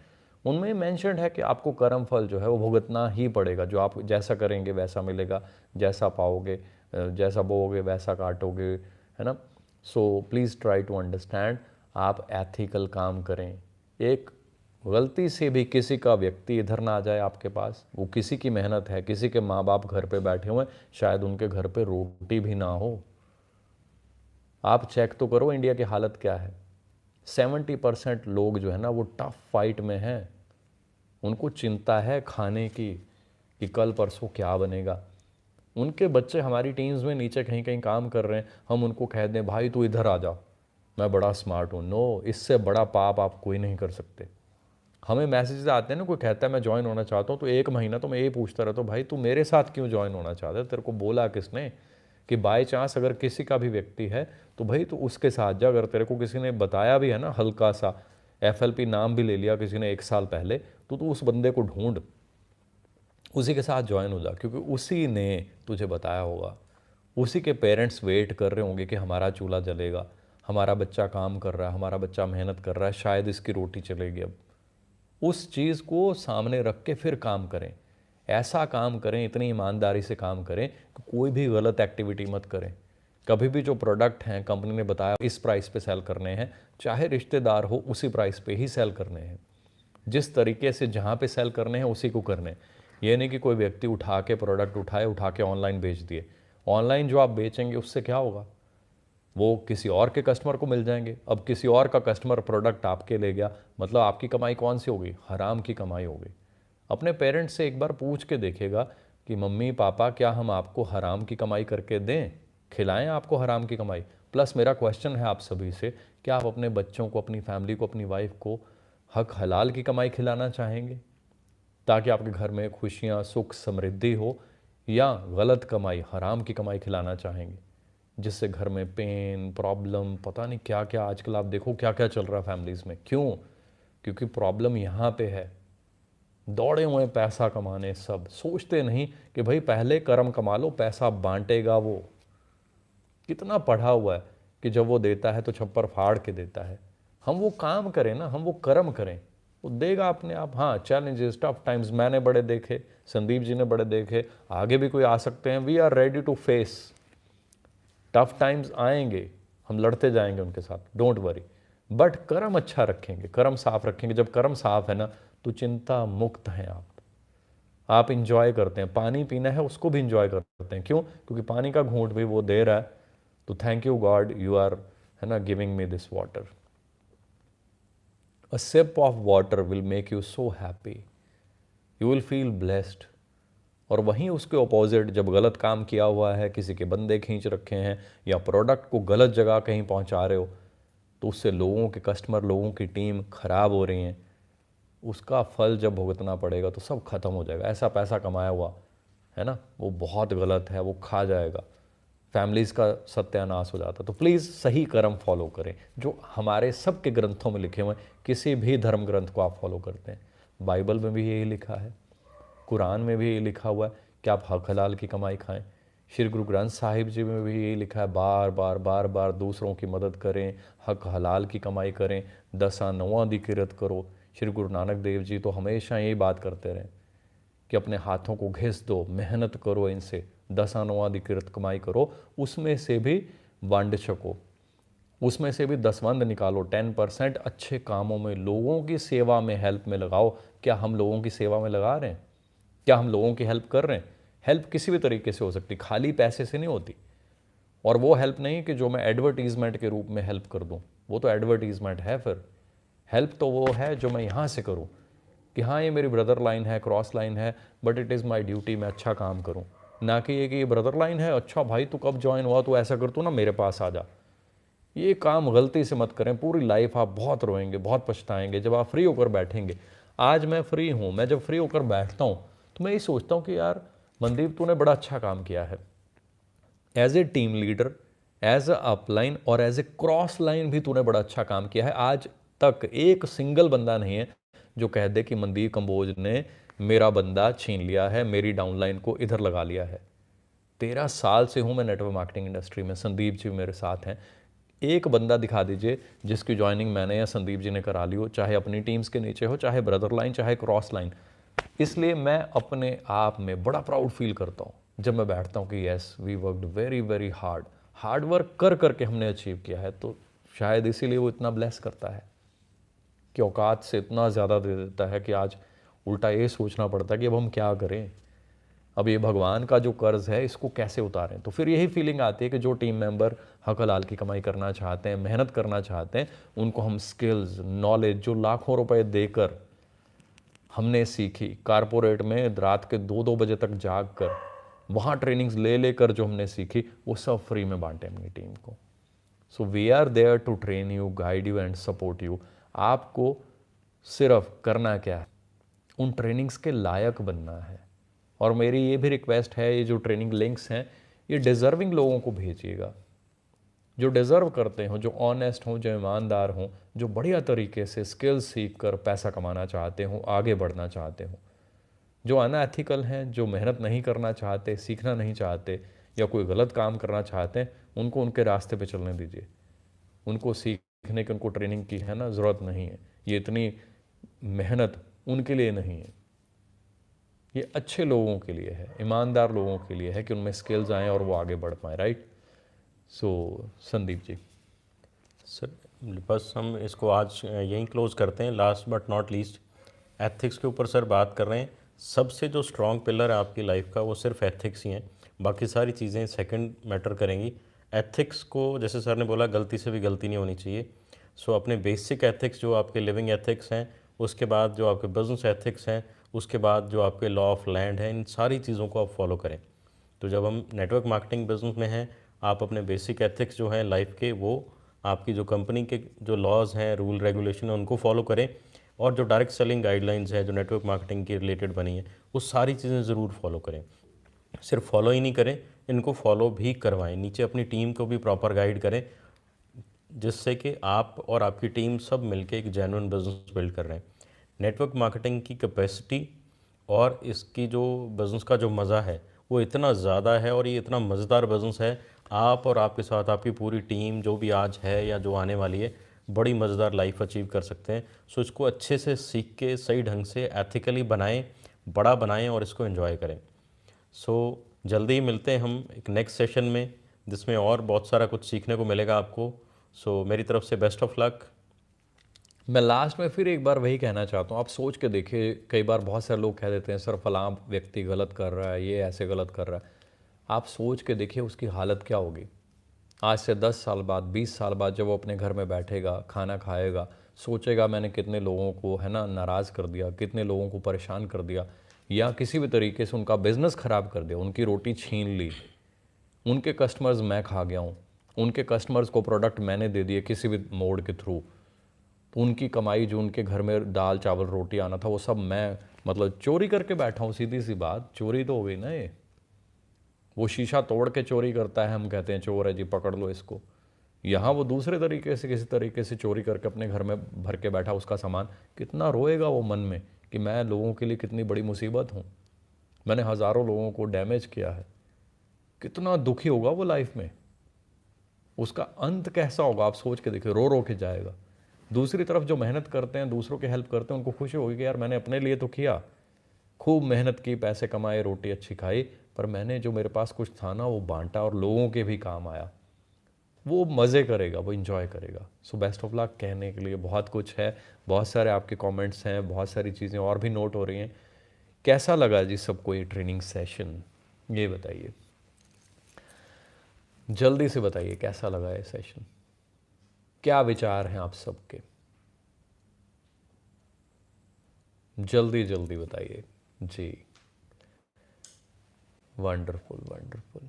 उनमें मेंशन्ड है कि आपको कर्म फल जो है वो भुगतना ही पड़ेगा। जो आप जैसा करेंगे वैसा मिलेगा, जैसा पाओगे, जैसा बोओगे वैसा काटोगे, है ना। So please try to understand, आप एथिकल काम करें। एक गलती से भी किसी का व्यक्ति इधर ना आ जाए आपके पास, वो किसी की मेहनत है, किसी के माँ बाप घर पे बैठे हुए हैं, शायद उनके घर पे रोटी भी ना हो। आप चेक तो करो इंडिया की हालत क्या है। 70% लोग जो है ना वो टफ फाइट में हैं। उनको चिंता है खाने की कि कल परसों क्या बनेगा। उनके बच्चे हमारी टीम्स में नीचे कहीं कहीं काम कर रहे हैं, हम उनको कह दें भाई तू इधर आ जा, मैं बड़ा स्मार्ट हूँ। नो, इससे बड़ा पाप आप कोई नहीं कर सकते। हमें मैसेजेस आते हैं ना, कोई कहता है मैं ज्वाइन होना चाहता हूँ, तो 1 महीना तो मैं यही पूछता रहता हूँ भाई तू मेरे साथ क्यों ज्वाइन होना चाहता है, तेरे को बोला किसने? कि बाय चांस अगर किसी का भी व्यक्ति है तो भाई तू उसके साथ जा। अगर तेरे को किसी ने बताया भी है ना, हल्का सा FLP नाम भी ले लिया किसी ने 1 साल पहले, तो तू उस बंदे को ढूंढ, उसी के साथ ज्वाइन हो जा, क्योंकि उसी ने तुझे बताया होगा। उसी के पेरेंट्स वेट कर रहे होंगे कि हमारा चूल्हा जलेगा, हमारा बच्चा काम कर रहा है, हमारा बच्चा मेहनत कर रहा है, शायद इसकी रोटी चलेगी। अब उस चीज़ को सामने रख के फिर काम करें। ऐसा काम करें, इतनी ईमानदारी से काम करें कि कोई भी गलत एक्टिविटी मत करें। कभी भी जो प्रोडक्ट हैं कंपनी ने बताया इस प्राइस पे सेल करने हैं, चाहे रिश्तेदार हो उसी प्राइस पे ही सेल करने हैं। जिस तरीके से जहाँ पे सेल करने हैं उसी को करने हैं। ये नहीं कि कोई व्यक्ति उठा के प्रोडक्ट उठा के ऑनलाइन बेच दिए। ऑनलाइन जो आप बेचेंगे उससे क्या होगा, वो किसी और के कस्टमर को मिल जाएंगे। अब किसी और का कस्टमर प्रोडक्ट आपके ले गया, मतलब आपकी कमाई कौन सी होगी? हराम की कमाई होगी। अपने पेरेंट्स से एक बार पूछ के देखिएगा कि मम्मी पापा क्या हम आपको हराम की कमाई करके दें, खिलाएं आपको हराम की कमाई? प्लस मेरा क्वेश्चन है आप सभी से, क्या आप अपने बच्चों को, अपनी फैमिली को, अपनी वाइफ को हक हलाल की कमाई खिलाना चाहेंगे ताकि आपके घर में खुशियाँ, सुख, समृद्धि हो, या गलत कमाई, हराम की कमाई खिलाना चाहेंगे जिससे घर में पेन, प्रॉब्लम, पता नहीं क्या क्या आजकल आप देखो क्या क्या चल रहा है फैमिलीज़ में? क्यों? क्योंकि प्रॉब्लम यहाँ पे है। दौड़े हुए हैं पैसा कमाने, सब सोचते नहीं कि भाई पहले कर्म कमा लो, पैसा बांटेगा वो। कितना पढ़ा हुआ है कि जब वो देता है तो छप्पर फाड़ के देता है। हम वो काम करें ना, हम वो कर्म करें, वो देगा अपने आप। हाँ, चैलेंजेस, टफ टाइम्स मैंने बड़े देखे, संदीप जी ने बड़े देखे, आगे भी कोई आ सकते हैं। We are ready to face. Tough times आएंगे, हम लड़ते जाएंगे उनके साथ, डोंट वरी। बट कर्म अच्छा रखेंगे, कर्म साफ रखेंगे। जब कर्म साफ है ना तो चिंता मुक्त हैं आप इंजॉय करते हैं। पानी पीना है उसको भी इंजॉय करते हैं। क्यों? क्योंकि पानी का घूंट भी वो दे रहा है, तो thank you God, you are, है ना, giving me this water. A sip of water will make you so happy, you will feel blessed. और वहीं उसके ऑपोजिट, जब गलत काम किया हुआ है, किसी के बंदे खींच रखे हैं या प्रोडक्ट को गलत जगह कहीं पहुंचा रहे हो, तो उससे लोगों के कस्टमर, लोगों की टीम खराब हो रही हैं, उसका फल जब भुगतना पड़ेगा तो सब खत्म हो जाएगा। ऐसा पैसा कमाया हुआ है ना, वो बहुत गलत है, वो खा जाएगा, फैमिलीज़ का सत्यानाश हो जाता। तो प्लीज़ सही कर्म फॉलो करें जो हमारे सबके ग्रंथों में लिखे हुए हैं। किसी भी धर्म ग्रंथ को आप फॉलो करते हैं, बाइबल में भी यही लिखा है, कुरान में भी यही लिखा हुआ है कि आप हक हलाल की कमाई खाएं। श्री गुरु ग्रंथ साहिब जी में भी यही लिखा है, बार बार बार बार दूसरों की मदद करें, हक हलाल की कमाई करें, 10 दी किरत करो। श्री गुरु नानक देव जी तो हमेशा यही बात करते रहे कि अपने हाथों को घिस दो, मेहनत करो, इनसे 10 दी किरत कमाई करो, उसमें से भी वंड छको, उसमें से भी 10 निकालो। 10% अच्छे कामों में, लोगों की सेवा में, हेल्प में लगाओ। क्या हम लोगों की सेवा में लगा रहे हैं? क्या हम लोगों की हेल्प कर रहे हैं? हेल्प किसी भी तरीके से हो सकती, खाली पैसे से नहीं होती। और वो हेल्प नहीं कि जो मैं एडवर्टीजमेंट के रूप में हेल्प कर दूं, वो तो एडवर्टीजमेंट है। फिर हेल्प तो वो है जो मैं यहाँ से करूँ कि हाँ ये मेरी ब्रदर लाइन है, क्रॉस लाइन है, but it is my duty, मैं अच्छा काम करूँ। ना कि ये ब्रदर लाइन है, अच्छा भाई तू कब ज्वाइन हुआ, तू ऐसा कर, तू ना मेरे पास आ जा। ये काम गलती से मत करें, पूरी लाइफ आप बहुत रोएंगे, बहुत पछताएंगे जब आप फ्री होकर बैठेंगे। आज मैं फ्री हूँ, मैं जब फ्री होकर बैठता हूँ तो मैं ये सोचता हूँ कि यार मनदीप तूने बड़ा अच्छा काम किया है। As a team leader, as a upline और एज ए क्रॉस लाइन भी तूने बड़ा अच्छा काम किया है। आज तक एक सिंगल बंदा नहीं है जो कह दे कि मनदीप कंबोज ने मेरा बंदा छीन लिया है, मेरी डाउनलाइन को इधर लगा लिया है। 13 साल से हूँ मैं नेटवर्क मार्केटिंग इंडस्ट्री में, संदीप जी मेरे साथ हैं। एक बंदा दिखा दीजिए जिसकी ज्वाइनिंग मैंने या संदीप जी ने करा ली हो, चाहे अपनी टीम्स के नीचे हो, चाहे ब्रदर लाइन, चाहे क्रॉस लाइन। इसलिए मैं अपने आप में बड़ा प्राउड फील करता हूँ जब मैं बैठता हूँ कि yes we worked very very hard work कर करके हमने अचीव किया है। तो शायद इसीलिए वो इतना ब्लेस करता है कि औकात से इतना ज़्यादा दे देता है कि आज उल्टा ये सोचना पड़ता है कि अब हम क्या करें, अब ये भगवान का जो कर्ज है इसको कैसे उतारें। तो फिर यही फीलिंग आती है कि जो टीम मेंबर हक हलाल की कमाई करना चाहते हैं, मेहनत करना चाहते हैं, उनको हम स्किल्स, नॉलेज जो लाखों रुपए देकर हमने सीखी, कारपोरेट में रात के 2-2 बजे तक जाग कर वहाँ ट्रेनिंग्स ले लेकर जो हमने सीखी, वो सब फ्री में बांटे अपनी टीम को। So we are there to train you, guide you and support you. आपको सिर्फ करना क्या है, उन ट्रेनिंग्स के लायक बनना है। और मेरी ये भी रिक्वेस्ट है, ये जो ट्रेनिंग लिंक्स हैं ये डिज़र्विंग लोगों को भेजिएगा, जो डिज़र्व करते हों, जो ऑनेस्ट हों, जो ईमानदार हों, जो बढ़िया तरीके से स्किल्स सीख कर पैसा कमाना चाहते हों, आगे बढ़ना चाहते हों। जो अनएथिकल हैं, जो मेहनत नहीं करना चाहते, सीखना नहीं चाहते या कोई गलत काम करना चाहते हैं, उनको उनके रास्ते पे चलने दीजिए। उनको सीखने की, उनको ट्रेनिंग की है ना ज़रूरत नहीं है। ये इतनी मेहनत उनके लिए नहीं है, ये अच्छे लोगों के लिए है, ईमानदार लोगों के लिए है कि उनमें स्किल्स आएँ और वो आगे बढ़ पाएँ। राइट। सो संदीप जी। सर बस हम इसको आज यहीं क्लोज करते हैं। Last but not least, ethics के ऊपर सर बात कर रहे हैं। सबसे जो स्ट्रॉन्ग पिलर है आपकी लाइफ का वो सिर्फ एथिक्स ही हैं, बाकी सारी चीज़ें सेकंड मैटर करेंगी। एथिक्स को जैसे सर ने बोला गलती से भी गलती नहीं होनी चाहिए। सो अपने बेसिक एथिक्स जो आपके लिविंग एथिक्स हैं, उसके बाद जो आपके बिजनेस एथिक्स हैं, उसके बाद जो आपके लॉ ऑफ लैंड है, इन सारी चीज़ों को आप फॉलो करें। तो जब हम नेटवर्क मार्केटिंग बिजनेस में हैं, आप अपने बेसिक एथिक्स जो हैं लाइफ के, वो आपकी जो कंपनी के जो लॉज हैं, रूल रेगुलेशन है, उनको फॉलो करें। और जो डायरेक्ट सेलिंग गाइडलाइंस है जो नेटवर्क मार्केटिंग के रिलेटेड बनी है, वो सारी चीज़ें ज़रूर फॉलो करें। सिर्फ फॉलो ही नहीं करें, इनको फॉलो भी करवाएं। नीचे अपनी टीम को भी प्रॉपर गाइड करें, जिससे कि आप और आपकी टीम सब मिलके एक जेन्युइन बिजनेस बिल्ड कर रहे हैं। नेटवर्क मार्केटिंग की कैपेसिटी और इसकी जो बिज़नेस का जो मज़ा है वो इतना ज़्यादा है, और ये इतना मज़ेदार बिज़नेस है। आप और आपके साथ आपकी पूरी टीम जो भी आज है या जो आने वाली है, बड़ी मज़ेदार लाइफ अचीव कर सकते हैं। सो इसको अच्छे से सीख के सही ढंग से एथिकली बनाएं, बड़ा बनाएं और इसको एंजॉय करें। सो जल्दी ही मिलते हैं हम एक नेक्स्ट सेशन में, जिसमें और बहुत सारा कुछ सीखने को मिलेगा आपको। सो मेरी तरफ से बेस्ट ऑफ लक। मैं लास्ट में फिर एक बार वही कहना चाहता हूँ, आप सोच के देखिए, कई बार बहुत सारे लोग कह देते हैं सर फलां व्यक्ति गलत कर रहा है, ये ऐसे गलत कर रहा है। आप सोच के देखिए उसकी हालत क्या होगी आज से 10 साल बाद, 20 साल बाद, जब वो अपने घर में बैठेगा, खाना खाएगा, सोचेगा मैंने कितने लोगों को है ना नाराज़ कर दिया, कितने लोगों को परेशान कर दिया, या किसी भी तरीके से उनका बिजनेस ख़राब कर दिया, उनकी रोटी छीन ली, उनके कस्टमर्स मैं खा गया हूँ, उनके कस्टमर्स को प्रोडक्ट मैंने दे दिए किसी भी मोड के थ्रू, तो उनकी कमाई जो उनके घर में दाल चावल रोटी आना था वो सब मैं मतलब चोरी करके बैठा हूँ। सीधी सी बात, चोरी तो हो गई ना ये। वो शीशा तोड़ के चोरी करता है, हम कहते हैं चोर है जी पकड़ लो इसको। यहाँ वो दूसरे तरीके से, किसी तरीके से चोरी करके अपने घर में भर के बैठा उसका सामान। कितना रोएगा वो मन में कि मैं लोगों के लिए कितनी बड़ी मुसीबत हूँ, मैंने हज़ारों लोगों को डैमेज किया है। कितना दुखी होगा वो लाइफ में, उसका अंत कैसा होगा आप सोच के देखिए, रो रो के जाएगा। दूसरी तरफ जो मेहनत करते हैं, दूसरों की हेल्प करते हैं, उनको खुशी होगी कि यार मैंने अपने लिए तो किया, खूब मेहनत की, पैसे कमाए, रोटी अच्छी खाई, पर मैंने जो मेरे पास कुछ था ना वो बांटा और लोगों के भी काम आया। वो मज़े करेगा, वो इन्जॉय करेगा। So best of luck. कहने के लिए बहुत कुछ है, बहुत सारे आपके कमेंट्स हैं, बहुत सारी चीज़ें और भी नोट हो रही हैं। कैसा लगा जी सबको ये ट्रेनिंग सेशन, ये बताइए, जल्दी से बताइए कैसा लगा ये सेशन, क्या विचार हैं आप सबके, जल्दी जल्दी बताइए जी। वंडरफुल वंडरफुल,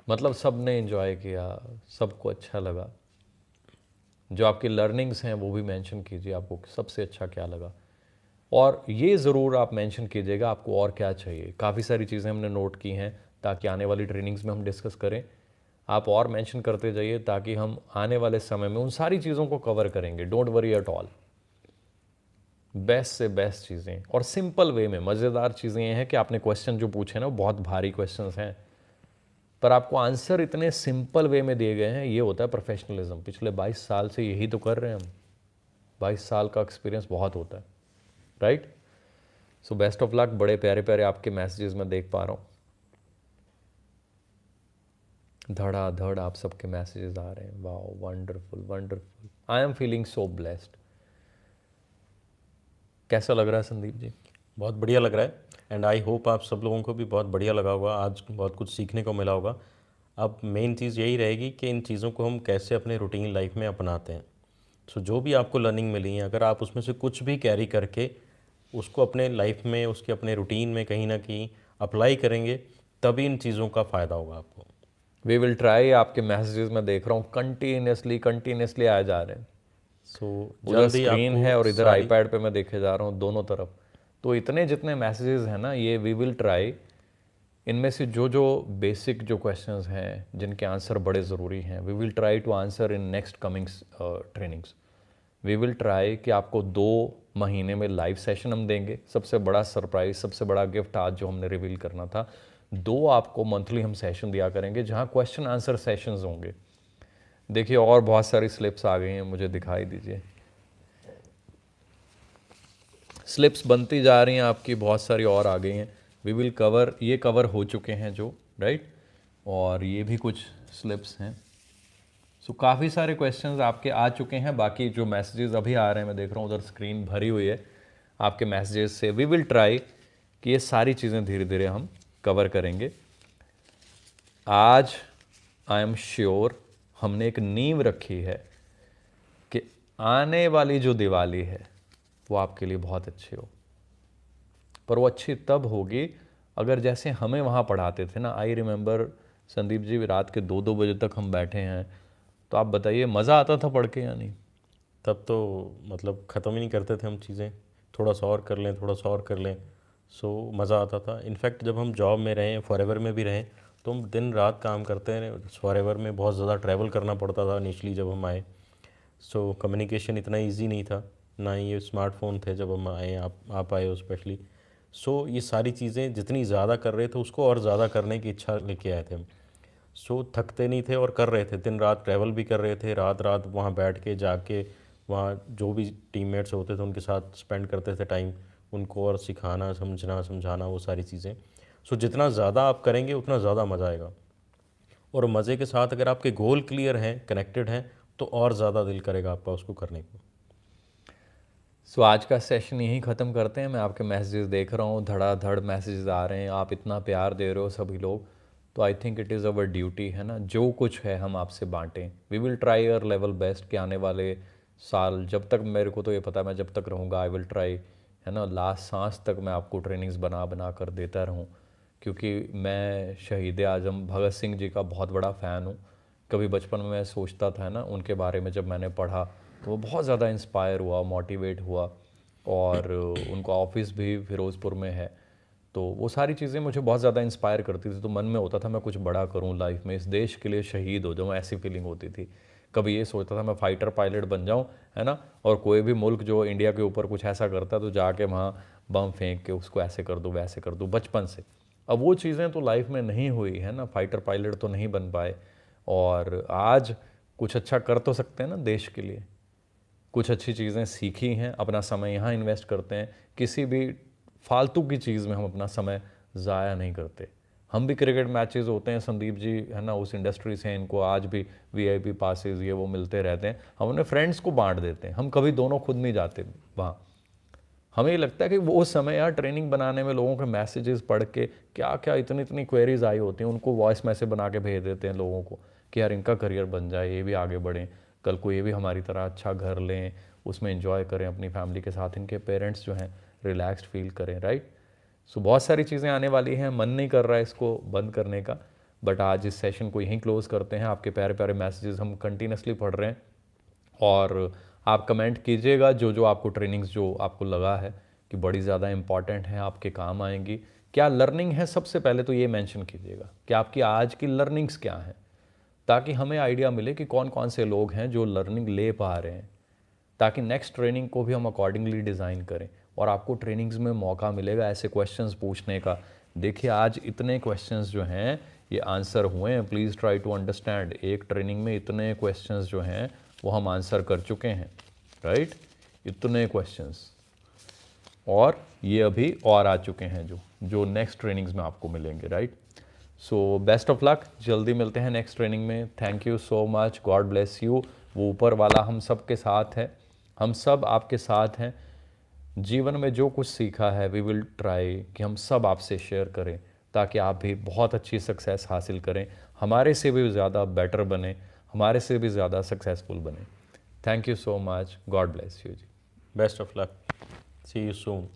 मतलब सब ने एंजॉय किया, सबको अच्छा लगा। जो आपकी लर्निंग्स हैं वो भी मेंशन कीजिए, आपको सबसे अच्छा क्या लगा, और ये ज़रूर आप मेंशन कीजिएगा आपको और क्या चाहिए। काफ़ी सारी चीज़ें हमने नोट की हैं ताकि आने वाली ट्रेनिंग्स में हम डिस्कस करें। आप और मेंशन करते जाइए ताकि हम आने वाले समय में उन सारी चीज़ों को कवर करेंगे। Don't worry at all. Best से बेस्ट चीज़ें और सिंपल वे में। मज़ेदार चीज़ें ये हैं कि आपने क्वेश्चन जो पूछे ना वो बहुत भारी क्वेश्चंस हैं, पर आपको आंसर इतने सिंपल वे में दिए गए हैं। ये होता है प्रोफेशनलिज्म। पिछले 22 साल से यही तो कर रहे हैं हम। 22 साल का एक्सपीरियंस बहुत होता है, right. So best of luck. बड़े प्यारे प्यारे आपके मैसेजेस मैं देख पा रहा हूँ, धड़ाधड़ आप सबके मैसेजेस आ रहे हैं। Wow, wonderful wonderful. I am feeling so blessed. कैसा लग रहा है संदीप जी? बहुत बढ़िया लग रहा है एंड आई होप आप सब लोगों को भी बहुत बढ़िया लगा होगा। आज बहुत कुछ सीखने को मिला होगा। अब मेन चीज़ यही रहेगी कि इन चीज़ों को हम कैसे अपने रूटीन लाइफ में अपनाते हैं। सो जो भी आपको लर्निंग मिली है, अगर आप उसमें से कुछ भी कैरी करके उसको अपने लाइफ में, उसके अपने रूटीन में कहीं ना कहीं अप्लाई करेंगे, तभी इन चीज़ों का फ़ायदा होगा आपको। We will try. आपके मैसेजेस मैं देख रहा हूँ कंटिन्यूसली आए जा रहे हैं। सो उधर जल्दी स्क्रीन आपको है और इधर सारी आईपैड पे मैं देखे जा रहा हूँ दोनों तरफ। तो इतने जितने मैसेजेस हैं ना, ये वी विल ट्राई। इनमें से जो जो बेसिक जो क्वेश्चंस हैं जिनके आंसर बड़े ज़रूरी हैं, we will try to answer in next coming trainings. We will try कि आपको 2 महीने में लाइव सेशन हम देंगे। सबसे बड़ा सरप्राइज, सबसे बड़ा गिफ्ट आज जो हमने रिवील करना था, 2 आपको मंथली हम सेशन दिया करेंगे जहाँ क्वेश्चन आंसर सेशंस होंगे। देखिए और बहुत सारी स्लिप्स आ गई हैं, मुझे दिखाई दीजिए। स्लिप्स बनती जा रही हैं आपकी, बहुत सारी और आ गई हैं। वी विल कवर, ये कवर हो चुके हैं जो, राइट। और ये भी कुछ स्लिप्स हैं। सो काफ़ी सारे क्वेश्चंस आपके आ चुके हैं। बाकी जो मैसेजेस अभी आ रहे हैं, मैं देख रहा हूँ उधर स्क्रीन भरी हुई है आपके मैसेजेस से। वी विल ट्राई कि ये सारी चीज़ें धीरे धीरे हम कवर करेंगे। आज आई एम श्योर हमने एक नींव रखी है कि आने वाली जो दिवाली है वो आपके लिए बहुत अच्छी हो। पर वो अच्छी तब होगी अगर जैसे हमें वहाँ पढ़ाते थे ना। आई रिमेंबर संदीप जी, रात के 2-2 बजे तक हम बैठे हैं। तो आप बताइए, मज़ा आता था पढ़ के या नहीं? तब तो मतलब ख़त्म ही नहीं करते थे हम चीज़ें, थोड़ा सा और कर लें, थोड़ा सा और कर लें। सो मज़ा आता था। इनफैक्ट जब हम जॉब में रहें, फॉरेवर में भी रहें, तो हम दिन रात काम करते रहे। फॉरेवर में बहुत ज़्यादा ट्रैवल करना पड़ता था इनिशली जब हम आए। सो कम्युनिकेशन इतना इजी नहीं था, ना ही ये स्मार्टफोन थे जब हम आए, आप आए हो स्पेशली। सो ये सारी चीज़ें जितनी ज़्यादा कर रहे थे, उसको और ज़्यादा करने की इच्छा लेके आए थे हम। सो थकते नहीं थे और कर रहे थे, दिन रात ट्रैवल भी कर रहे थे, रात रात वहाँ बैठ के जाके वहाँ जो भी टीममेट्स होते थे उनके साथ स्पेंड करते थे टाइम, उनको और सिखाना, समझाना वो सारी चीज़ें। सो जितना ज़्यादा आप करेंगे उतना ज़्यादा मज़ा आएगा। और मज़े के साथ अगर आपके गोल क्लियर हैं, कनेक्टेड हैं, तो और ज़्यादा दिल करेगा आपका उसको करने को। सो आज का सेशन यहीं ख़त्म करते हैं। मैं आपके मैसेजेस देख रहा हूँ, धड़ाधड़ मैसेजेस आ रहे हैं, आप इतना प्यार दे रहे हो सभी लोग। तो I think it is our duty, है ना, जो कुछ है हम आपसे बांटें। We will try our level best कि आने वाले साल, जब तक मेरे को तो ये पता है मैं जब तक रहूँगा, आई विल ट्राई, है ना, लास्ट सांस तक मैं आपको ट्रेनिंग्स बना बना कर देता रहूँ। क्योंकि मैं शहीद आज़म भगत सिंह जी का बहुत बड़ा फ़ैन हूँ। कभी बचपन में मैं सोचता था ना उनके बारे में, जब मैंने पढ़ा तो वो बहुत ज़्यादा इंस्पायर हुआ, मोटिवेट हुआ। और उनका ऑफिस भी फिरोज़पुर में है। तो वो सारी चीज़ें मुझे बहुत ज़्यादा इंस्पायर करती थी। तो मन में होता था मैं कुछ बड़ा करूं लाइफ में, इस देश के लिए शहीद हो जाऊँ, ऐसी फीलिंग होती थी। कभी ये सोचता था मैं फ़ाइटर पायलट बन जाऊं, है ना, और कोई भी मुल्क जो इंडिया के ऊपर कुछ ऐसा करता तो जाके वहाँ बम फेंक के उसको ऐसे कर दूँ वैसे कर दूँ, बचपन से। अब वो चीज़ें तो लाइफ में नहीं हुई, है ना, फ़ाइटर पायलट तो नहीं बन पाए। और आज कुछ अच्छा कर तो सकते हैं ना देश के लिए। कुछ अच्छी चीज़ें सीखी हैं, अपना समय यहाँ इन्वेस्ट करते हैं। किसी भी फालतू की चीज़ में हम अपना समय ज़ाया नहीं करते। हम भी क्रिकेट मैचेस होते हैं संदीप जी, है ना, उस इंडस्ट्री से, इनको आज भी वीआईपी पासेस ये वो मिलते रहते हैं। हम अपने फ्रेंड्स को बांट देते हैं, हम कभी दोनों खुद नहीं जाते वहाँ। हमें ये लगता है कि वो समय यार ट्रेनिंग बनाने में लोगों के मैसेजेस पढ़ के क्या क्या इतनी इतनी क्वेरीज आई होती हैं, उनको वॉइस मैसेज बना के भेज देते हैं लोगों को कि यार इनका करियर बन जाए, ये भी आगे बढ़ें, कल को ये भी हमारी तरह अच्छा घर लें, उसमें एंजॉय करें अपनी फैमिली के साथ, इनके पेरेंट्स जो हैं रिलैक्स्ड फील करें, राइट। सो बहुत सारी चीज़ें आने वाली हैं, मन नहीं कर रहा है इसको बंद करने का। बट आज इस सेशन को यहीं क्लोज़ करते हैं। आपके प्यारे प्यारे मैसेजेस हम कंटिन्यूसली पढ़ रहे हैं। और आप कमेंट कीजिएगा जो जो आपको ट्रेनिंग्स जो आपको लगा है कि बड़ी ज़्यादा इंपॉर्टेंट है, आपके काम आएंगी, क्या लर्निंग है, सबसे पहले तो ये मेंशन कीजिएगा कि आपकी आज की लर्निंग्स क्या हैं। ताकि हमें आइडिया मिले कि कौन कौन से लोग हैं जो लर्निंग ले पा रहे हैं, ताकि नेक्स्ट ट्रेनिंग को भी हम अकॉर्डिंगली डिज़ाइन करें और आपको ट्रेनिंग्स में मौका मिलेगा ऐसे क्वेश्चंस पूछने का। देखिए आज इतने क्वेश्चंस जो हैं ये आंसर हुए हैं, प्लीज़ ट्राई टू अंडरस्टैंड। एक ट्रेनिंग में इतने क्वेश्चंस जो हैं वो हम आंसर कर चुके हैं, राइट? इतने क्वेश्चंस, और ये अभी और आ चुके हैं जो नेक्स्ट ट्रेनिंग्स में आपको मिलेंगे, right? So best of luck, जल्दी मिलते हैं नेक्स्ट ट्रेनिंग में। Thank you so much, God bless you. वो ऊपर वाला हम सब के साथ है, हम सब आपके साथ हैं। जीवन में जो कुछ सीखा है वी विल ट्राई कि हम सब आपसे शेयर करें, ताकि आप भी बहुत अच्छी सक्सेस हासिल करें, हमारे से भी ज़्यादा बेटर बने, हमारे से भी ज़्यादा सक्सेसफुल बने। Thank you so much, God bless you जी। Best of luck, see you soon.